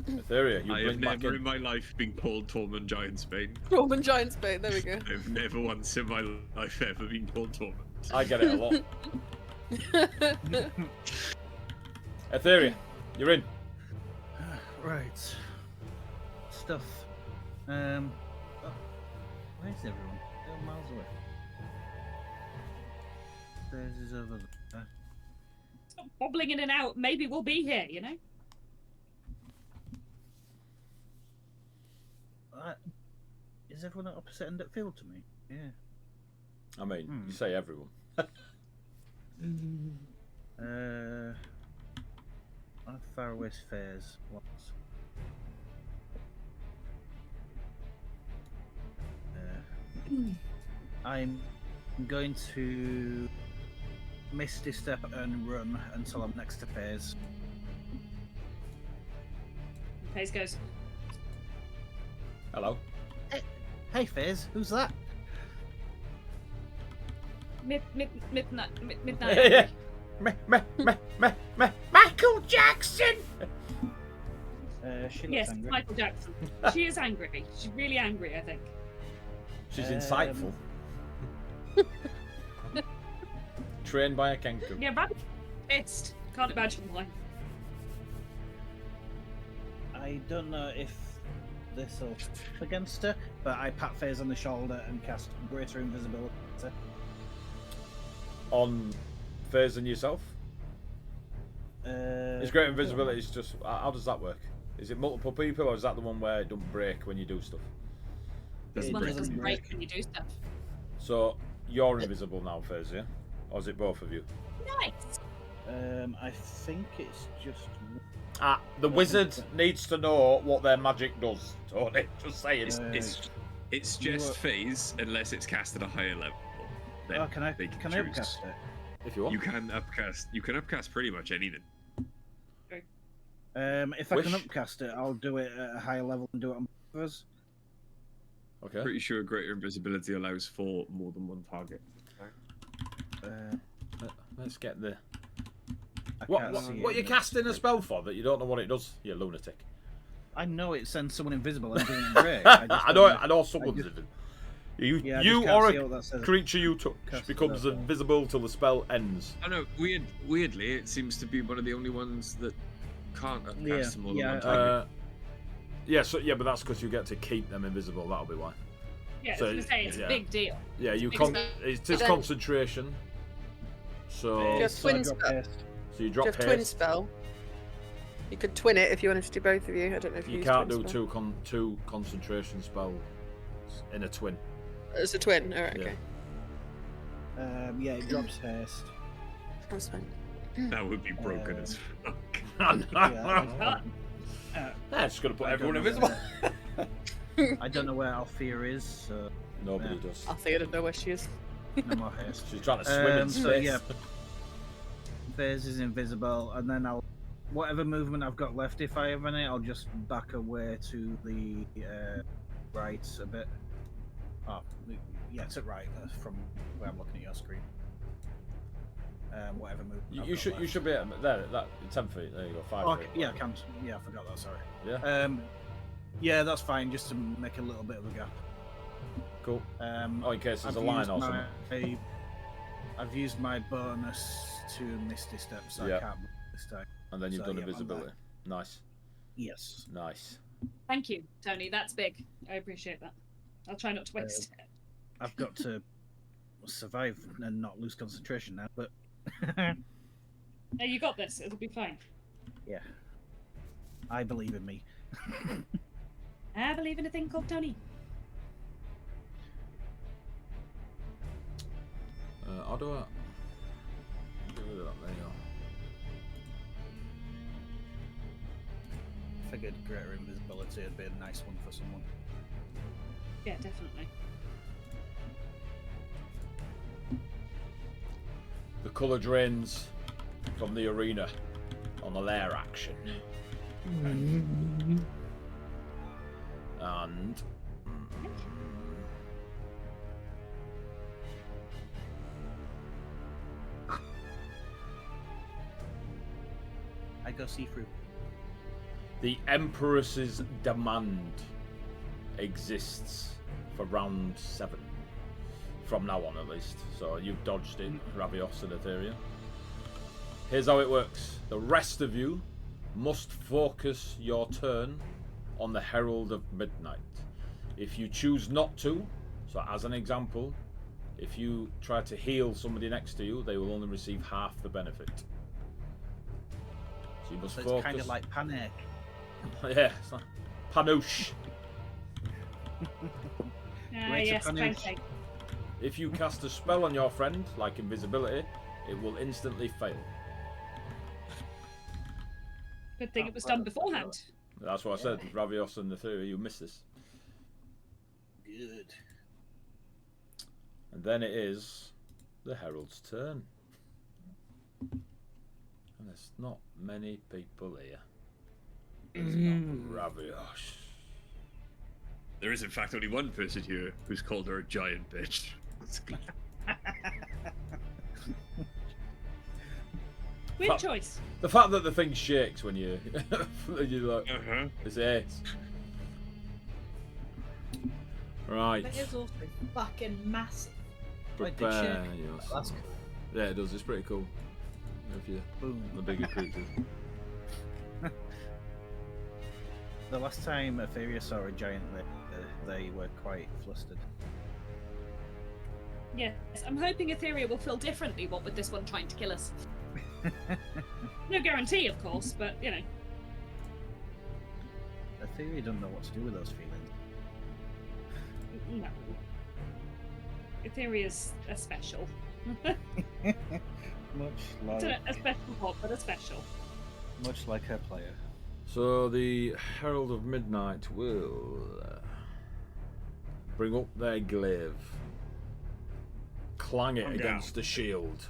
Etheria, you I bring have back never in. in my life been called Tormund Giantsbane. Roman Giantsbane. There we go. I've never once in my life ever been called Tormund. I get it a lot. Etheria, you're in. Right. Stuff. Oh, where's everyone? They're miles away. Theirs is over there. Stop bobbling in and out. Maybe we'll be here, you know? Is everyone at opposite end of field to me? Yeah. I mean, you say everyone. How far away is Fairs? What's... I'm going to Misty Step and run until I'm next to Fairs. Pace goes, Hello. Hey Fairs, who's that? midnight. Yeah. Michael Jackson. She looks Yes, angry. Michael Jackson. She is angry. She's really angry, I think. She's insightful. Trained by a kangaroo. Yeah, rabbit pissed. Can't imagine why. I don't know if this will against her, but I pat Fairs on the shoulder and cast Greater Invisibility. On Fairs and yourself? Is Great Invisibility is just... How does that work? Is it multiple people, or is that the one where it don't break when you do stuff? This one that doesn't break when you do stuff. So, you're invisible now, Fairs, yeah? Or is it both of you? Nice. I think it's just... The wizard needs to know what their magic does, Tony. Just saying. It's just phase unless it's cast at a higher level. Then can I they can I choose. upcast it? If you want. You can upcast pretty much anything. If I Wish. can upcast it, I'll do it at a higher level and do it on both of us. Okay. Pretty sure greater invisibility allows for more than one target. Let's get the... I What can't see are it. you casting a spell for that you don't know what it does, you lunatic? I know it sends someone invisible and doesn't break. I I know someone's just- invisible. You Yeah, I you just can't or see a what that says. creature you touch Cast becomes spell. invisible till the spell ends. I know. Weirdly, it seems to be one of the only ones that can't upcast more than yeah, one target. But that's because you get to keep them invisible. That'll be why. Yeah, So, I was going to say, it's yeah. a big deal. Yeah, you Big con. spell. It is Then- concentration. So, Just So I twin drop spell. haste. so you Do drop you have twin haste. spell? You could twin it if you wanted to do both of you. I don't know if you You use can't twin do spell. two concentration spells in a twin. It's a twin. Alright, Yeah. okay. Yeah, it drops haste. That's fine. That would be broken Uh, as fuck. Yeah, Yeah, just gonna put I everyone don't know invisible. I don't know where Althea is, so Nobody Yeah. does. I think I don't know where she is. no more haste. She's trying to swim in So space. yeah, Fairs is invisible, and then whatever movement I've got left, if I have any, I'll just back away to the right a bit. Oh, yeah, to right from where I'm looking at your screen. Whatever movement. I've You got should left. be at that 10 feet. There you go, 5 Oh, feet. yeah, I can. Yeah, I forgot that. Sorry. Yeah, Yeah, that's fine. Just to make a little bit of a gap. cool. Um, Oh, in case there's I've a line used or something. I've used my bonus to Misty Step, so Yeah. I can't move this time. And then you've so, done yeah, I'm invisibility. Nice, Yes. nice. Thank you, Tony. That's big. I appreciate that. I'll try not to waste it. I've got to survive and not lose concentration now, but Hey, you got this. It'll be fine. yeah, I believe in me. I believe in a thing called Tony. How do I get rid of that? There you go. Figured greater invisibility would be a nice one for someone. Yeah, definitely. The colour drains from the arena on the lair action. And I go see through. the Empress's demand exists for round 7. From now on, at least. So you've dodged it, Ravios and Etheria. Here's how it works. The rest of you must focus your turn on the Herald of Midnight. If you choose not to, so as an example, if you try to heal somebody next to you, they will only receive half the benefit. So you must So focus. it's kind of like panic. Yeah, it's like Panouche. Rates of Yes, punish. pancake. If you cast a spell on your friend, like invisibility, it will instantly fail. Good thing it was done beforehand. That's what I said. Ravios and Etheria, you missed this. Good. And then it is the Herald's turn. And there's not many people here. There's not Ravios. There is, in fact, only one person here who's called her a giant bitch. Weird choice. The fact that the thing shakes when you when you look, it's ace. Right. But it's also fucking massive. Wait, did Prepare shake? yourself. That's cool. Yeah, it does. It's pretty cool. If you Boom. the bigger creatures. The last time Etheria saw a giant, they were quite flustered. Yes, I'm hoping Etheria will feel differently, what with this one trying to kill us. No guarantee, of course, but, you know. Etheria doesn't know what to do with those feelings. No. Etheria's a special. Much like, A special pot, but a special. much like her player. So the Herald of Midnight will bring up their glaive, clang it against the shield,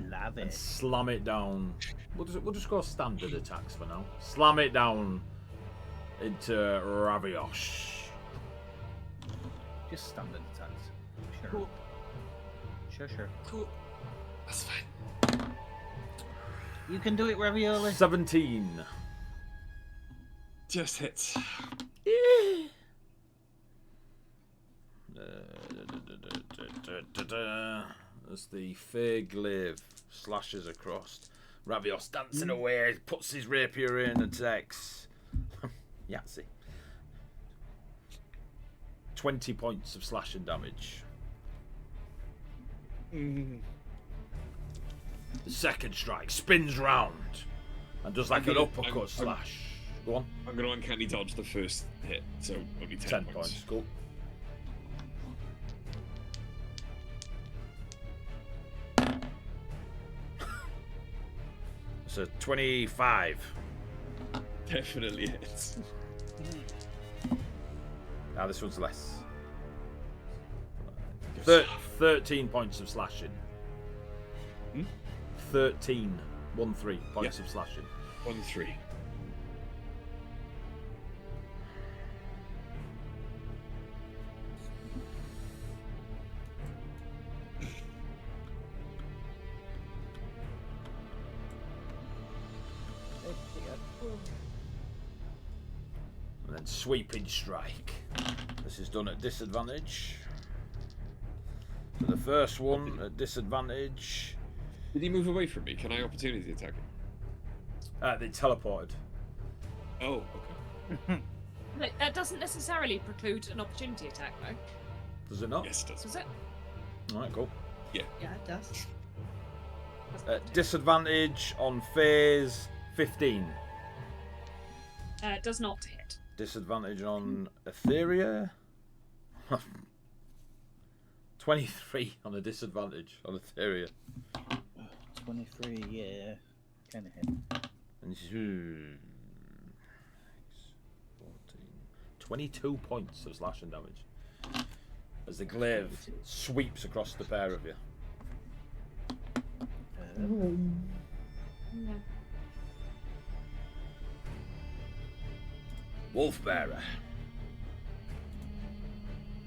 Love and it. slam it down. We'll just go standard attacks for now. Slam it down into Ravios. Just standard attacks. Sure. Cool. Sure. Cool. That's fine. You can do it, Ravioli. 17. Just hits. As the fair glaive slashes across, Ravios dancing away, puts his rapier in, attacks. Yahtzee. 20 points of slashing damage. The second strike spins round and does like an uppercut slash. Go on. I'm going to uncanny dodge the first hit, so only 10 points. Cool. So 25. Definitely hits. Now this one's less. 13 points of slashing. 13 points of slashing. 1-3. And then sweeping strike. This is done at disadvantage. So the first one at disadvantage. Did he move away from me? Can I opportunity attack him? They teleported. Oh, okay. Look, that doesn't necessarily preclude an opportunity attack, though. Does it not? Yes, it does. Does it? Alright, cool. Yeah, it does. Disadvantage on phase 15. Does not hit. Disadvantage on Etheria. 23 on a disadvantage on Etheria. 23, yeah. Kind of hit. And 22 points of slashing damage as the glaive sweeps across the pair of you. No. Wolf Bearer.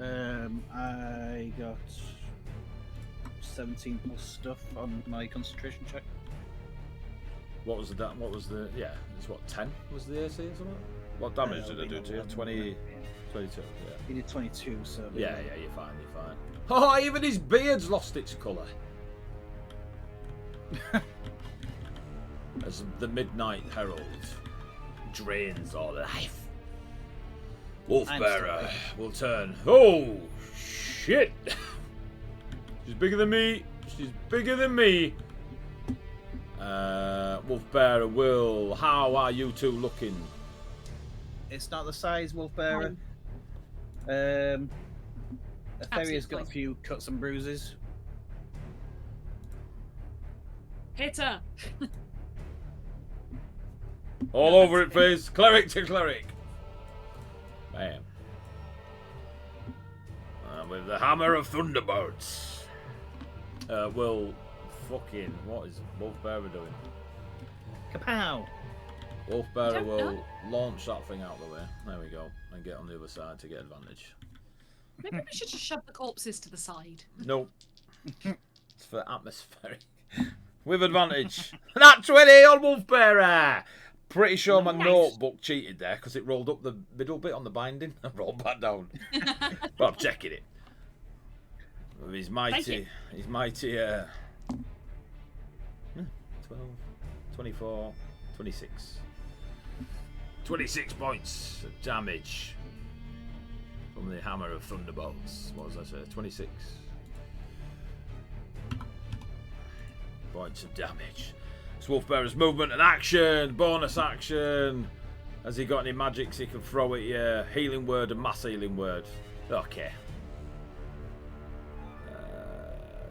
I got 17 plus stuff on my concentration check. What was the yeah? It's what 10 was the AC or something? What damage did it do to you? 20, 22. Yeah. He did 22, so Yeah, you're fine. You're fine. Oh, even his beard's lost its colour. As the Midnight Herald drains all life. Wolfbearer will turn. Oh, shit! She's bigger than me. She's bigger than me. Wolfbearer will. How are you two looking? It's not the size, Wolfbearer. Aetheria's got a few cuts and bruises. Hit her! All over it, please. Cleric to cleric. Bam. With the hammer of thunderbolts. Will fucking. What is Wolfbearer doing? Kapow! Wolfbearer will launch that thing out the way. There we go. And get on the other side to get advantage. Maybe we should just shove the corpses to the side. Nope. It's for atmospheric. With advantage. Nat 20 on Wolfbearer! Pretty sure my notebook cheated there because it rolled up the middle bit on the binding and rolled back down. But I'm checking it. With his mighty 12, 24, 26. 26 points of damage from the hammer of thunderbolts. What was I say? 26 points of damage. It's Wolfbearer's movement and action, bonus action. Has he got any magics he can throw at you? Healing word and mass healing word. Okay.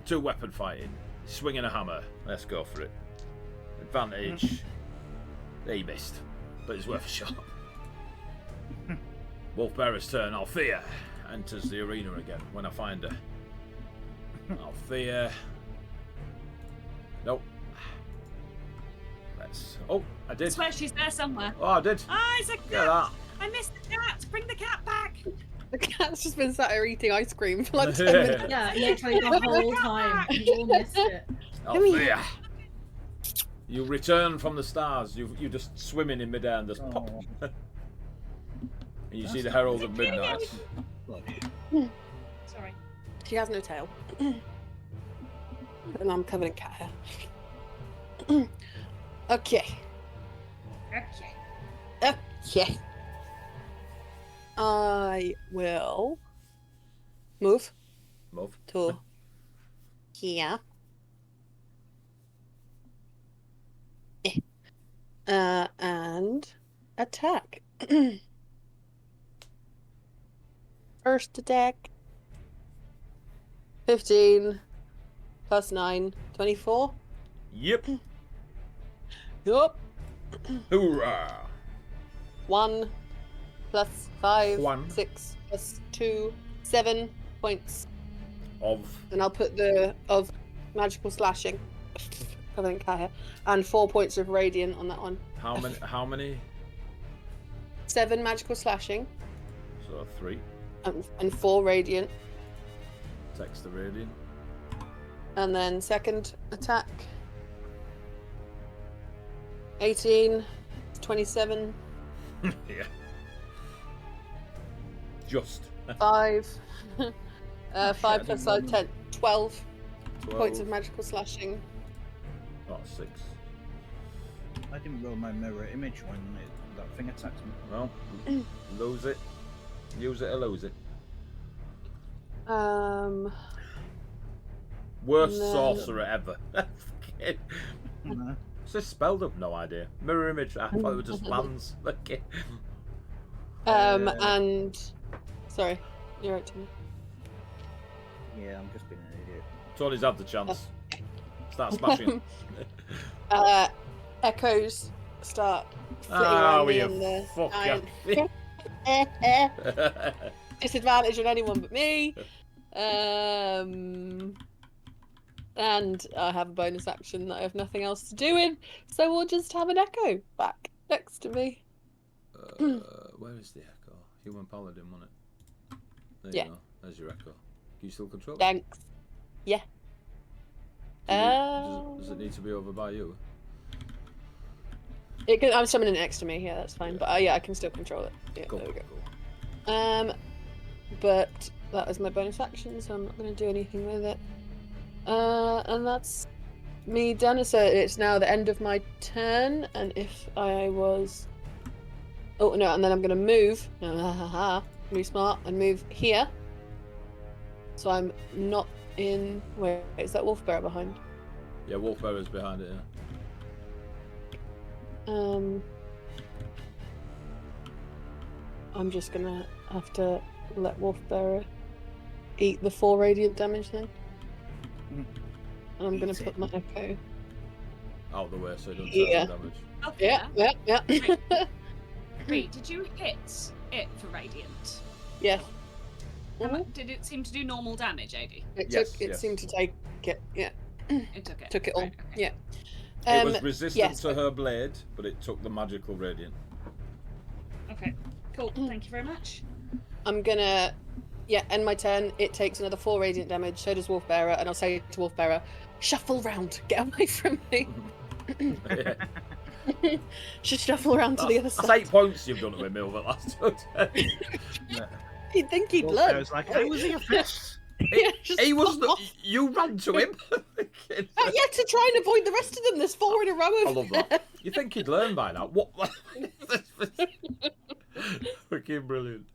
2 weapon fighting. Swinging a hammer. Let's go for it. Advantage. He missed, but it's worth a shot. Wolfbearer's turn. Althea enters the arena again when I find her. Althea. Nope. Oh, I did. I swear she's there somewhere. Oh, I did. Ah, it's a cat! That. I missed the cat! Bring the cat back! The cat's just been sat here eating ice cream for like 10 minutes. Yeah, literally the whole time. You all missed it. Althea. You return from the stars. You're just swimming in midair and just pop. And you see the Herald of Midnight. Sorry. She has no tail. And I'm covered in cat hair. Okay. Okay. I will move to here. And attack. First attack. 15 plus 9, 24. Yep. Yup. Hoorah. 1 plus 5, 1. 6 plus 2, 7 points. Of. And I'll put the of magical slashing. Covered in cat hair. And 4 points of radiant on that one. How many? 7 magical slashing. So 3. And 4 radiant. Text the radiant. And then second attack. 18, 27. Yeah. Just. 5. 5 plus 5, 10. 12 points of magical slashing. Oh, 6. I didn't roll my mirror image when that thing attacked me. Well, lose it. Use it or lose it. Worst sorcerer ever. What's this spelled up? No idea. Mirror image. I thought it was just lands. Okay. And sorry, you're right, Timmy. Yeah, I'm just being an idiot. Tony's had the chance. Start smashing. Echoes start flitting around me in the giant. Disadvantage on anyone but me. And I have a bonus action that I have nothing else to do in, so we'll just have an echo back next to me. Where is the echo? Human paladin, wasn't it? There Yeah. you go. There's your echo. Can you still control it? Thanks. Yeah. Does it need to be over by you? I'm summoning it next to me. Yeah, that's fine. Yeah. But yeah, I can still control it. Yeah, Cool. there we go. Cool. But that was my bonus action, so I'm not going to do anything with it. And that's me done. So it's now the end of my turn, and if I was... Oh, no, and then I'm going to move. Move smart and move here. So I'm not in... Wait, is that Wolfbearer behind? Yeah, Wolfbearer's behind it, yeah. I'm just going to have to let Wolfbearer eat the 4 radiant damage then. And I'm going to put my echo. Out the way so it doesn't Yeah. take damage. Oh, Yeah. Wait, did you hit it for radiant? Yes. Did it seem to do normal damage, AD? It seemed to take it. Yeah. It took it. Took it all. Right, okay. Yeah. It was resistant yes. to her blade, but it took the magical radiant. Okay. Cool. Thank you very much. I'm gonna end my turn. It takes another 4 radiant damage, so does Wolfbearer, and I'll say to Wolfbearer, shuffle round, get away from me. Yeah. Just shuffle around to the other That's side. 8 points you've done with me over the last 2 turns. You'd think he'd Well, learn. I was like, I was in a fist. He was fuck off. you ran to him. Yeah, to try and avoid the rest of them. There's 4 in a row I of love that. You think he'd learn by now? What? Freaking brilliant.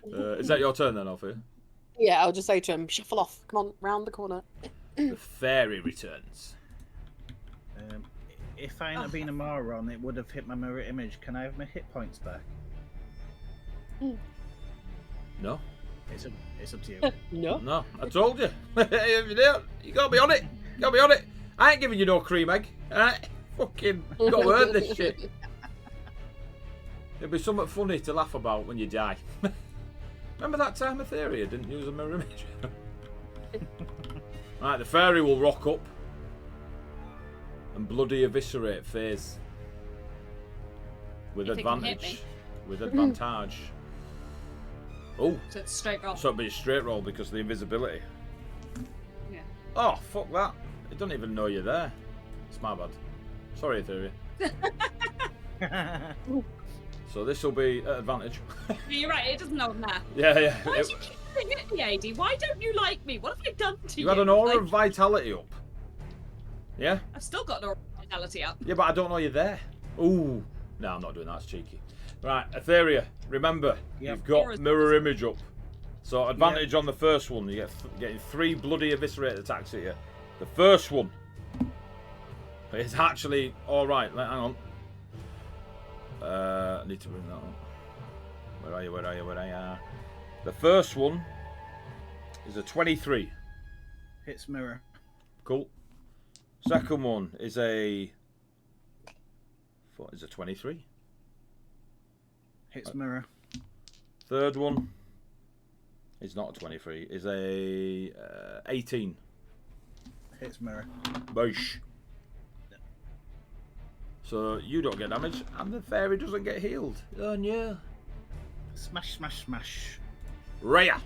Is that your turn then, Alfie? Yeah, I'll just say to him, shuffle off. Come on, round the corner. The fairy returns. If I hadn't been a moron, it would have hit my mirror image. Can I have my hit points back? No? It's up to you. No. No, I told you. If you don't, you gotta be on it. You gotta be on it. I ain't giving you no cream egg. Alright? Fucking gotta earn this shit. It'll be something funny to laugh about when you die. Remember that time Etheria didn't use a mirror image? Right, the fairy will rock up and bloody eviscerate Faze. With You think you can hit advantage. With advantage. Oh, So it's straight roll. so it'll be a straight roll because of the invisibility. Yeah. Oh, fuck that. It doesn't even know you're there. It's my bad. Sorry, Etheria. So this will be at advantage. You're right. It doesn't know I'm there. Yeah. Why do you keep doing it, me, AD? Why don't you like me? What have I done to you? You had an aura Like, of vitality up. Yeah? I've still got an aura of vitality up. Yeah, but I don't know you're there. Ooh. No, I'm not doing that. It's cheeky. Right, Etheria, remember, you've got mirror image up. So advantage on the first one. You getting 3 bloody eviscerate attacks at you. The first one is actually alright. Hang on. I need to bring that up. Where are you? The first one is a 23. Hits mirror. Cool. Second one is a... What is a 23? Hits mirror. Third one is not a 23. Is a 18. Hits mirror. Boosh. So you don't get damage, and the fairy doesn't get healed. Oh no. Smash, smash, smash. Rhea.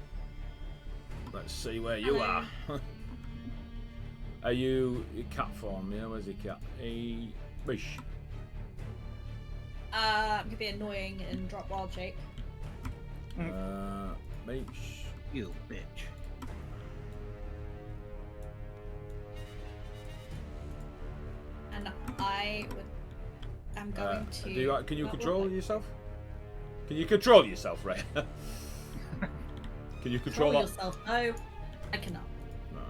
Let's see where you Hello. are. Are you cat form? Yeah, where's your cat? A Boosh. I'm gonna be annoying and drop wild shape. Boosh. You bitch. And I'm going to. Can you control yourself? Can you control yourself, Rhea? Can you control Control that? yourself. No, I cannot. No.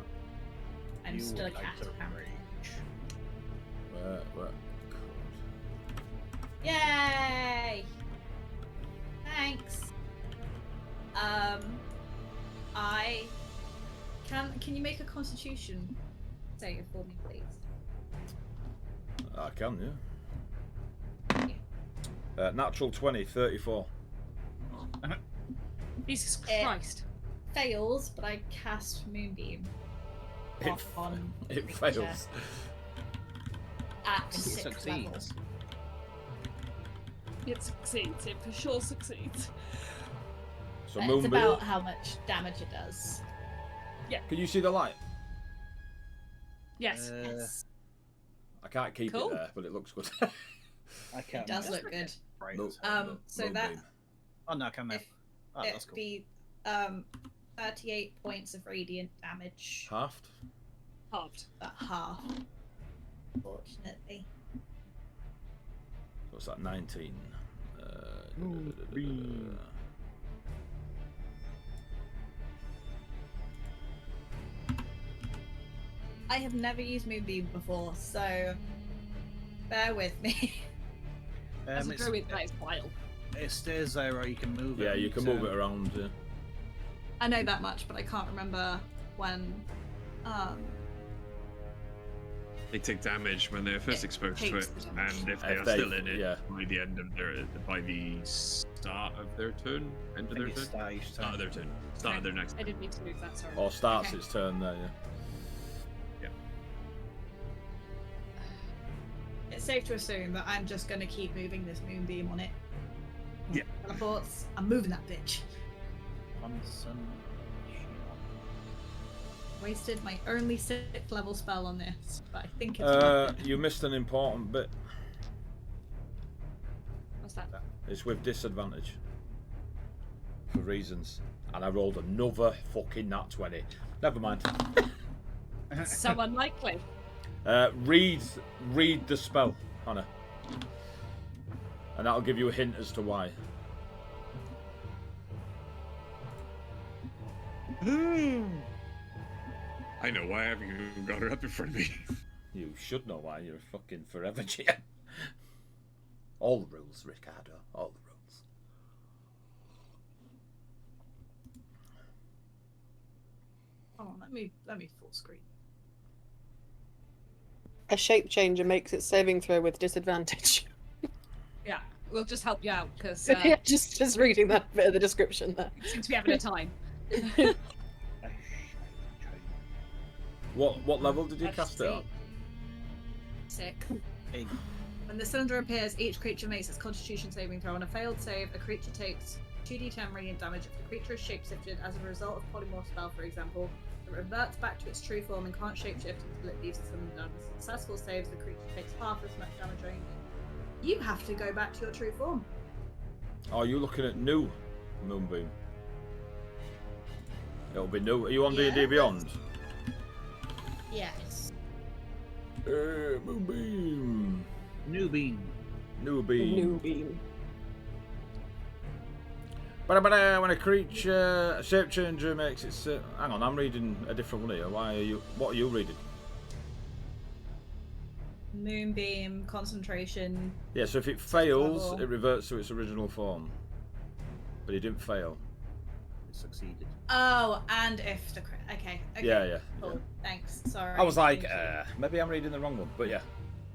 I'm You still a would like cat. to apparently. rage. Where? Yay! Thanks. I can you make a Constitution save for me, please? I can, yeah. Natural 20, 34. Jesus Eh. Christ. Fails, but I cast Moonbeam on the It creature fails. at It 6th level. succeeds. It succeeds. It for sure succeeds. So But it's Moonbeam. about how much damage it does. Can you see the light? Yes. Yes. I can't keep Cool. it there, but it looks good. I can't. It does remember. look good. Right. No, So that Moonbeam. Oh no, I can now. Oh, that's it'd cool. be 38 points of radiant damage, Halved. Halved. but half, fortunately. What's that? 19. Moonbeam. I have never used Moonbeam before, so bear with me. As a It's- druid, that is wild. it stays there, or you can move it. Yeah, you can move it around. Yeah. I know that much, but I can't remember when. They take damage when they're first It exposed to takes it, the damage. and if they If are they- still in it yeah. by the end of by the start of their turn, end of their turn, Start each start of their turn, start of their next. I didn't mean to move that. Sorry. Or starts Okay. its turn there. Yeah. It's safe to assume that I'm just going to keep moving this Moonbeam on it. Yeah. Teleports. I'm moving that bitch. Concentration. Wasted my only 6th level spell on this, but I think it's worth it. You missed an important bit. What's that? It's with disadvantage. For reasons. And I rolled another fucking nat 20. Never mind. So unlikely. Read the spell, Hannah. And that'll give you a hint as to why. I know why I haven't even got it up in front of me. You should know why. You're a fucking forever GM. All the rules, Ricardo. All the rules. Oh, let me full screen. A shape changer makes its saving throw with disadvantage. Yeah, we'll just help you out because Yeah, just reading that bit of the description there. seems to be having a time. What level did you Let's cast it on? see. Sick. Big. When the cylinder appears, each creature makes its constitution saving throw. On a failed save, a creature takes 2d10 radiant damage. If the creature is shapeshifted as a result of polymorph spell, for example, it reverts back to its true form and can't shapeshift until it leaves the cylinder. On successful saves, the creature takes half as much damage only. You have to go back to your true form. Oh, you're looking at new Moonbeam. It'll be new. Are you on D&D Yeah. Beyond? Yes. Moonbeam. New beam. New beam. New beam. But when a creature, a shape changer makes its... hang on, I'm reading a different one here. Why are you... What are you reading? Moonbeam, concentration. Yeah, so if it fails, level. it reverts to its original form. But it didn't fail. It succeeded. Oh, and if the okay. Yeah, yeah. Cool. Thanks. Sorry. I was like, Thank you. maybe I'm reading the wrong one. But yeah.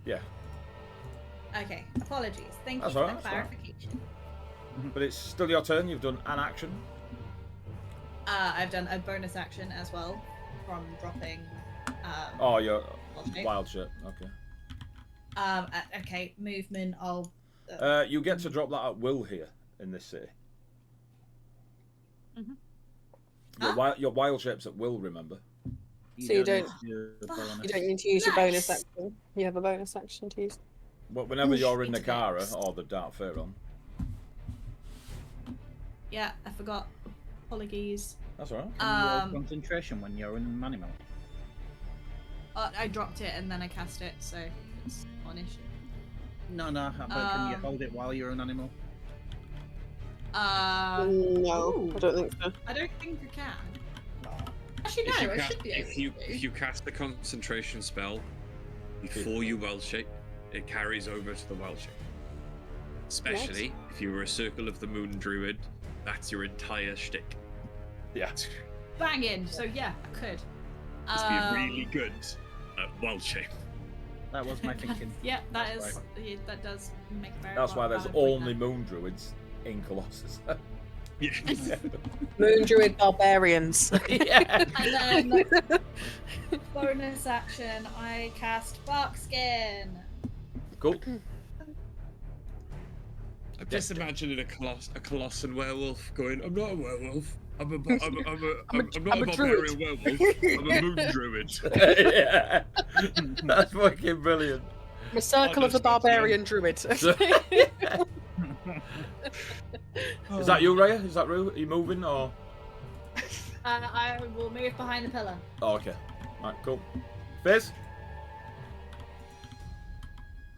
Yeah. Okay. Apologies. Thank That's you for alright, the that's alright. clarification. But it's still your turn. You've done an action. I've done a bonus action as well from dropping. Oh, you're Wild shape. wild shit. Okay. Okay. Movement. I'll. You get to drop that at will here in this city. Your wild shapes at will, remember? So you don't- do the bonus. You don't need to use your bonus Nice. action. You have a bonus action to use. But whenever you're in the It's Kara next. or the Dark Pharaoh, Yeah, I forgot. Apologies. that's alright. Can you roll concentration when you're in an animal? I dropped it and then I cast it, so it's not an issue. No, but can you Um, hold it while you're an animal? No, Ooh. I don't think so. I don't think I can. Actually, no, I should be able If you cast the concentration spell before you wild shape, it carries over to the wild shape. Especially if you were a Circle of the Moon druid, that's your entire shtick. Yeah. Banging. So yeah, I could. Just be really good at wild shape. That was my thinking. Yeah, that That's is. Yeah, that does make a very. That's why there's valid point only there. moon druids in Colossus. Yeah. Moon Druid Barbarians. Yeah. And then bonus action, I cast Barkskin. Cool. I'm just imagining a Colossian werewolf going, I'm not a werewolf. I'm not a barbarian werewolf. I'm a moon druid. Yeah. That's fucking brilliant. The circle of the barbarian druid. Is that you, Raya? Is that Rue? Are you moving or? I will move behind the pillar. Oh, okay. Right, cool. Fizz?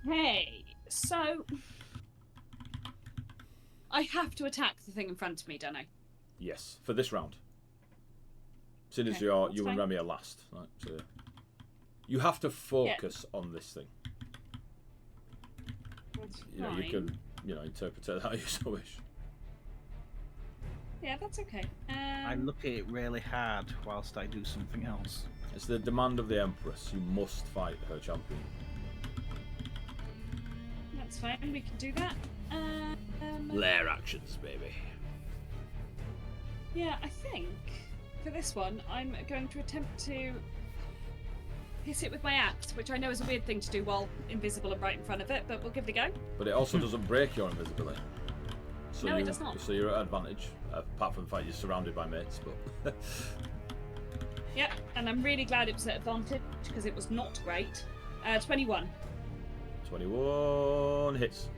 Hey, so I have to attack the thing in front of me, don't I? Yes, for this round. Seeing as Okay, you that's and fine. Remy are last, right? So you have to focus on this thing. That's You know, you fine. can, interpret it how you so wish. Yeah, that's okay. I look at it really hard whilst I do something else. It's the demand of the Empress. You must fight her champion. That's fine. We can do that. Lair actions, baby. Yeah, I think for this one, I'm going to attempt to hit it with my axe, which I know is a weird thing to do while invisible and right in front of it, but we'll give it a go. But it also doesn't break your invisibility. So No, it does not. So you're at advantage, apart from the fact you're surrounded by mates. But Yep, and I'm really glad it was at advantage because it was not great. 21. 21 hits.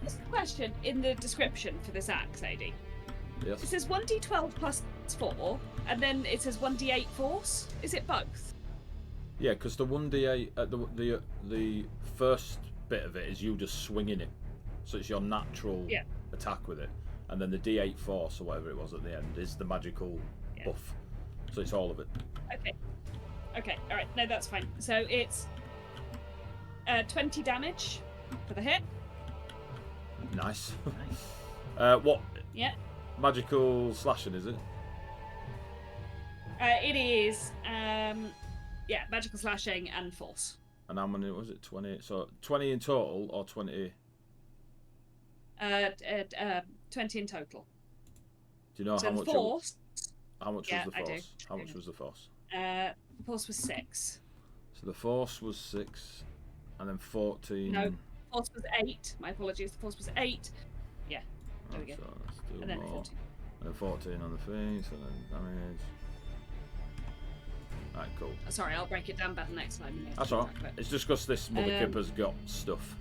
There's a question in the description for this axe, AD. It Yes. says 1d12 plus 4, and then it says 1d8 force. Is it both? Yeah, because the 1d8, the first bit of it is you just swinging it, so it's your natural attack with it, and then the d8 force or whatever it was at the end is the magical buff. So it's all of it. Okay. Okay, alright, no, that's fine. So it's 20 damage for the hit. Nice. Nice. What Yeah. magical slashing is it? It is, magical slashing and force. And how many was it? 20. So 20 in total or 20? 20 in total. Do you know So how the much? force, How much Yeah, was the I do. force? How much was the force? force was 6. So the force was 6, and then 14. No. Force was 8. My apologies. The force was 8. Yeah. There we go. So let's do And then more. 14. And then 14 on the face, and then damage. Right, cool. Sorry, I'll break it down better next time. That's all right. It's just because this mother kipper's got stuff.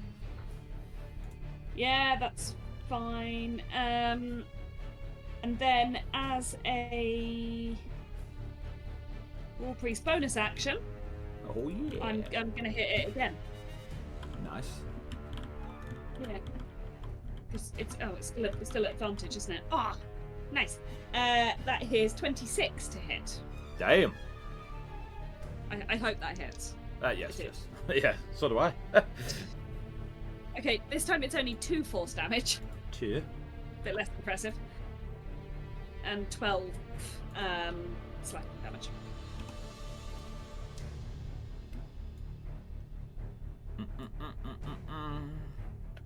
Yeah, that's fine. And then as a War Priest bonus action, Oh yeah. I'm gonna hit it again. Nice. Yeah. Because it's still at advantage, isn't it? Ah, nice. That is 26 to hit. Damn. I hope that hits. Yes, It yes. Yeah, so do I. Okay, this time it's only 2 force damage. Cheer. A bit less impressive. And 12 slashing damage.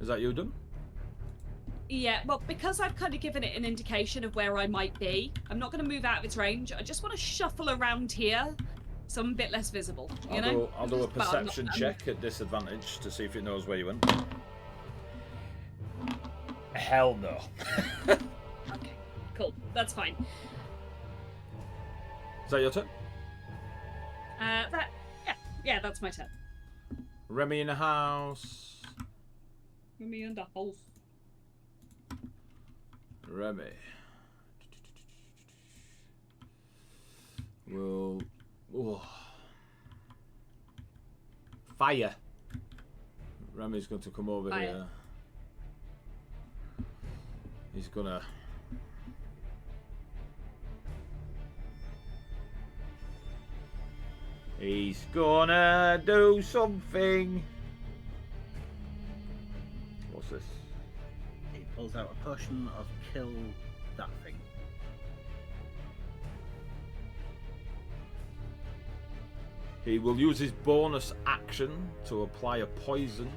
Is that you done? Yeah, well, because I've kind of given it an indication of where I might be, I'm not going to move out of its range. I just want to shuffle around here, so I'm a bit less visible. You know? I'll do a But I'm not- perception check at disadvantage to see if it knows where you went. Hell no. Okay, cool. That's fine. Is that your turn? Yeah, that's my turn. Remy in the house. Give me in the house. Remy. Well, fire. Remy's going to come over Fire. here. He's gonna. He's gonna do something. What's this? He pulls out a potion of kill that thing. He will use his bonus action to apply a poison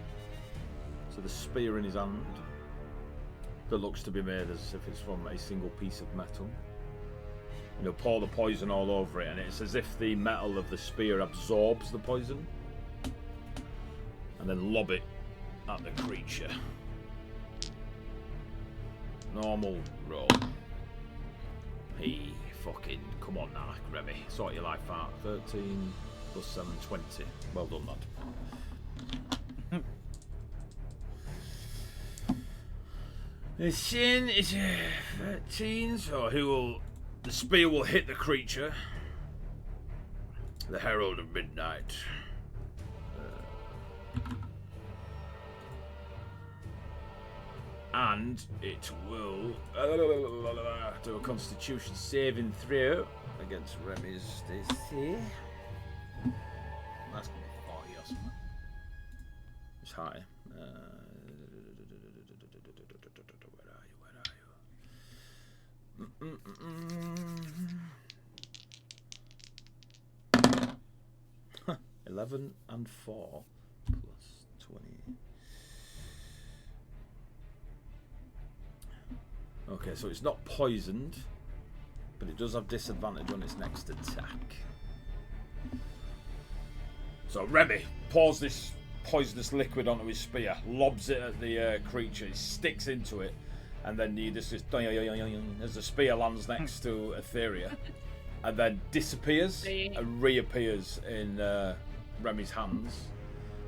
to the spear in his hand that looks to be made as if it's from a single piece of metal. And he'll pour the poison all over it, and it's as if the metal of the spear absorbs the poison. and then lob it at the creature. Normal roll. Hey, fucking, come on now, Remy. Sort your life out. 13 plus 7, 20. Well done, lad. The sin is 13, so the spear will hit the creature. The Herald of Midnight. And it will do a Constitution saving throw against Remy's DC. That's gonna be 40 or something. It's high. Where are you? 11 and 4 plus 20. Okay, so it's not poisoned, but it does have disadvantage on its next attack. So Remy pours this poisonous liquid onto his spear, lobs it at the creature, it sticks into it, and then you just as the spear lands next to Etheria, and then disappears and reappears in Remy's hands.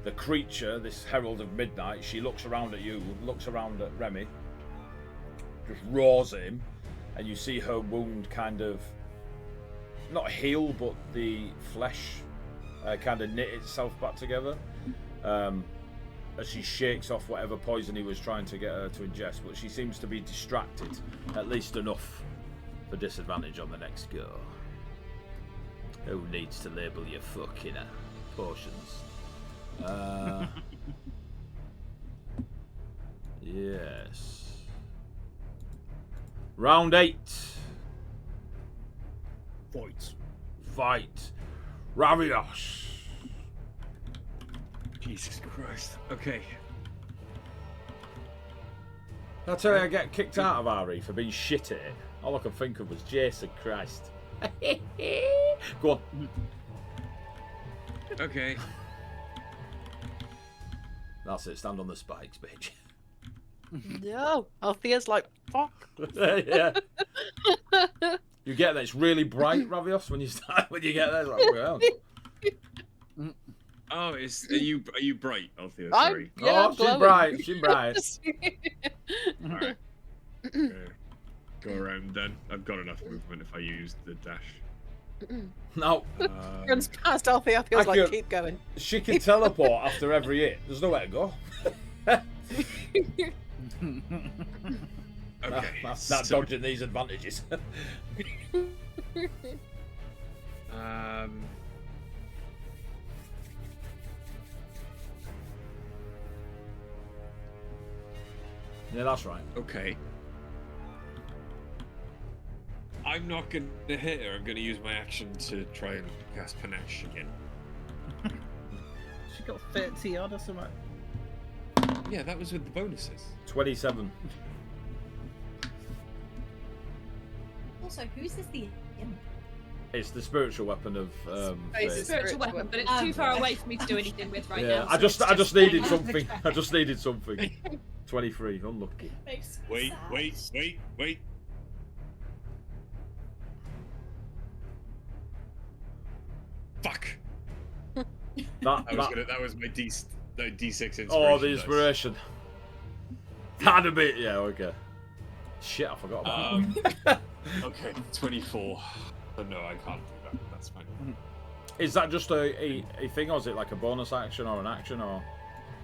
The creature, this Herald of Midnight, she looks around at you, looks around at Remy, just roars at him, and you see her wound kind of not heal, but the flesh kind of knit itself back together as she shakes off whatever poison he was trying to get her to ingest. But she seems to be distracted, at least enough for disadvantage on the next go. Who needs to label your fucking potions? Yes. Round 8. Fight. Ravios. Jesus Christ. Okay. That's how I get kicked out of RE for being shit at it. All I could think of was Jason Christ. Go on. Okay. That's it. Stand on the spikes, bitch. No, Althea's like, fuck. Yeah. You get that? It's really bright, Ravios, when you get there. It's like, well. Oh, are you bright, Althea? I'm- Sorry. Yeah, Oh, she's glowing. bright. She's bright. Alright. Go around then. I've got enough movement if I use the dash. No. Runs past Althea, feels I like, could- keep going. She can teleport after every hit. There's nowhere to go. Okay. That's so, dodging these advantages. Yeah, that's right. Okay. I'm not going to hit her. I'm going to use my action to try and cast Panache again. She got 30 odd or something. Yeah, that was with the bonuses. 27. Also, who's this the imp? It's the spiritual weapon of It's Faith. Spiritual weapon, but it's too far away for me to do anything with right Yeah, now. I so just it's needed like- something. I just needed something. 23, unlucky. Makes Wait. Fuck. That was my D6 inspiration. Oh, the dice. inspiration. Had a bit. Yeah, okay. Shit, I forgot about that. Okay, 24. So no, I can't do that. That's fine. Is that just a thing, or is it like a bonus action or an action, or?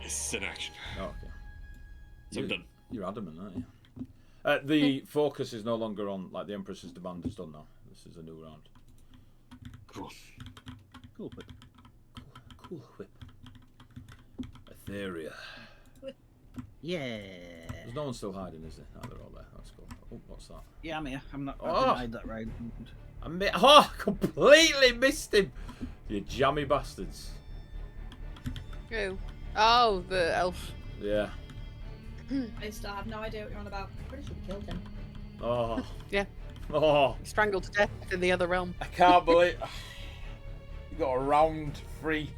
It's an action. Oh, okay. So I'm done. You're adamant, aren't you? The focus is no longer on, like, the Empress's demand is done now. This is a new round. Cool. Cool, but Cool whip. Etheria. yeah. There's no one still hiding, is there? No, they're all there. That's cool. Oh, what's that? Yeah, I'm here. I'm not. Oh. I denied that right. Completely missed him. You jammy bastards. Who? Oh, the elf. Yeah. I still have no idea what you're on about. Pretty sure we killed him. Oh. Yeah. Oh. Strangled to death in the other realm. I can't believe you got a round free.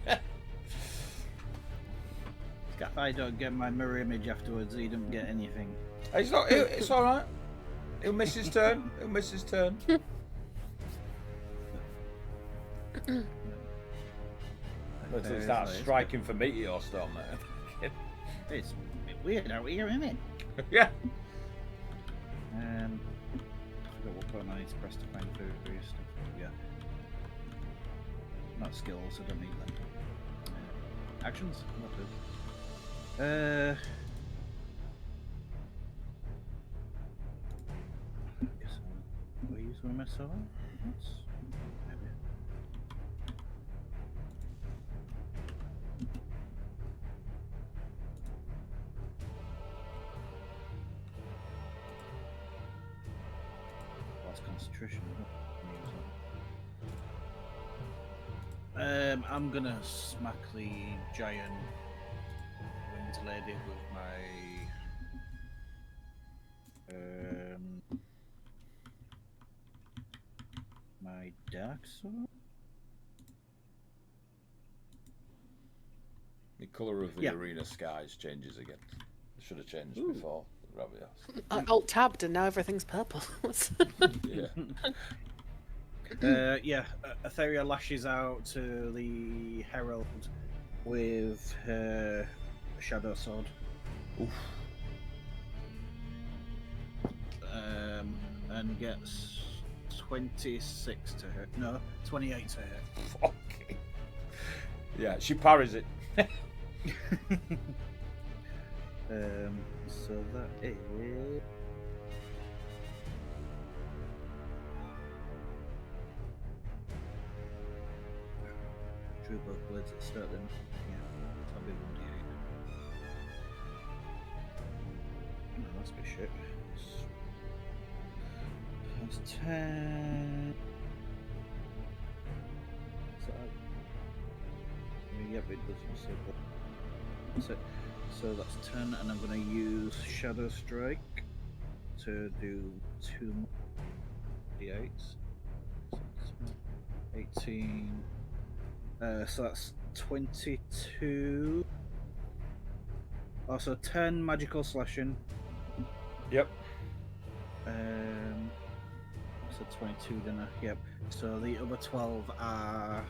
If I don't get my mirror image afterwards, he don't get anything. It's not. It's all right. He'll miss his turn. He'll miss his turn. Until he starts striking for Meteor Storm there. It's a bit weird out here, isn't it? Yeah. I forgot what button I need to press to find food stuff. Yeah. Not skills, I don't need them. Actions? Not good. Guess I'll use one of my soul. Maybe. Lost concentration. I'm gonna smack the giant winged lady with my dark sword. The colour of the arena skies changes again. It should have changed before. Ravios. I alt-tabbed and now everything's purple. Yeah. Etheria lashes out to the herald with her shadow sword. Oof. And gets 26 to hit. No, 28 to hit. Okay. Yeah, she parries it. So that is. Drew both blades at the start then. Yeah, that'll be 1d8. No, that's a bit shit. That's 10. So, yep, it doesn't say what. That's it. So that's 10, and I'm going to use Shadow Strike to do 2 more d8s. So that's 18. So that's 22. Also 10 magical slashing. Yep. So 22, didn't I? Yep. So the other 12 are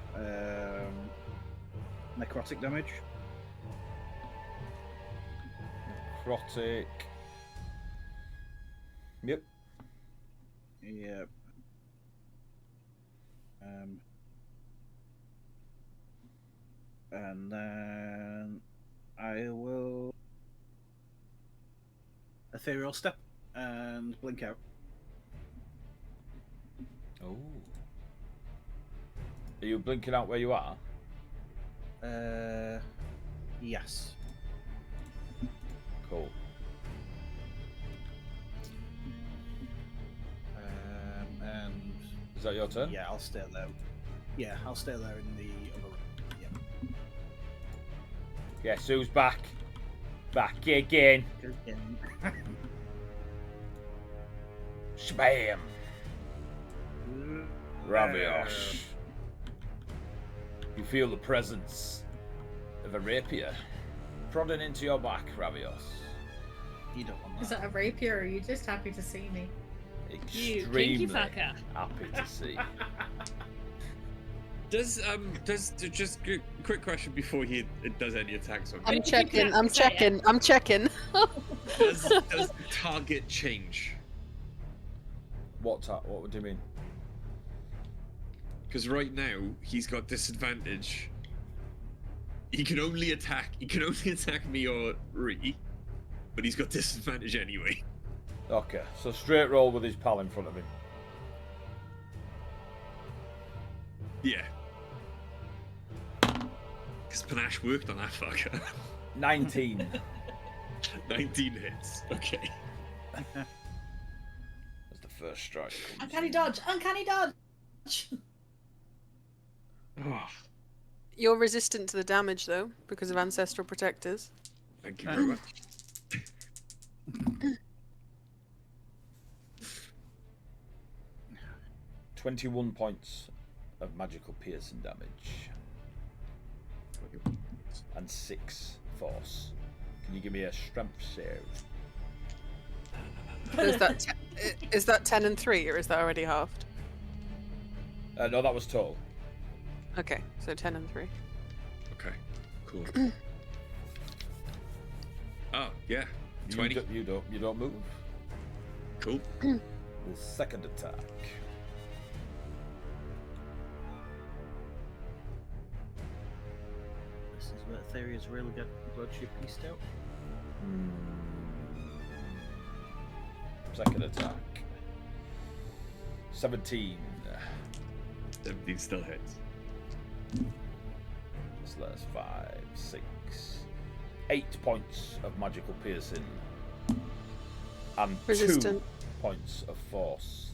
necrotic damage. Necrotic. Yep. Yep. And then I will ethereal step and blink out. Oh. Are you blinking out where you are? Yes. Cool. And Is that your turn? yeah, I'll stay there. Yeah, I'll stay there in the other room. Yeah. Guess who's back? Back again. Spam. Ravios. You feel the presence of a rapier prodding into your back, Ravios. You don't want that. Is that a rapier or are you just happy to see me? You Extremely kinky fucker. happy to see. Does just a quick question before he does any attacks on me. I'm checking. I'm checking. Does the target change? What do you mean? Because right now he's got disadvantage. He can only attack me or Ree, but he's got disadvantage anyway. Okay, so straight roll with his pal in front of him. Yeah. Because Panache worked on that fucker. 19. 19 hits. Okay. That's the first strike. Uncanny dodge! Uncanny dodge! Oh, You're resistant to the damage though, because of ancestral protectors. thank you very much. 21 points of magical piercing damage. And 6 force. Can you give me a strength save? Is that 10 and 3, or is that already halved? No, that was total. Okay, so 10 and 3. Okay, cool. Oh, yeah. 20. You don't move. Cool. The second attack. This is where Theria's really got bloodship pieced out. Second attack. 17. 17 still hits. So that's 5, 6, 8 points of magical piercing. And Resistant. 2 points of force.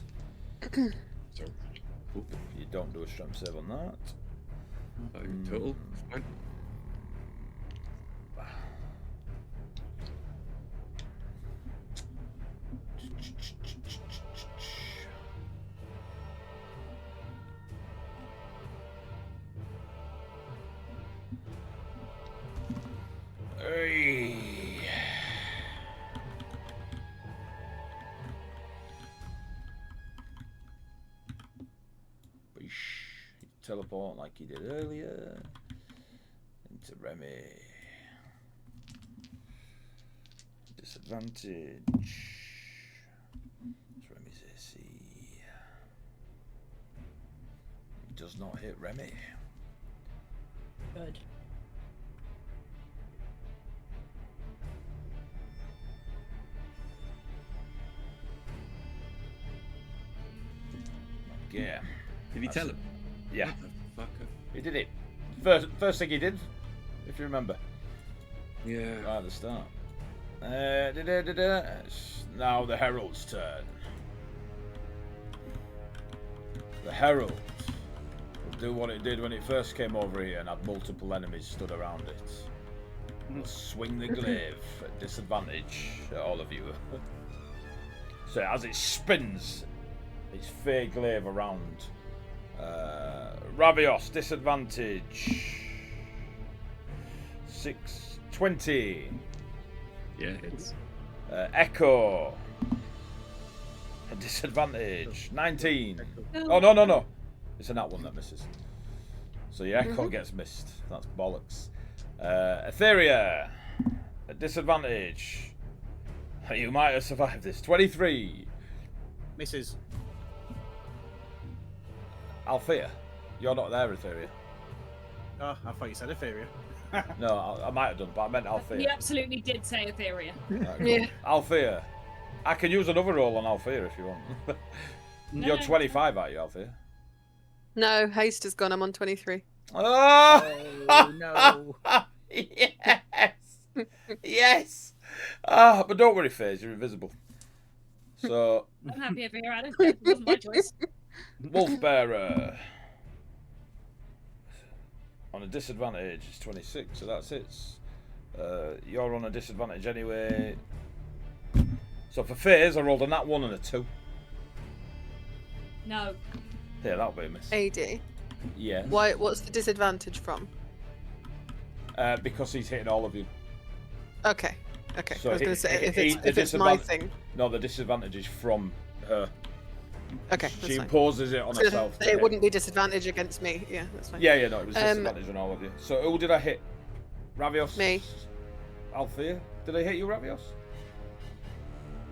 So, cool. You don't do a strength save on that. Total. Fine. Hey. Beesh. You teleport like you did earlier into Remy. Disadvantage. It's Remy's AC. Does not hit Remy. Good. Yeah. Did he tell him? Yeah. What the fuck? He did it. First thing he did, if you remember. Yeah. Right at the start. Now the Herald's turn. The Herald will do what it did when it first came over here and had multiple enemies stood around it. It will swing the glaive at disadvantage at all of you. So as it spins its fair glaive around, Ravios, disadvantage. 620. Yeah, it's. Echo. A disadvantage. 19. Oh, no. It's a nat one that misses. So your Echo gets missed. That's bollocks. Etheria. A disadvantage. You might have survived this. 23. Misses. Althea. You're not there, Etheria. Oh, I thought you said Etheria. No, I might have done, but I meant He Althea. absolutely did say Etheria. Right, cool. Yeah. Althea. I can use another roll on Althea if you want. You're 25, aren't you, Althea? No, haste has gone. I'm on 23. Oh, no. Yes! Yes! Ah, but don't worry, FaZe, you're invisible. So, I'm happy if you're at it. It wasn't my choice. Wolfbearer. On a disadvantage, it's 26, so that's it. You're on a disadvantage anyway. So for FaZe, I rolled a nat 1 and a 2. No. Yeah, that'll be a miss. AD. Yeah. Why? What's the disadvantage from? Because he's hitting all of you. Okay. Okay. So I was going to say if it's the my disadvan- thing. No, the disadvantage is from her. Okay. She That's fine. imposes it on So herself. to it hit. wouldn't be disadvantage against me. Yeah, that's fine. Yeah, no, it was disadvantage on all of you. So who did I hit? Ravios? Me. Althea? Did I hit you, Ravios?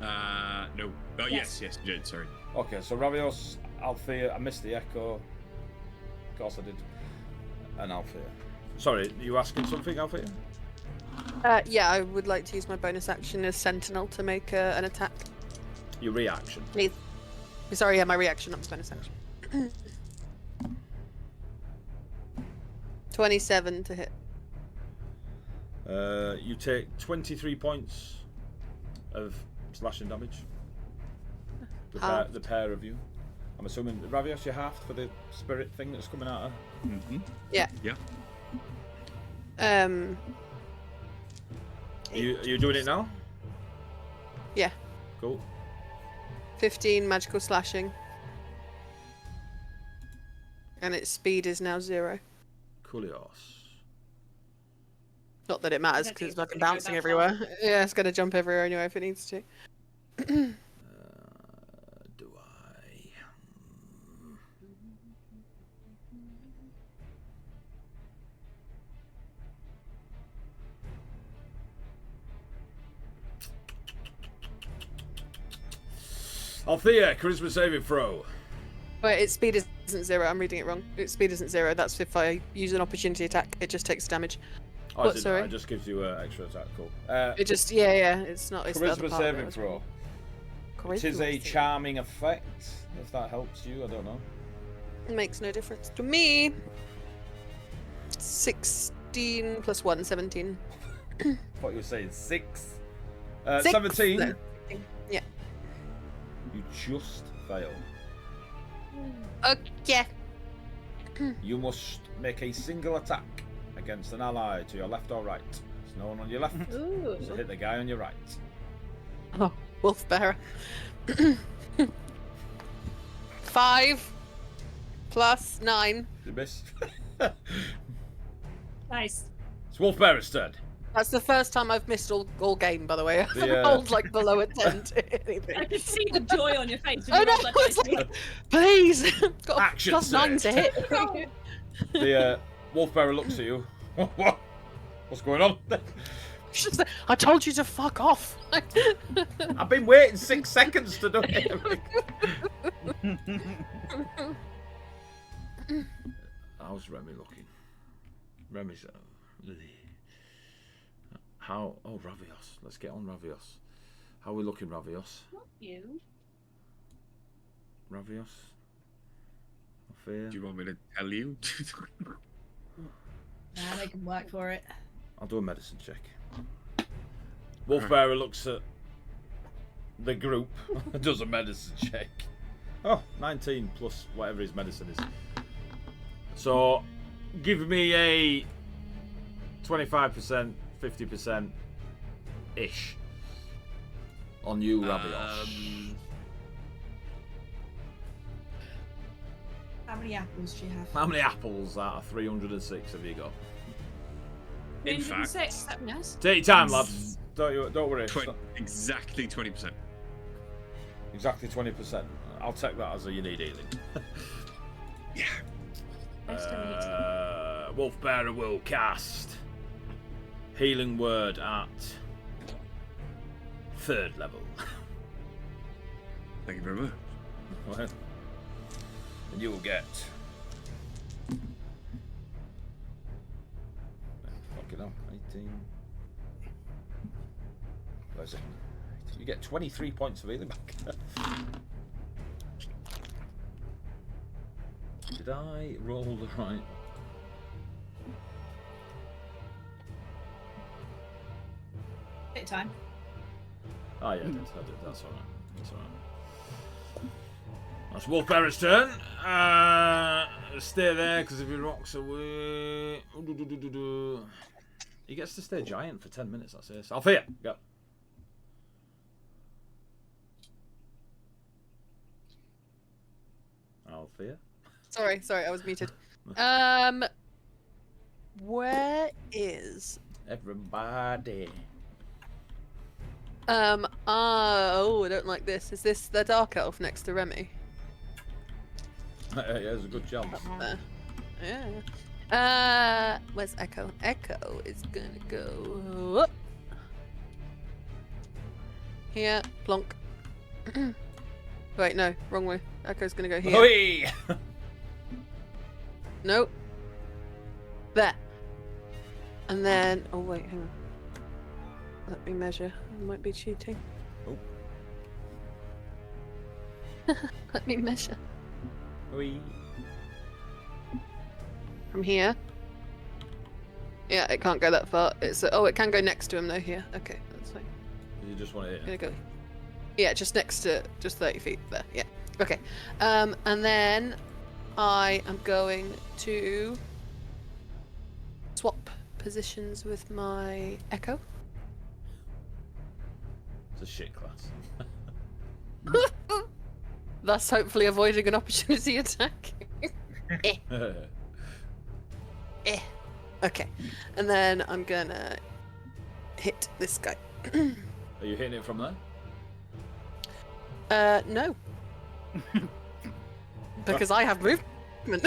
No. Oh, yes, you did, sorry. Okay, so Ravios, Althea, I missed the Echo. Of course I did. And Althea. Sorry, you asking something, Althea? Yeah, I would like to use my bonus action as Sentinel to make an attack. Your reaction. Sorry, yeah, my reaction, not my bonus action. 27 to hit. You take 23 points of slashing damage. The pair of you. I'm assuming Ravios, you're halved for the spirit thing that's coming out of her. Mm-hmm. Yeah. Yeah. Are you doing it now? Yeah. Cool. 15 magical slashing. And its speed is now 0. Coolios. Not that it matters don't because think it's it's fucking gonna go bouncing that everywhere. Yeah, it's gonna jump everywhere anyway if it needs to. Do I? Althea, charisma saving throw. Wait, its speed isn't 0. I'm reading it wrong. Its speed isn't 0. That's if I use an opportunity attack. It just takes damage. Oh, What, sorry? It just gives you an extra attack. Cool. It just, yeah. It's not. It's the other Charisma part of saving it. throw. Charisma It is a saving. charming effect. If that helps you, I don't know. Makes no difference to me. 16 plus 1, 17. What you were saying? 6. 6? 17. No. Yeah. You just fail. Okay. You must make a single attack against an ally to your left or right. There's no one on your left, Ooh. so hit the guy on your right. Oh, wolf bearer. 5 plus 9. You miss. Nice. It's Wolf Bearer's turn. That's the first time I've missed all game, by the way. I've rolled like below a 10 to anything. I can see the joy on your face. Oh When no! you rolled that It's dice. like, please, got a Action plus 9 to surge. hit. The Wolf Bearer looks at you. What? What's going on? She's like, I told you to fuck off. I've been waiting 6 seconds to do it. How's Remy looking? Remy's. How? Oh, Ravios. Let's get on Ravios. How are we looking, Ravios? Not you. Ravios? Fear? Do you want me to tell you? Nah, they can work for it. I'll do a medicine check. Wolf Bearer looks at the group, does a medicine check. Oh, 19 plus whatever his medicine is. So, give me a 25%, 50% ish on you, Ravios. How many apples do you have? How many apples out of 306 have you got? In fact, 306, that'd be nice. Take your time, lads. Don't worry. exactly 20%. Exactly 20%. I'll take that as a you need healing. Yeah. Wolf Bearer will cast Healing Word at 3rd level. Thank you very much. Well, and you will get. Fucking hell, 18. Where's it? You get 23 points of healing back. Did I roll the right? Bit of time. Oh yeah, I did. That's alright. That's alright. That's Wolf Bearer's turn. Stay there because if he rocks away, he gets to stay giant for 10 minutes. That's it. Althea, go. Althea. Sorry, I was muted. Where is? Everybody. Oh, I don't like this. Is this the dark elf next to Remy? Yeah, it's a good jump. There. Yeah. Where's Echo? Echo is gonna go up. Here, plonk. Wait, no, wrong way. Echo's gonna go here. Oi! Nope. There. And then, oh wait, hang on. Let me measure. I might be cheating. Oh. Let me measure. Oi. From here. Yeah, it can't go that far. It's oh, it can go next to him though. Here. Okay, that's fine. You just want to hit Gonna him. go. Yeah, just next to, just 30 feet there. Yeah. Okay. And then I am going to swap positions with my Echo. It's a shit class. Thus, hopefully, avoiding an opportunity attack. Eh. Okay, and then I'm gonna hit this guy. Are you hitting it from there? No. Because I have movement.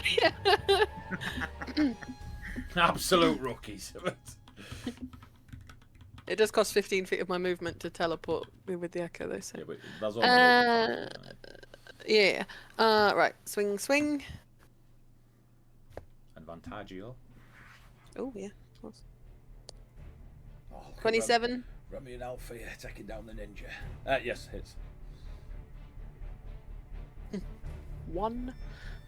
Absolute rookies. It does cost 15 feet of my movement to teleport me with the echo, though. So. Yeah, but that's all. Yeah. Right. Swing, swing. Advantaggio. Oh yeah, of course. Oh, look at 27. Remy and Alfie taking down the ninja. Yes, hits. 1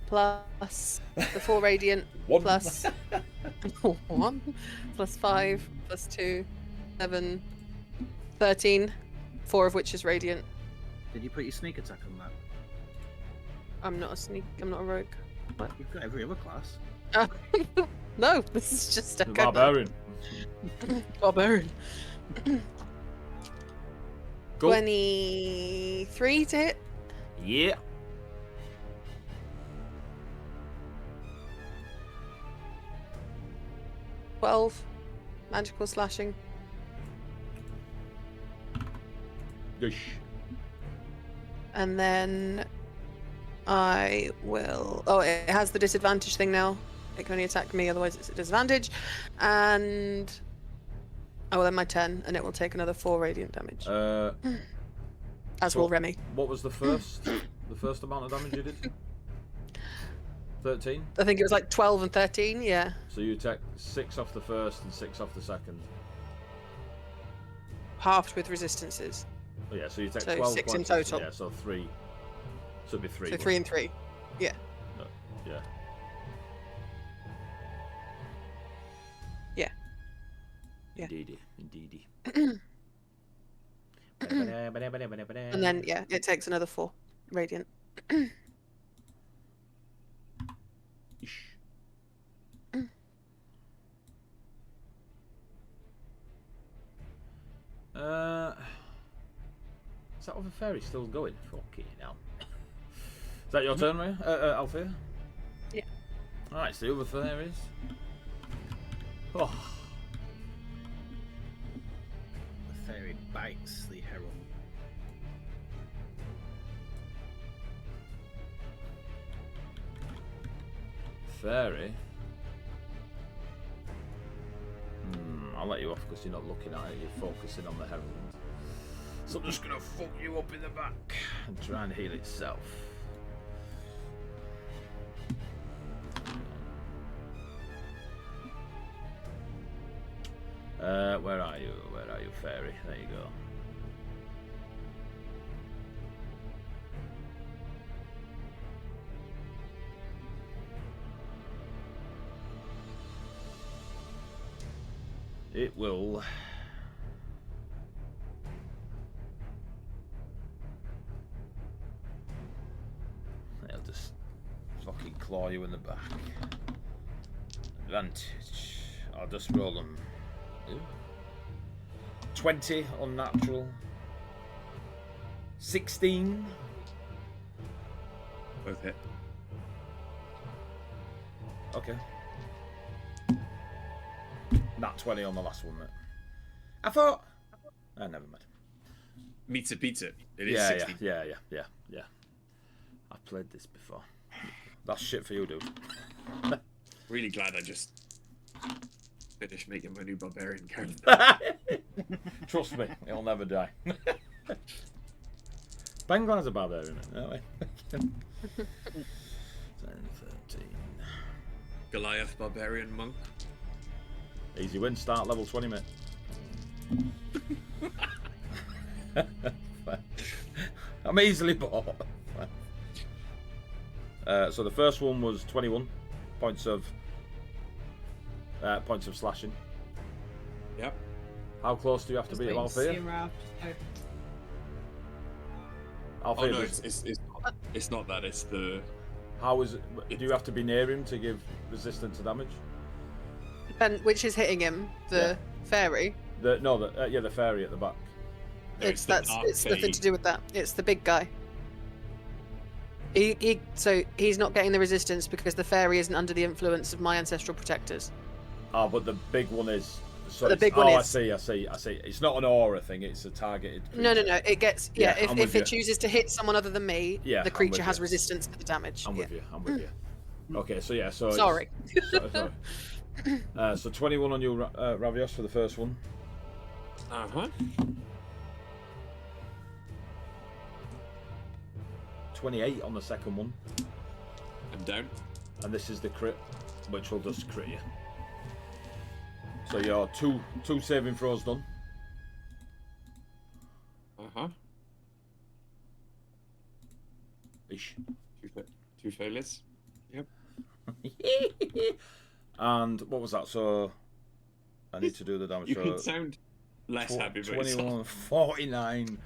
plus the 4 radiant 1 plus 1 plus 5 plus 2, 7, 13. 4 of which is radiant. Did you put your sneak attack on that? I'm not a rogue. What? You've got every other class. No, this is just a The barbarian. Barbarian. Go. 23 to hit. Yeah. Magical slashing. Goosh. And then I will. Oh, it has the disadvantage thing now. It can only attack me, otherwise it's a disadvantage. And I will end my turn, and it will take another 4 radiant damage. As so will Remy. What was the first amount of damage you did? 13? I think it was like 12 and 13, yeah. So you take 6 off the first and 6 off the second. Halved with resistances. Oh, yeah, so you take So 12 6 in points. total. Yeah, so 3. So it'd be 3. So 3 and 3. Yeah. No, yeah. Yeah. Yeah. Indeedy. And then, yeah, it takes another 4 radiant. Ish. Is that other fairy still going? Fucking hell. Is that your turn, Ray? Althea? Yeah. Alright, so the other fairies. Oh. The fairy bites the herald. Fairy? I'll let you off because you're not looking at it, you're focusing on the herald. So I'm just going to fuck you up in the back and try and heal itself. Where are you? Where are you, fairy? There you go. It will. It'll just fucking claw you in the back. Advantage. I'll just roll them. Ooh. 20 unnatural. 16. Both hit. Okay. Nat 20 on the last one, mate. I thought. Never mind. Meets a pizza. It is Yeah, 16. yeah. I've played this before. That's shit for you, dude. Really glad I just finished making my new barbarian character. Trust me, it'll never die. Banglar's a barbarian, aren't we? 10, 13. Goliath barbarian monk. Easy win, start level 20, mate. I'm easily bought. So the first one was 21 points of slashing. Yep. How close do you have to be to Althea? Oh no, it's not that. It's the. How is it? Do you have to be near him to give resistance to damage? And which is hitting him? The fairy? The fairy at the back. No, It's the nothing to do with that. It's the big guy. So he's not getting the resistance because the fairy isn't under the influence of my ancestral protectors. Oh, but the big one is. So The big one I is- see. It's not an aura thing. It's a targeted. No. creature. It gets Yeah, if I'm with it you. chooses to hit someone other than me, Yeah, the I'm creature with has you. resistance to the damage. I'm with you. I'm with you. Okay, so yeah, so Sorry. Sorry. So 21 on you, Ravios, for the first one. Uh-huh. 28 on the second one, I'm down. and this is the crit, which will just crit you. So your two saving throws done. Uh-huh. Ish. Two failures. Yep. And what was that? So I need to do the damage. You So can sound less happy about 21, yourself. 49.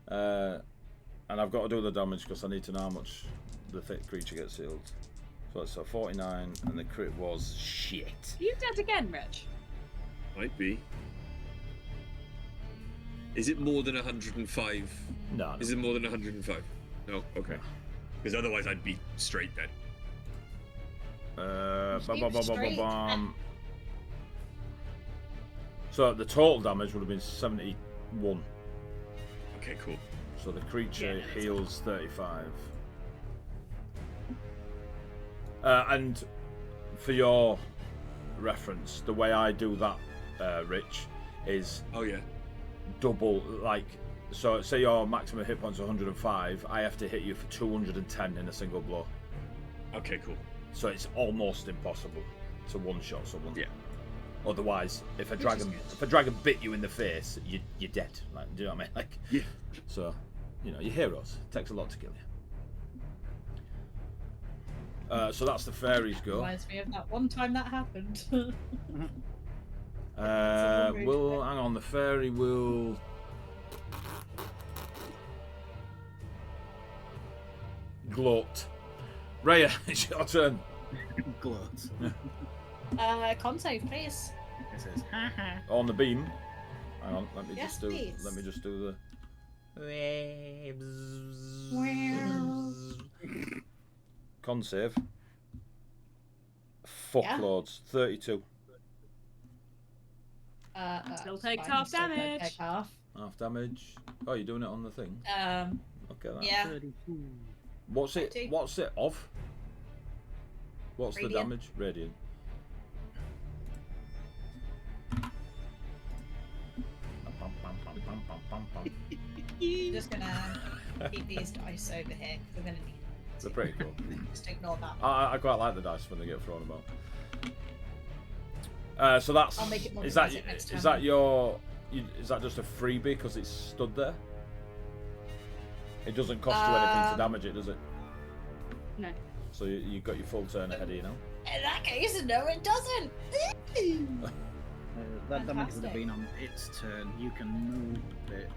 And I've got to do the damage because I need to know how much the thick creature gets healed. So it's a 49, and the crit was shit. You dead again, Rich? Might be. Is it more than 105? No. Is it more than 105? No? Okay. Because otherwise I'd be straight dead. Bam. So the total damage would have been 71. Okay, cool. So the creature heals 35. And for your reference, the way I do that, Rich, is Oh, yeah. double, like, so say your maximum hit points are 105, I have to hit you for 210 in a single blow. Okay, cool. So it's almost impossible to one-shot someone. Yeah. Otherwise, if a Which is dragon good. bit you in the face, you're dead. Like, do you know what I mean? Like, Yeah. so, you know, you're heroes. It takes a lot to kill you. So that's the fairies go. Reminds me of that one time that happened. We'll hang on. The fairy will. Gloat. Raya, it's your turn. Gloat. Con save, please. It says, haha. On the beam. Hang on. Let me Yes, just do. please. Let me just do the. Wow. Con save. Fuckloads. 32. Still That's takes fine, half still don't damage. Take half. Half damage. Oh, you're doing it on the thing. Okay. Yeah. 32. What's it? 30. What's it of? What's the Radiant. damage? Radiant. Just gonna keep these dice over here because we're gonna need They're them. pretty cool. Just ignore that. I quite like the dice when they get thrown about. So that's. I'll make it more Is that dramatic next is time. that your? Is that just a freebie because it's stood there? It doesn't cost you anything to damage it, does it? No. So you've got your full turn ahead of you now. In that case, no, it doesn't. That damage would Fantastic. have been on its turn. You can move it.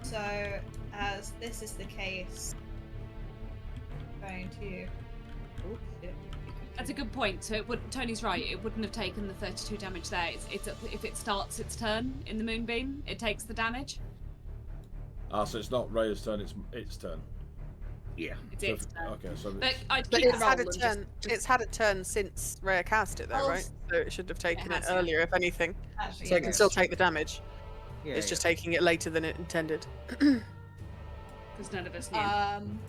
So as this is the case, I'm going to. Oh shit. That's a good point. So it would. Tony's right. It wouldn't have taken the 32 damage there. It's if it starts its turn in the moonbeam, it takes the damage. So it's not Raya's turn. It's its turn. Yeah. It's So its turn. Okay, so But I'd But keep it's the had a roll and turn. just- It's had a turn since Rhea cast it, though, Oh, right? So it should have taken it has, yeah. earlier, if anything. Actually, So it can yes. still take the damage. Yeah, It's just taking it later than it intended. Because none of us knew. Can't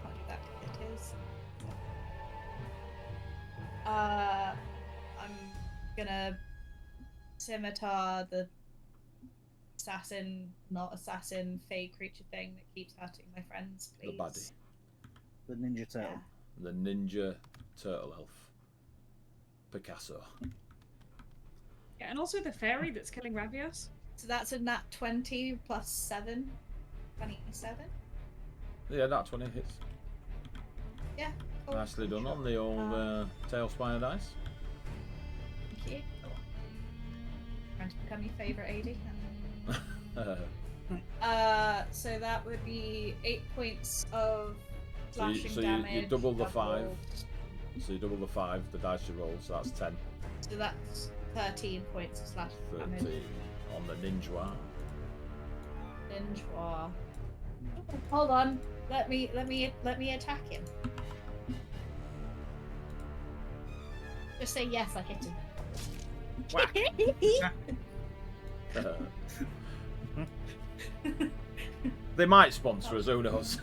do that 'cause it is. I'm gonna scimitar the not assassin, fey creature thing that keeps hurting my friends, the please. baddie, The Ninja Turtle. Yeah. the ninja turtle elf, Picasso. Yeah, and also the fairy that's killing Ravios. So that's a nat 20 plus 7. 27? Yeah, that 20 hits. Yeah. Cool. Nicely done on the old tail spire dice. Thank you. Trying to become your favourite AD. So that would be 8 points of So you- slashing so you damage. double the I've 5. rolled- So you double the 5, the dice you roll, so that's 10. So that's 13 points of slashing damage. 13 on the ninja. Ninja. Hold on. Let me attack him. Just say yes, I hit him. They might sponsor us, who knows?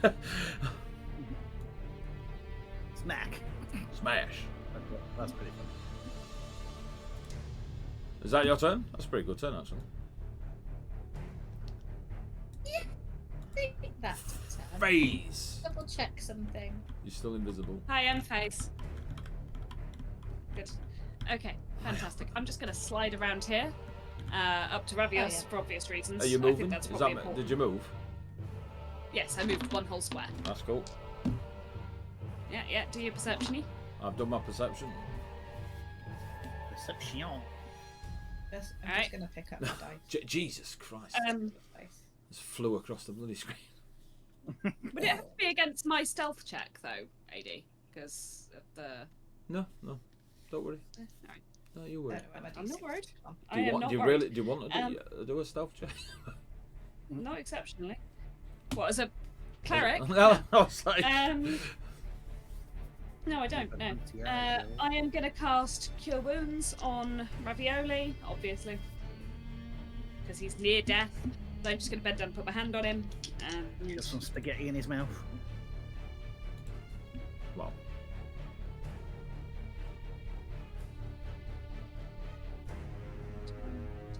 Smack. Smash. That's pretty fun. Is that your turn? That's a pretty good turn, actually. I think that's a turn. Phase. Double check something. You're still invisible. Hi, I'm Face. Good. Okay, fantastic. I'm just going to slide around here, up to Ravios yeah. for obvious reasons. Are you I moving? think that's Is probably that, important. did you move? Yes, I moved one whole square. That's cool. Yeah, do your perception-y. I've done my perception. Perception. I'm Alright. just gonna pick up the dice. Jesus Christ. Dice. Just flew across the bloody screen. Would it have to be against my stealth check, though, AD? Because of the... No, don't worry. Alright. No, you I worry. don't know where my I'm D6 not worried. is from. I am not Do you worried. really? Do you want to do a stealth check? Not exceptionally. What, as a cleric? No, I was like, No, I don't, no. I am going to cast Cure Wounds on Ravioli, obviously. Because he's near death. So I'm just going to bend down and put my hand on him. Got And... some spaghetti in his mouth. well,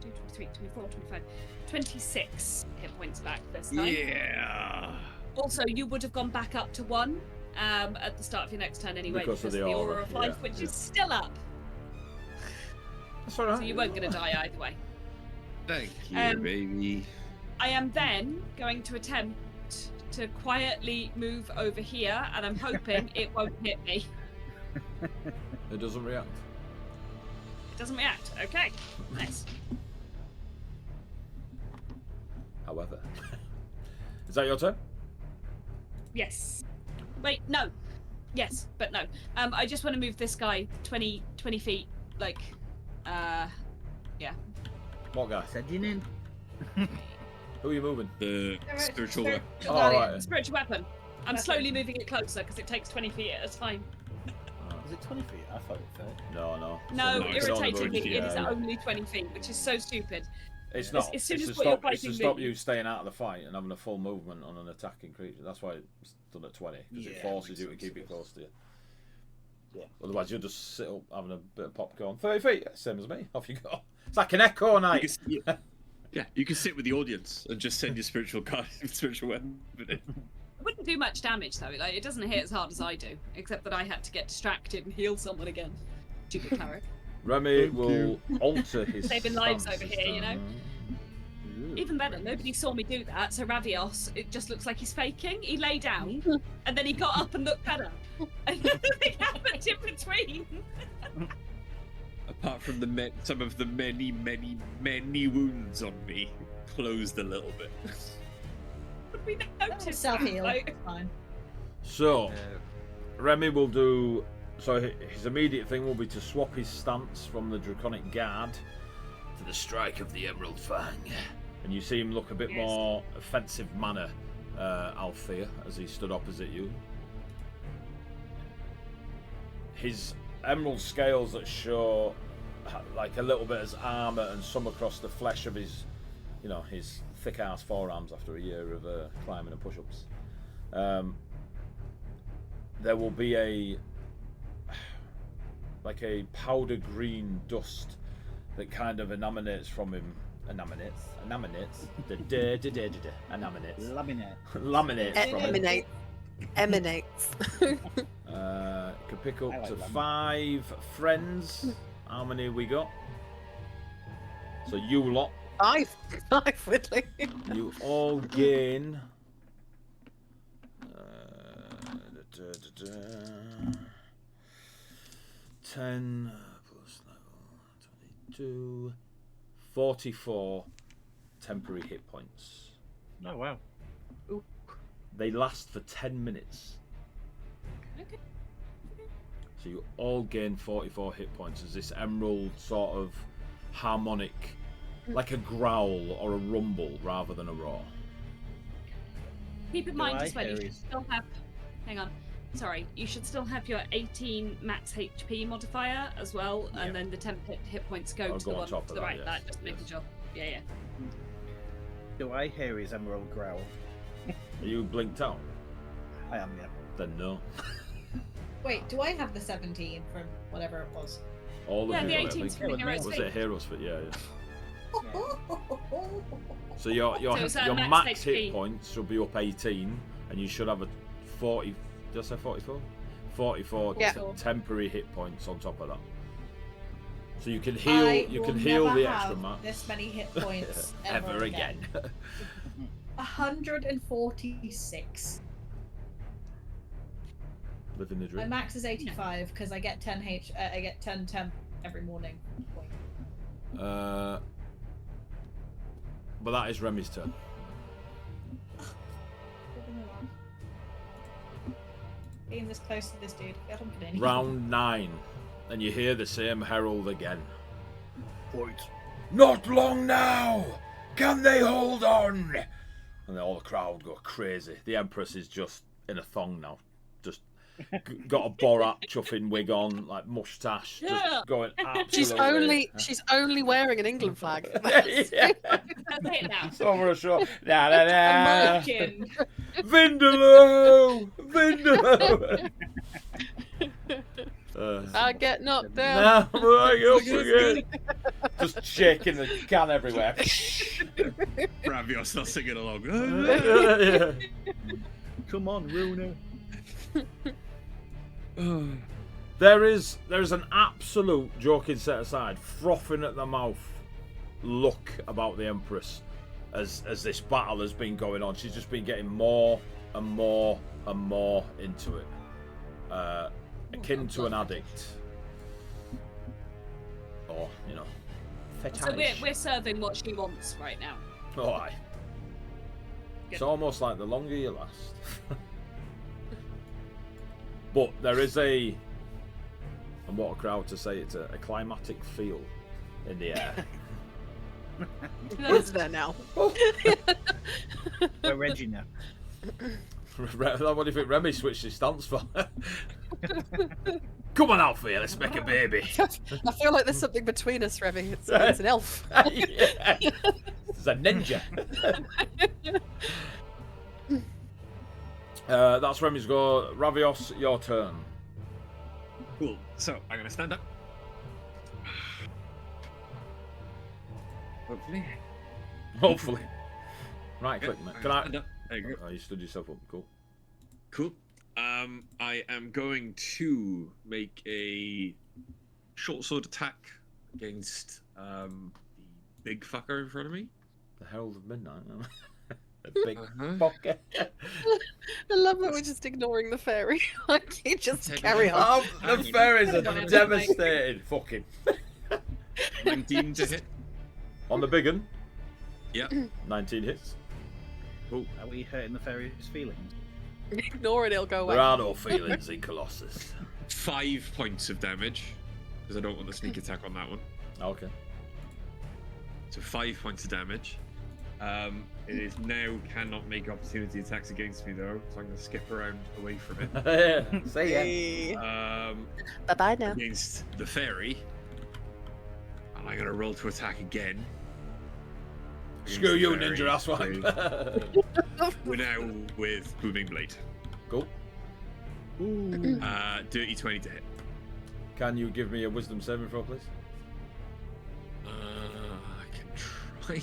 23, 24, 25, 26 hit points back this time. Yeah. Also, you would have gone back up to 1 at the start of your next turn anyway, Because of the aura, of life, yeah, which yeah. is still up. that's all right. So you weren't going to die either way. Thank you, baby. I am then going to attempt to quietly move over here, and I'm hoping it won't hit me. It doesn't react. It doesn't react. Okay, nice. However, is that your turn? Yes. Wait, no. Yes, but no. I just want to move this guy 20 feet, like, yeah. What guy? Said you in. Who are you moving? The spiritual weapon. Oh, right. Spiritual weapon. I'm Weapon. slowly moving it closer because it takes 20 feet at a time. Is it 20 feet? I thought it was 30. No. No, No, it's only irritatingly, 20 it is yeah. only 20 feet, which is so stupid. It's not. As soon it's as to what you're stop. It's to fighting stop me- you staying out of the fight and having a full movement on an attacking creature. That's why it's done at 20 because it Yeah, forces makes you to sense, keep I it guess. close to you. Yeah. Otherwise, you'll just sit up having a bit of popcorn. 30 feet, same as me. Off you go. It's like an echo You night. can, yeah, you can sit with the audience and just send your spiritual card, spiritual weapon in. It wouldn't do much damage though. Like, it doesn't hit as hard as I do, except that I had to get distracted and heal someone again. Stupid cleric. Remy will alter his Saving lives stance over this here, you know? time. Even better, nobody saw me do that, so Ravios, it just looks like he's faking. He lay down, and then he got up and looked better. And nothing happened in between. Apart from some of the many wounds on me closed a little bit. Would we That notice was self-heal. Like, Fine. So, Remy will do. So his immediate thing will be to swap his stance from the Draconic Guard to the Strike of the Emerald Fang, and you see him look a bit Yes. more offensive manner, Althea, as he stood opposite you. His emerald scales that show like a little bit as armor and some across the flesh of his, his thick ass forearms after a year of climbing and push-ups. There will be a powder green dust that kind of emanates from him. Emanates. Laminate. Laminates from him. Emanates. Can pick up I like to lemon. 5 friends. How many have we got? So you lot, 5 Whitley. you all gain. 10 plus level 22, 44 temporary hit points. Oh, wow. They last for 10 minutes. okay. So you all gain 44 hit points as this emerald sort of harmonic, like a growl or a rumble rather than a roar. Keep in Do mind I, as well, you should Aries? still have. Hang on. Sorry, you should still have your 18 max HP modifier as well, Yeah. and then the 10 hit points go I'll to go the on one top to of the that, right. yes, That just making yes. sure. Yeah. Do I hear his emerald growl? Are you blinked out? I am, yeah. Then no. Wait, do I have the 17 from whatever it was? All Yeah, of the you got it, I 18's think. from Heroes Was Fate. it Heroes Fit? Yeah. Yeah. So your So it's your max max HP. hit points should be up 18, and you should have a 40. Did I say 44? 44 Yeah. temporary hit points on top of that. So you can heal. You can heal the extra max. This many hit points ever again. 146. Living the My dream. max is 85 because I get 10 I get 10 temp every morning. But that is Remy's turn. Being this close to this dude, get him in. Round 9, and you hear the same herald again. Point. Not long now! Can they hold on? And then all the crowd go crazy. The Empress is just in a thong now. Just got a Borat chuffing wig on, like mustache, Yeah. just going absolutely. She's only wearing an England flag. Yeah. That's it now. It's over a show. Na, na, na. American. Vindaloo! Vindaloo! I get knocked down. Now right up again. Just shaking the can everywhere. Ravio's not singing along. Yeah. Come on, Runa. There is an absolute, joking set aside, frothing at the mouth look about the Empress as this battle has been going on. She's just been getting more and more and more into it. Akin to an addict. Or, fetish. So we're serving what she wants right now. Oh, aye. It's almost like the longer you last. But there is and what a crowd to say, it's a climatic feel in the air. It's there now. We're Reggie now. What do you think Remy switched his stance for? Come on, Alfie, let's make a baby. I feel like there's something between us, Remy. It's an elf. Yeah. It's a ninja. That's Remy's go. Ravios, your turn. Cool. So I'm gonna stand up. Hopefully. Right click, mate. Can I? Stand up. There you go. Oh, you stood yourself up. Cool. Cool. I am going to make a short sword attack against the big fucker in front of me. The Herald of Midnight. The big Uh-huh. fucker. I love that we're just ignoring the fairy. Like, you just carry on. Oh, the fairies are Don't have to devastated. Fucking. 19 to hit. On the big one, Yeah. 19 hits. Cool. Are we hurting the fairy's feelings? Ignore it, it'll go away. There are no feelings in Colossus. 5 points of damage because I don't want the sneak attack on that one. Okay. So 5 points of damage. It is now cannot make opportunity attacks against me though, so I'm going to skip around away from it. See ya. Hey. Um, Bye-bye now. against the fairy, and I'm going to roll to attack again. Screw Against you, the ninja fairy. asswipe. We're now with booming blade. Cool. Dirty 20 to hit. Can you give me a wisdom saving throw, please? I can try.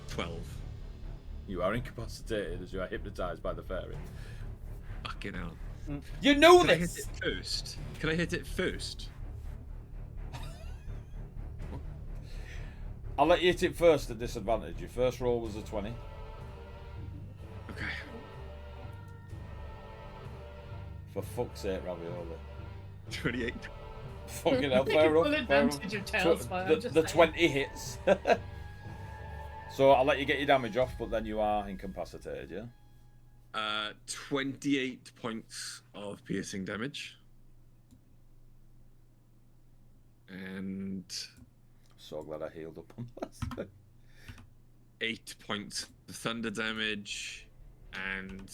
12. You are incapacitated as you are hypnotized by the fairy. Fucking hell. You know Can I hit it first? Can I hit it first? I'll let you hit it first at disadvantage. Your first roll was a 20. Okay. For fuck's sake, Ravioli. 28. Fucking hell, Take fair full enough. Fair advantage of Tails, but I'm just the saying. 20 hits. So I'll let you get your damage off, but then you are incapacitated, yeah? 28 points of piercing damage. And So glad I healed up on that. 8 points of thunder damage, and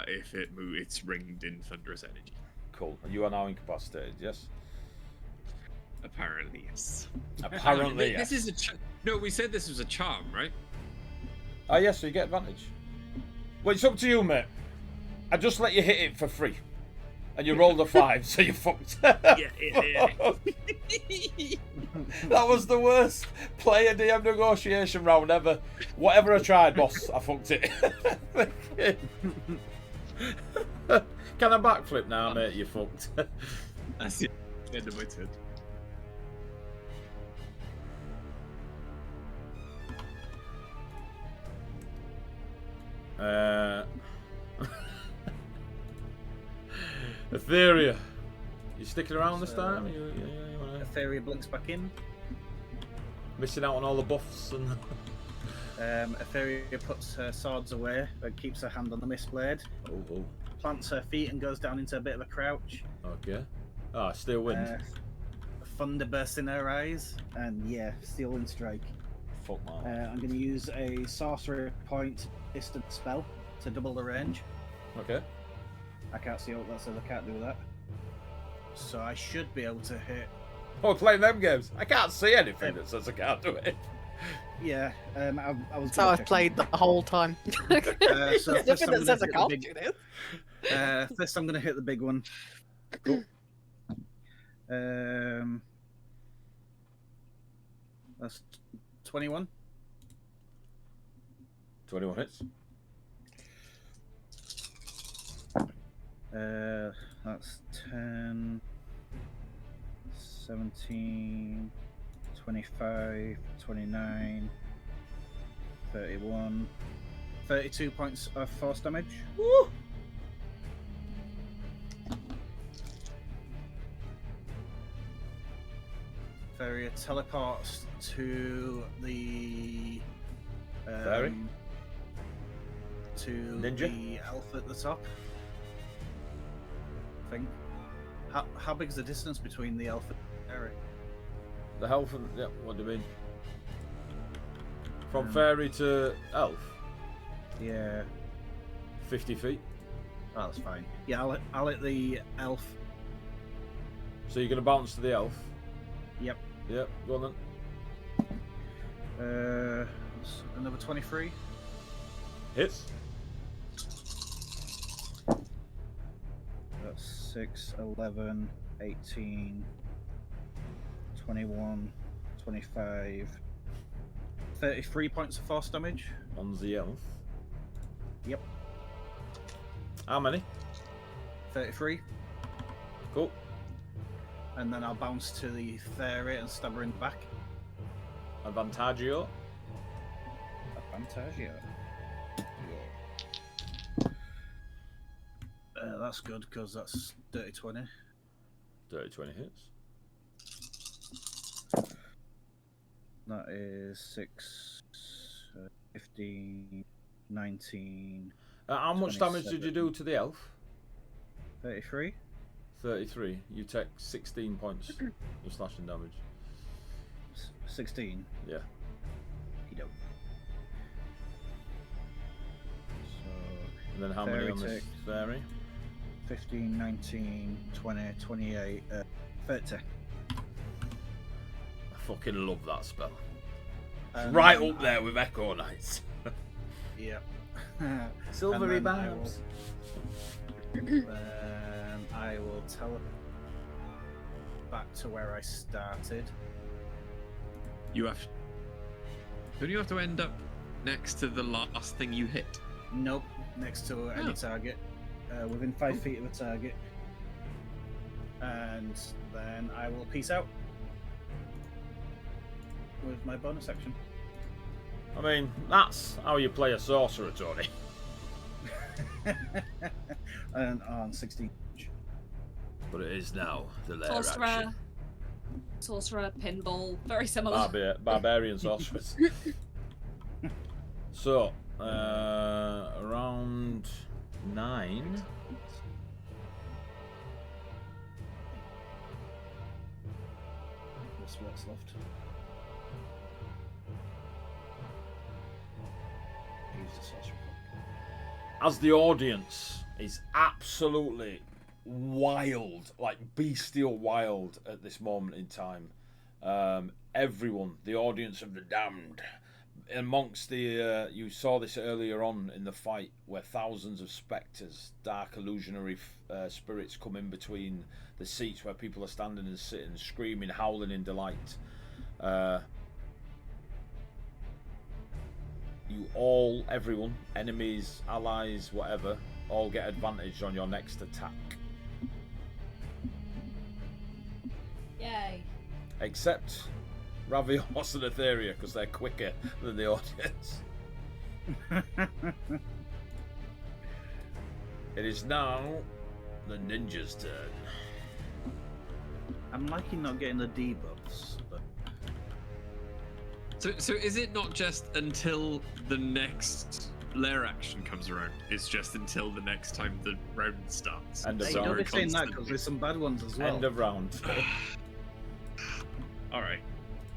if it moves, it's ringed in thunderous energy. Cool. You are now incapacitated, yes? Apparently, yes. Apparently, yes. This is no, we said this was a charm, right? Oh, yes, so you get advantage. Well, it's up to you, mate. I just let you hit it for free. And you rolled a 5, so you're fucked. Yeah. That was the worst player DM negotiation round ever. Whatever I tried, boss, I fucked it. Can I backflip now, mate? You're fucked. That's the end of my turn. Etheria, you sticking around this time? Etheria blinks back in. Missing out on all the buffs and. Etheria puts her swords away and keeps her hand on the mist blade. Oh. Plants her feet and goes down into a bit of a crouch. Okay. Ah, still wind. Thunder bursts in her eyes, and yeah, steel wind strike. Fuck man. I'm going to use a sorcery point distant spell to double the range. Okay. I can't see what that says. I can't do that. So I should be able to hit. Oh, playing them games. I can't see anything that says I can't do it. Yeah, I was. That's how I've played the whole time. So There's nothing that says I can't do this. First, I'm going to hit the big one. Cool. That's 21. 21 hits. That's 10, 17, 25, 29, 31, 32 points of force damage. Woo! Feria teleports to the Fairy? to Ninja? the elf at the top. I think. How big is the distance between the elf and the fairy? The health and yeah, what do you mean? From fairy to elf? Yeah. 50 feet. Oh, that's fine. Yeah, I'll hit the elf. So you're gonna bounce to the elf? Yep. Yep, go on then. Another 23. Hits. That's 6, 11, 18, 21, 25, 33 points of force damage. On the elf. Yep. How many? 33. Cool. And then I'll bounce to the fairy and stab her in the back. Advantagio. Advantagio. That's good because that's dirty 20. Dirty 20 hits. That is 6, 15, 19. How much damage did you do to the elf? 33. 33. You take 16 points of slashing damage. 16. Yeah. You don't. So, And then how many Fairy on this takes- fairy? 15, 19, 20, 28, 30. I fucking love that spell. And Right then up there with Echo Knights. Yep. Silvery And then I barbs. I will teleport back to where I started. You have. Don't you have to end up next to the last thing you hit? Nope, next to any target, within 5 feet of a target. And then I will peace out with my bonus action. I mean, that's how you play a sorcerer, Tony. And on 16. But it is now the lair action. Sorcerer, pinball, very similar. Barbarian sorcerers. So, around 9. What's left? a sorcery book. As the audience is absolutely wild, like bestial wild at this moment in time, everyone, the audience of the damned, amongst the you saw this earlier on in the fight where thousands of spectres, dark illusionary spirits come in between the seats where people are standing and sitting, screaming, howling in delight. You all, everyone, enemies, allies, whatever, all get advantage on your next attack. Yay. Except Ravios and Etheria, because they're quicker than the audience. It is now the ninja's turn. I'm liking not getting the debuffs, but So is it not just until the next lair action comes around? It's just until the next time the round starts. End of you round. don't be saying that Constantly. because there's some bad ones as well. End of round. All right.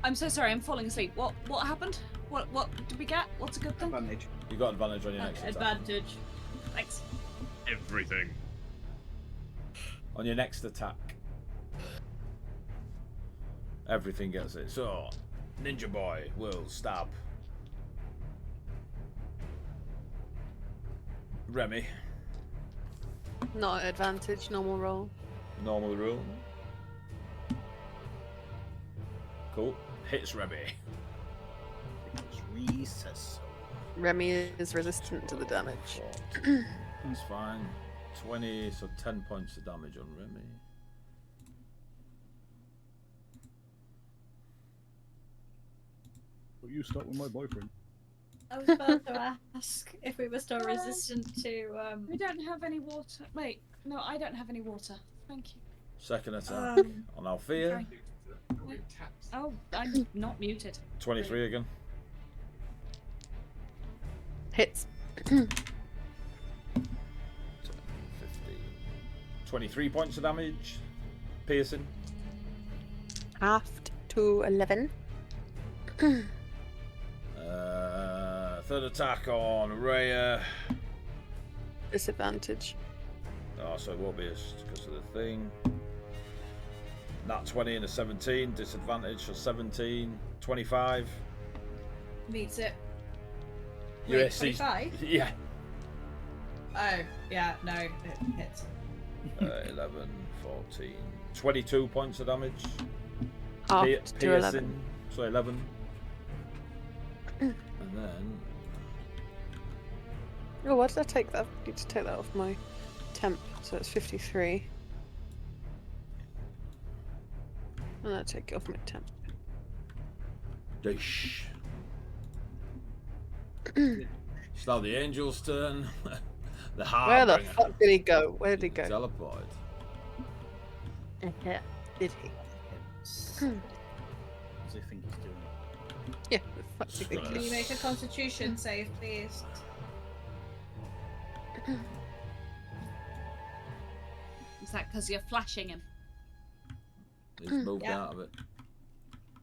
I'm so sorry, I'm falling asleep. What happened? What did we get? What's a good thing? Advantage. You got advantage on your next attack. Advantage. Thanks. Everything. On your next attack. Everything gets it. So, Ninja Boy will stab Remy. Not at advantage, normal roll. Normal rule. Cool. Hits Remy. Because Ree says so. Remy is resistant to the damage. That's fine. 20, so 10 points of damage on Remy. Will you start with my boyfriend? I was about to ask if we were still resistant to. We don't have any water. Wait, no, I don't have any water. Thank you. Second attack on Althea. Oh, I'm not muted. 23 again. Hits. 15. 23 points of damage. Piercing. Halved to 11. Third attack on Rhea. Disadvantage. Oh, so it won't be because of the thing. Nat 20 and a 17. Disadvantage for 17. 25. Meets it. Your Wait, SC 25? Yeah. Oh, yeah, no, it hits. 11, 14. 22 points of damage. Halved to 11. So 11. And then. Oh, why did I take that? I need to take that off my temp, so it's 53. And I take it off my temp. Dish. It's now the angel's turn. The Where the Harbinger. fuck did he go? Where did he go? Teleport. Yeah. Did he? As I think he's doing it. Yeah, the fuck did he Stress. Can you make a constitution save, please? Is that because you're flashing him? He's moved Yeah. out of it.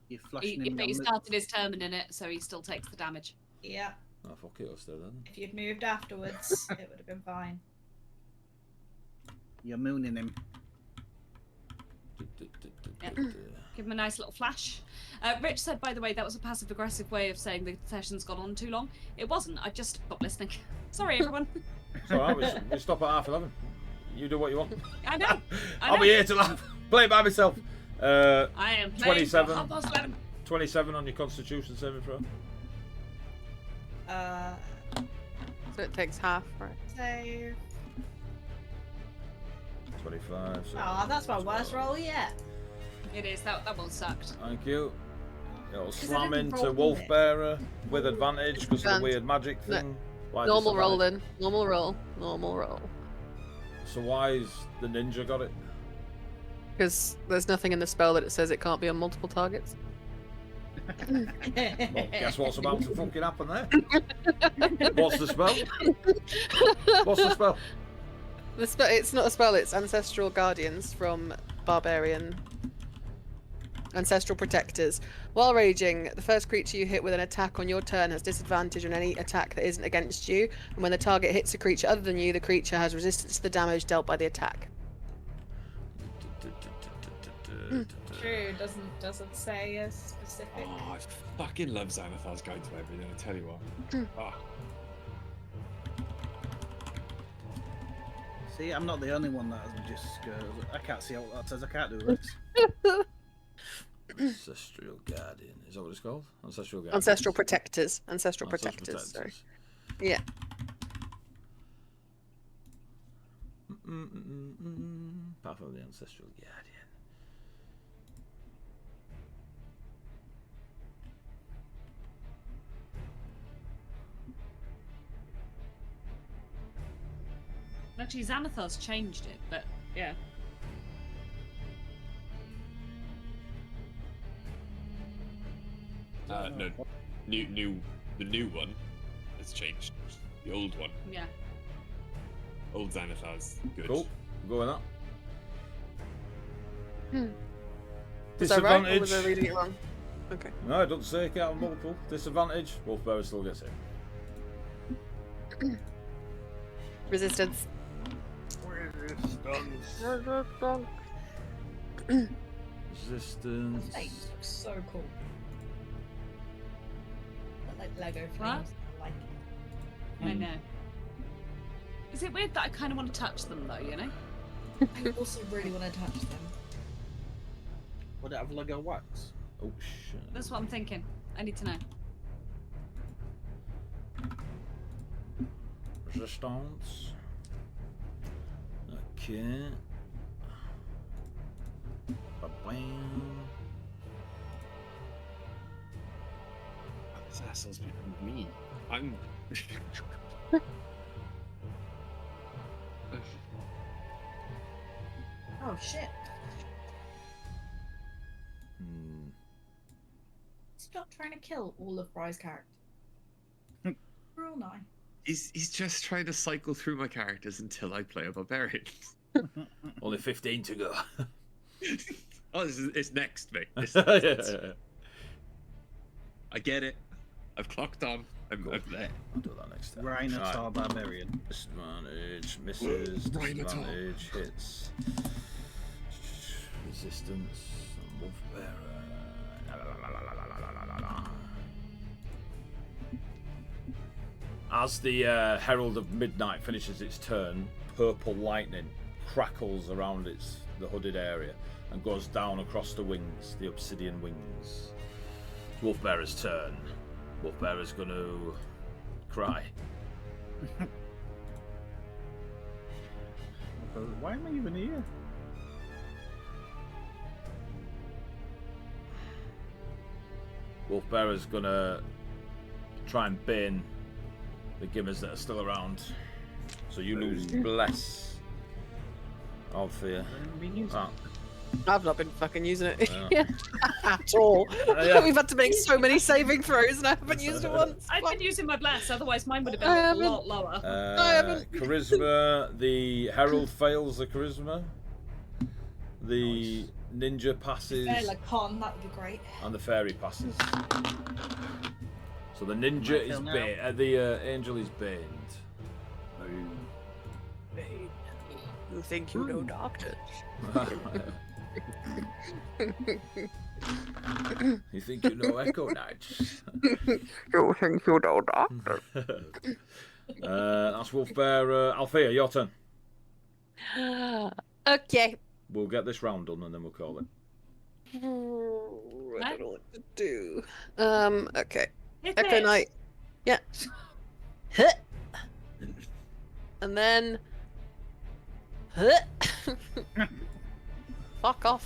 You're flashing him. He down the- started his turn in it, so he still takes the damage. Yeah. Oh, fuck it, I'll stay then. If you'd moved afterwards, it would have been fine. You're mooning him. Give him a nice little flash. Rich said, by the way, that was a passive-aggressive way of saying the session's gone on too long. It wasn't. I just stopped listening. Sorry, everyone. It's alright, we stop at 11:30. You do what you want. I know. I'll be here till play it by myself. I am playing 27. for 11:30. 27 on your Constitution saving throw. So it takes half, right? Save. 25. So Oh, that's my worst 12. roll yet. It is. That one sucked. Thank you. It'll I slam didn't into roll Wolf it. Bearer with advantage because of the Can't. weird magic No. thing. Why Normal roll disadvantage? then. Normal roll. Normal roll. So why is the ninja got it? Because there's nothing in the spell that it says it can't be on multiple targets. Well, guess what's about to fucking happen there? What's the spell? What's the spell? The spell, it's not a spell, it's Ancestral Guardians from Barbarian Ancestral Protectors. While raging, the first creature you hit with an attack on your turn has disadvantage on any attack that isn't against you, and when the target hits a creature other than you, the creature has resistance to the damage dealt by the attack. True, doesn't say a specific. Oh, I fucking love Xanathar's Guide to Everything, I tell you what. Oh. See, I'm not the only one that just goes, I can't see what that says, I can't do this. Ancestral Guardian. Is that what it's called? Ancestral Guardian. Ancestral Protectors. Ancestral Protectors, sorry. Yeah. Path of the Ancestral Guardian. Actually, Xanathar's changed it, but yeah. No, the new one has changed. The old one, Yeah. old Xanathar's good. Cool. Go with that. Was that right, or Disadvantage. was I reading it wrong? Okay. No, it doesn't say can't have multiple. Disadvantage. Wolfbearer still gets it. Resistance. Resistance. Flames look so cool. They're like Lego What? flames. I like it. I know. Is it weird that I kind of want to touch them though? You know. I also really want to touch them. Would it have Lego wax? Oh shit. That's what I'm thinking. I need to know. Resistance. Okay. Ba-bam. This asshole's being mean. I'm. Oh shit! Stop trying to kill all of Bry's characters. We're all nice. He's just trying to cycle through my characters until I play a barbarian. Only 15 to go. Oh, it's next, mate. Yeah. I get it. I've clocked on. I'm there. I'll do that next time. Rhinotaur Barbarian. Disadvantage, misses, disadvantage, hits. Resistance, Wolfbearer. As the Herald of Midnight finishes its turn, purple lightning crackles around the hooded area and goes down across the wings, the obsidian wings. It's Wolfbearer's turn. Wolfbearer's going to cry. Why am I even here? Wolfbearer's going to try and bane the Gimmers that are still around. So you lose Bless. Althea. I've not been fucking using it Yeah. at all. Yeah. We've had to make so many saving throws and I haven't used it once. I've been using my bless, otherwise mine would have been I a haven't. lot lower. haven't. Charisma. The Herald fails the Charisma. The Ninja passes. Like con, that would be great. And the Fairy passes. So the Ninja is now. baned. The Angel is banned. You think you know doctors? You think you know Echo Knights? You think you know doctors? That's Wolfbearer. Althea, your turn. Okay. We'll get this round done and then we'll call it. I don't know what to do. Okay. Hit Echo it. Knight. Yeah. Hit. And then. Hit. Fuck off.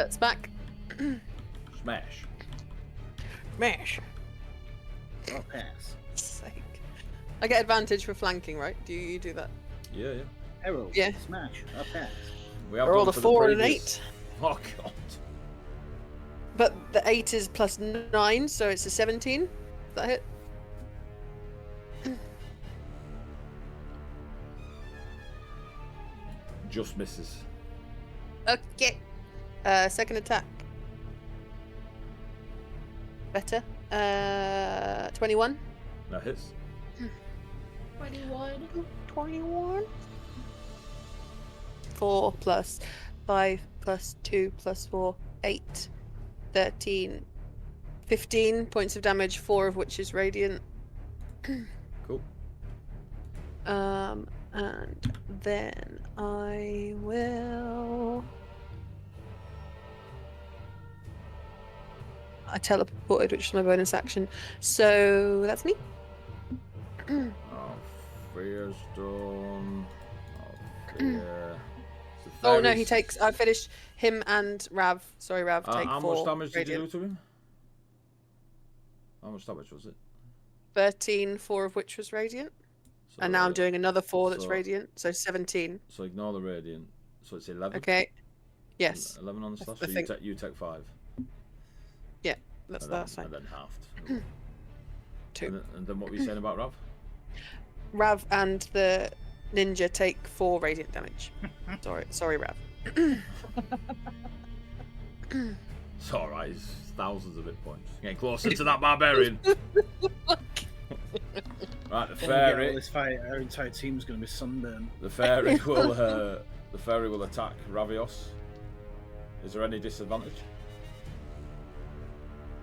Smack. Smash. Smash. I'll pass. Sake. I get advantage for flanking, right? Do you do that? Yeah, yeah. Herald. Yeah. Smash. I'll pass. We have I rolled done a for 4 and an previous- 8. Oh god. But the 8 is plus 9, so it's a 17. Is that hit? Just misses. Okay. Second attack. Better. 21. That hits. 21. 21. 4 plus 5 plus 2 plus 4, 8, 13, 15 points of damage, 4 of which is radiant. Cool. And then I will. I teleported, which is my bonus action. So that's me. Freya's done. Freya. Oh no, he takes. I finished him and Rav. Sorry, Rav. Take how 4 much damage did you radiant. do to him? How much damage was it? 13, 4 of which was radiant. And now I'm doing another 4 that's radiant, so 17. So ignore the radiant. So it's 11. Okay. Yes. 11 on the slash. I So think- you take 5. Yeah, that's fine. And then halved. 2. And then what were you saying about Rav? Rav and the ninja take 4 radiant damage. Sorry, Rav. It's alright, it's thousands of hit points. Getting closer to that barbarian. Right, the All fairy. this fight, our entire team's going to be sunburned. The fairy will attack Ravios. Is there any disadvantage?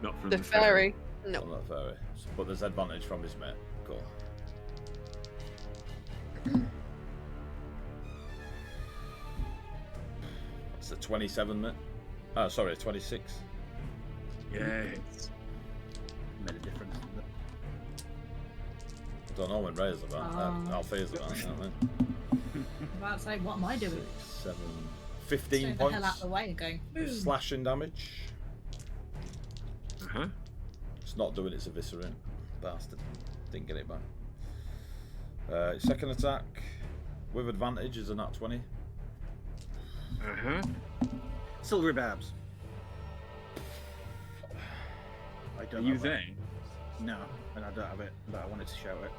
Not from The fairy. No. On that fairy. But there's advantage from his mate. Cool. It's a 27 mate. Oh, sorry, a 26. Yes. Made a difference. I don't know when Ray's about. Althea's about, don't they? I'm about to say, what am I doing? 6, 7, 15 Staying the points. hell out of the way and going, boom. Slashing damage. Uh-huh. It's not doing its eviscerate. Bastard. Didn't get it back. Second attack with advantage is a nat 20. Uh-huh. Still rebabs. I Are don't you have there? it. No, and I don't have it, but I wanted to shout it.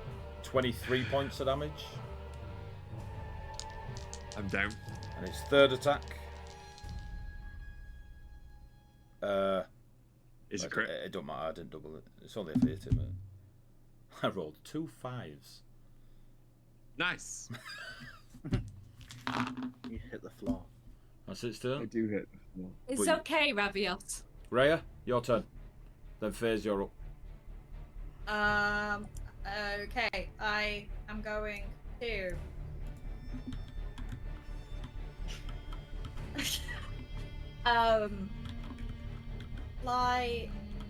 23 points of damage. I'm down. And its third attack. Is it correct? It don't matter, I didn't double it. It's only a 30, mate. I rolled 2 5s. Nice. You hit the floor. That's its I turn. do hit. It's But- okay, Ravios. Rhea, your turn. Then Faze, you're up. Okay, I am going to. Fly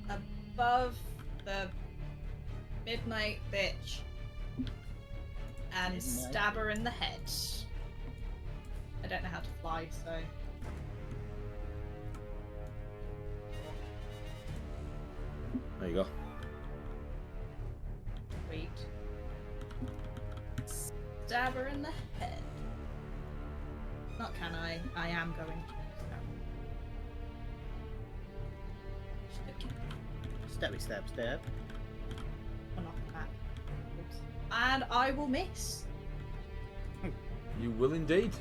above the midnight bitch and stab her in the head. I don't know how to fly, so. There you go. Sweet. Stab her in the head. Not can I? I am going to. Stabby stab stab. Oh, not that. Oops. And I will miss. You will indeed.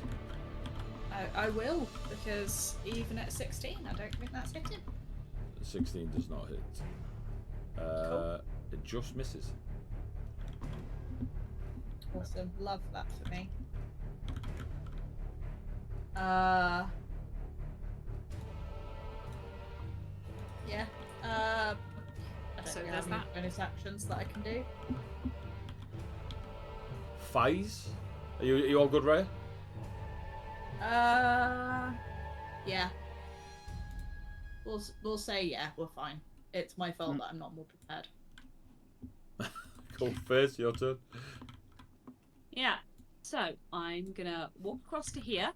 I will, because even at 16, I don't think that's hitting. 16 does not hit. It just misses. Awesome. Love that for me. Yeah. I don't So really there's have any that. bonus actions that I can do. Faze? Are you all good, Rhea? Yeah. We'll say yeah, we're fine. It's my fault that I'm not more prepared. Cool. Faze, your turn. Yeah. So I'm gonna walk across to here.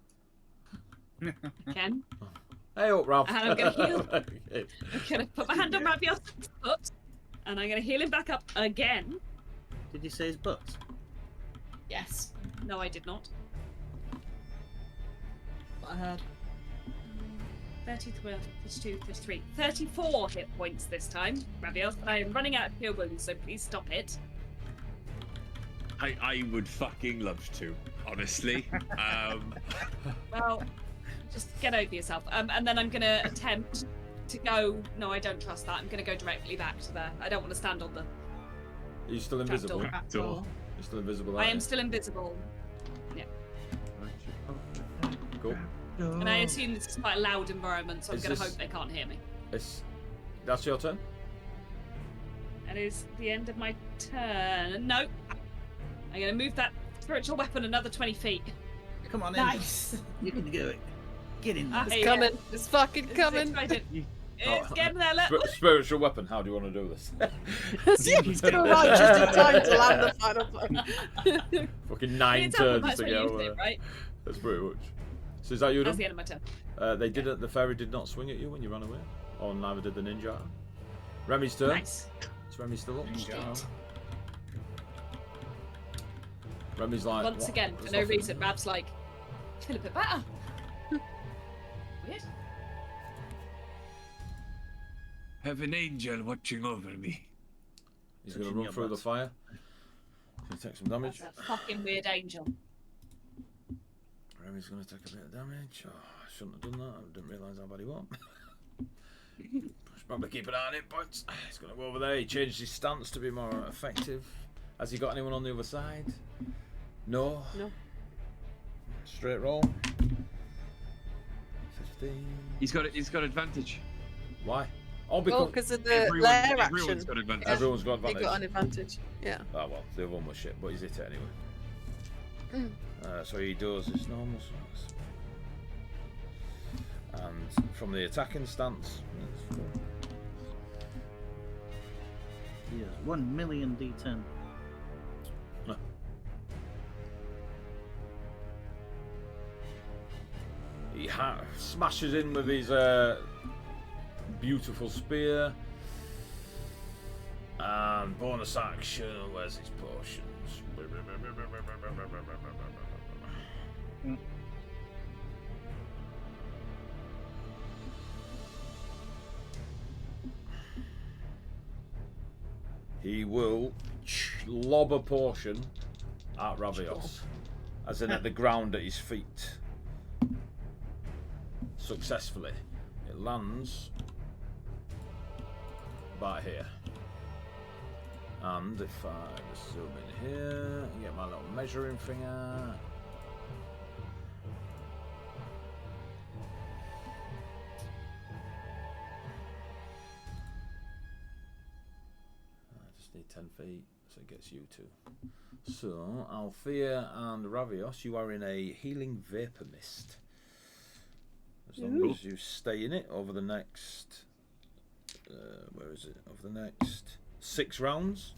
Again. Hey up, Ralph. And I'm gonna heal. I'm gonna put my hand on Ravios' foot, and I'm gonna heal him back up again. Did you say his butt? Yes. No, I did not. What I heard. 33 plus 2 plus 3. 34 hit points this time, Ravios. I am running out of cure wounds, so please stop it. I would fucking love to. honestly. Well, just get over yourself. And then I'm going to attempt to go. No, I don't trust that. I'm going to go directly back to there. I don't want to stand on the. Are you still invisible? Trapdoor. Door. You're still invisible. I aren't am you? still invisible. Yeah. Cool. And I assume this is quite a loud environment, so I'm Is going to this- hope they can't hear me. That's your turn. That is the end of my turn. No. I'm going to move that spiritual weapon another 20 feet. Come on, Nice. You can do it. Get in there. Hey, It's coming. It's fucking It's coming. excited. It's getting there. Look. Spiritual weapon. How do you want to do this? Yeah, he's gonna run just in time to land the final blow. Fucking 9 It's up on turns my to turn, get isn't over it, there. right? That's pretty much. So is that you That's done? the end of my turn. They didn't. The fairy did not swing at you when you ran away, or neither did the ninja. Remy's turn. Nice. Is Remy still up? Ninja. Remy's like. Once what? again, for There's no nothing reason, there. Rav's like, I feel a bit better. Weird. Have an angel watching over me. He's gonna Touching run your through the butt. fire. He's gonna take some damage. That's a fucking weird angel. Remy's gonna take a bit of damage. Oh, I shouldn't have done that. I didn't realise how bad he was. Should probably keep an eye on it, but he's gonna go over there. He changed his stance to be more effective. Has he got anyone on the other side? No. No. Straight roll. 15. He's got advantage. Why? Oh, Well, because because of the lair action. Everyone's got advantage. everyone's got He advantage. got an advantage. Yeah. Oh well, the other one was shit, but he's hit it anyway. Mm. So he does his normal size. And from the attacking stance, He has 1 million D10. he smashes in with his beautiful spear. And bonus action, where's his potions? He will lob a portion at Ravios, as in at the ground at his feet. Successfully. It lands about here. And if I just zoom in here and get my little measuring thing out. I just need 10 feet, so it gets you two. So, Althea and Ravios, you are in a healing vapor mist. As long as you stay in it over the next, where is it? Over the next 6 rounds,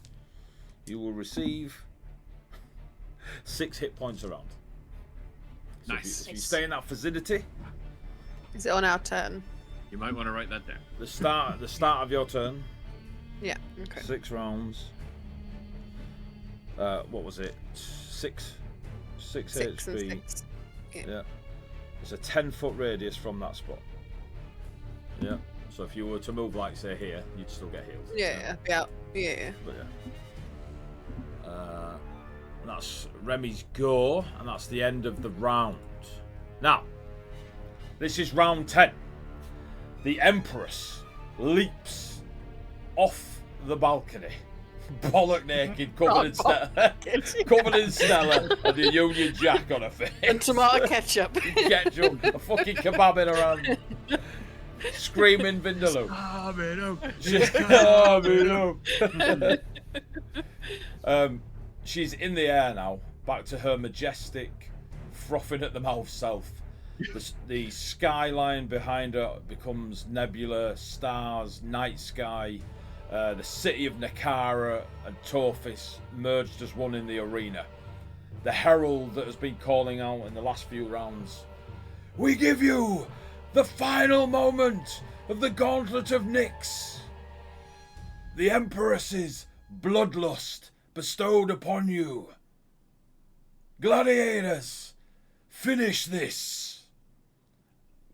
you will receive 6 hit points a round. So Nice. if you stay in that vicinity, Is it on our turn? You might want to write that down. the start of your turn, Yeah. Okay. 6 rounds. What was it? 6 6 HP. and 6. Yeah. It's a 10-foot radius from that spot. Yeah. So if you were to move, like say here, you'd still get healed. Yeah. Yeah. But yeah. That's Remy's go, and that's the end of the round. Now, this is round 10. The Empress leaps off the balcony, bollock naked, covered in Stella, and a Union Jack on her face. And tomato ketchup. Ketchup, a fucking kebab in her hand, screaming Vindaloo. She's coming up. She's in the air now, back to her majestic, frothing at the mouth self. The skyline behind her becomes nebula, stars, night sky. The city of Nakara and Tophis merged as one in the arena. The herald that has been calling out in the last few rounds. We give you the final moment of the Gauntlet of Nyx. The Empress's bloodlust bestowed upon you. Gladiators, finish this.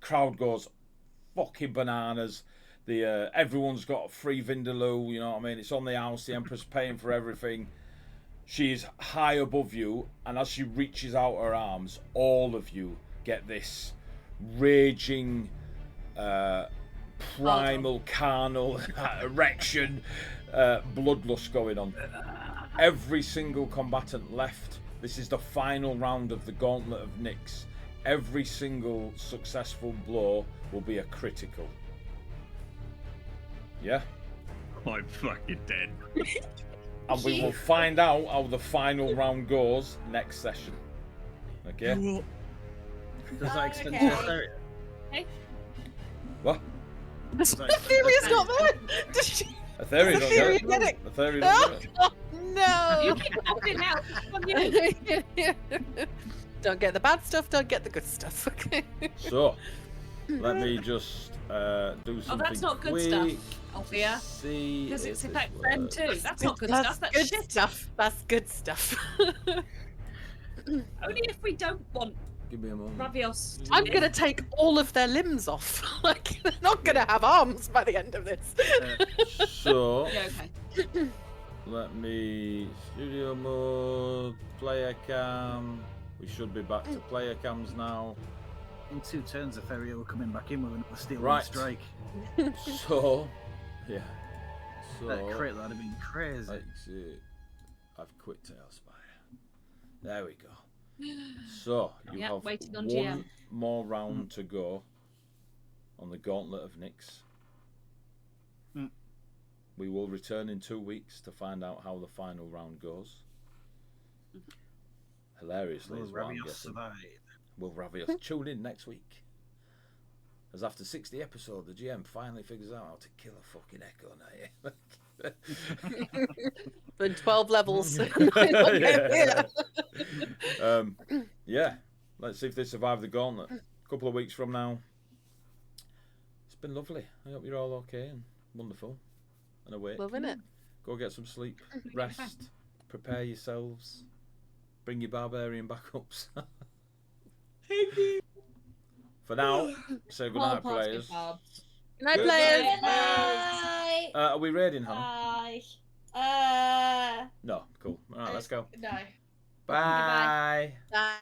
Crowd goes fucking bananas. Everyone's got a free Vindaloo, you know what I mean? It's on the house, the Empress paying for everything. She's high above you, and as she reaches out her arms, all of you get this raging, primal, carnal erection, bloodlust going on. Every single combatant left. This is the final round of the Gauntlet of Nyx. Every single successful blow will be a critical. Yeah? I'm fucking dead. And we will find out how the final round goes next session. Okay? Does that extend okay. to that area? What? Etherea's not there! Did she... Aetherius don't Etheria get get it. it? Aetherius don't get it. Oh, no! You keep popping out. Don't get the bad stuff, don't get the good stuff. Okay. So, let me just do something that's not good quick. stuff, Althea. See Because if it's this affect them works. too. That's not good That's stuff. That's good shit. stuff. That's good stuff. Only if we don't want Give me a moment. Ravios. to I'm live. gonna take all of their limbs off. Like, they're not gonna have arms by the end of this. So, Yeah, okay. let me studio mode, player cam. We should be back to player cams now. In 2 turns, Etheria were coming back in with another steel Right. strike. So, yeah. So, That crit, that'd have been crazy. exit. I've quit Tailspire. There we go. So, you Yeah, have waiting on one GM. more round to go on the Gauntlet of Nyx. Mm. We will return in 2 weeks to find out how the final round goes. Hilariously, Will is what I'm Ravios guessing. survive? Will Ravios tune in next week? As after 60 episodes, the GM finally figures out how to kill a fucking Echo Knight. In 12 levels. Yeah. Let's see if they survive the gauntlet. A couple of weeks from now. It's been lovely. I hope you're all okay and wonderful and awake. Loving it. Go get some sleep, rest, prepare yourselves, bring your barbarian backups. For now, say goodnight, players. Good night, Good players. night. Bye. Are we raiding, Hannah? Bye. No, cool. All right, let's go. No. Bye. Bye.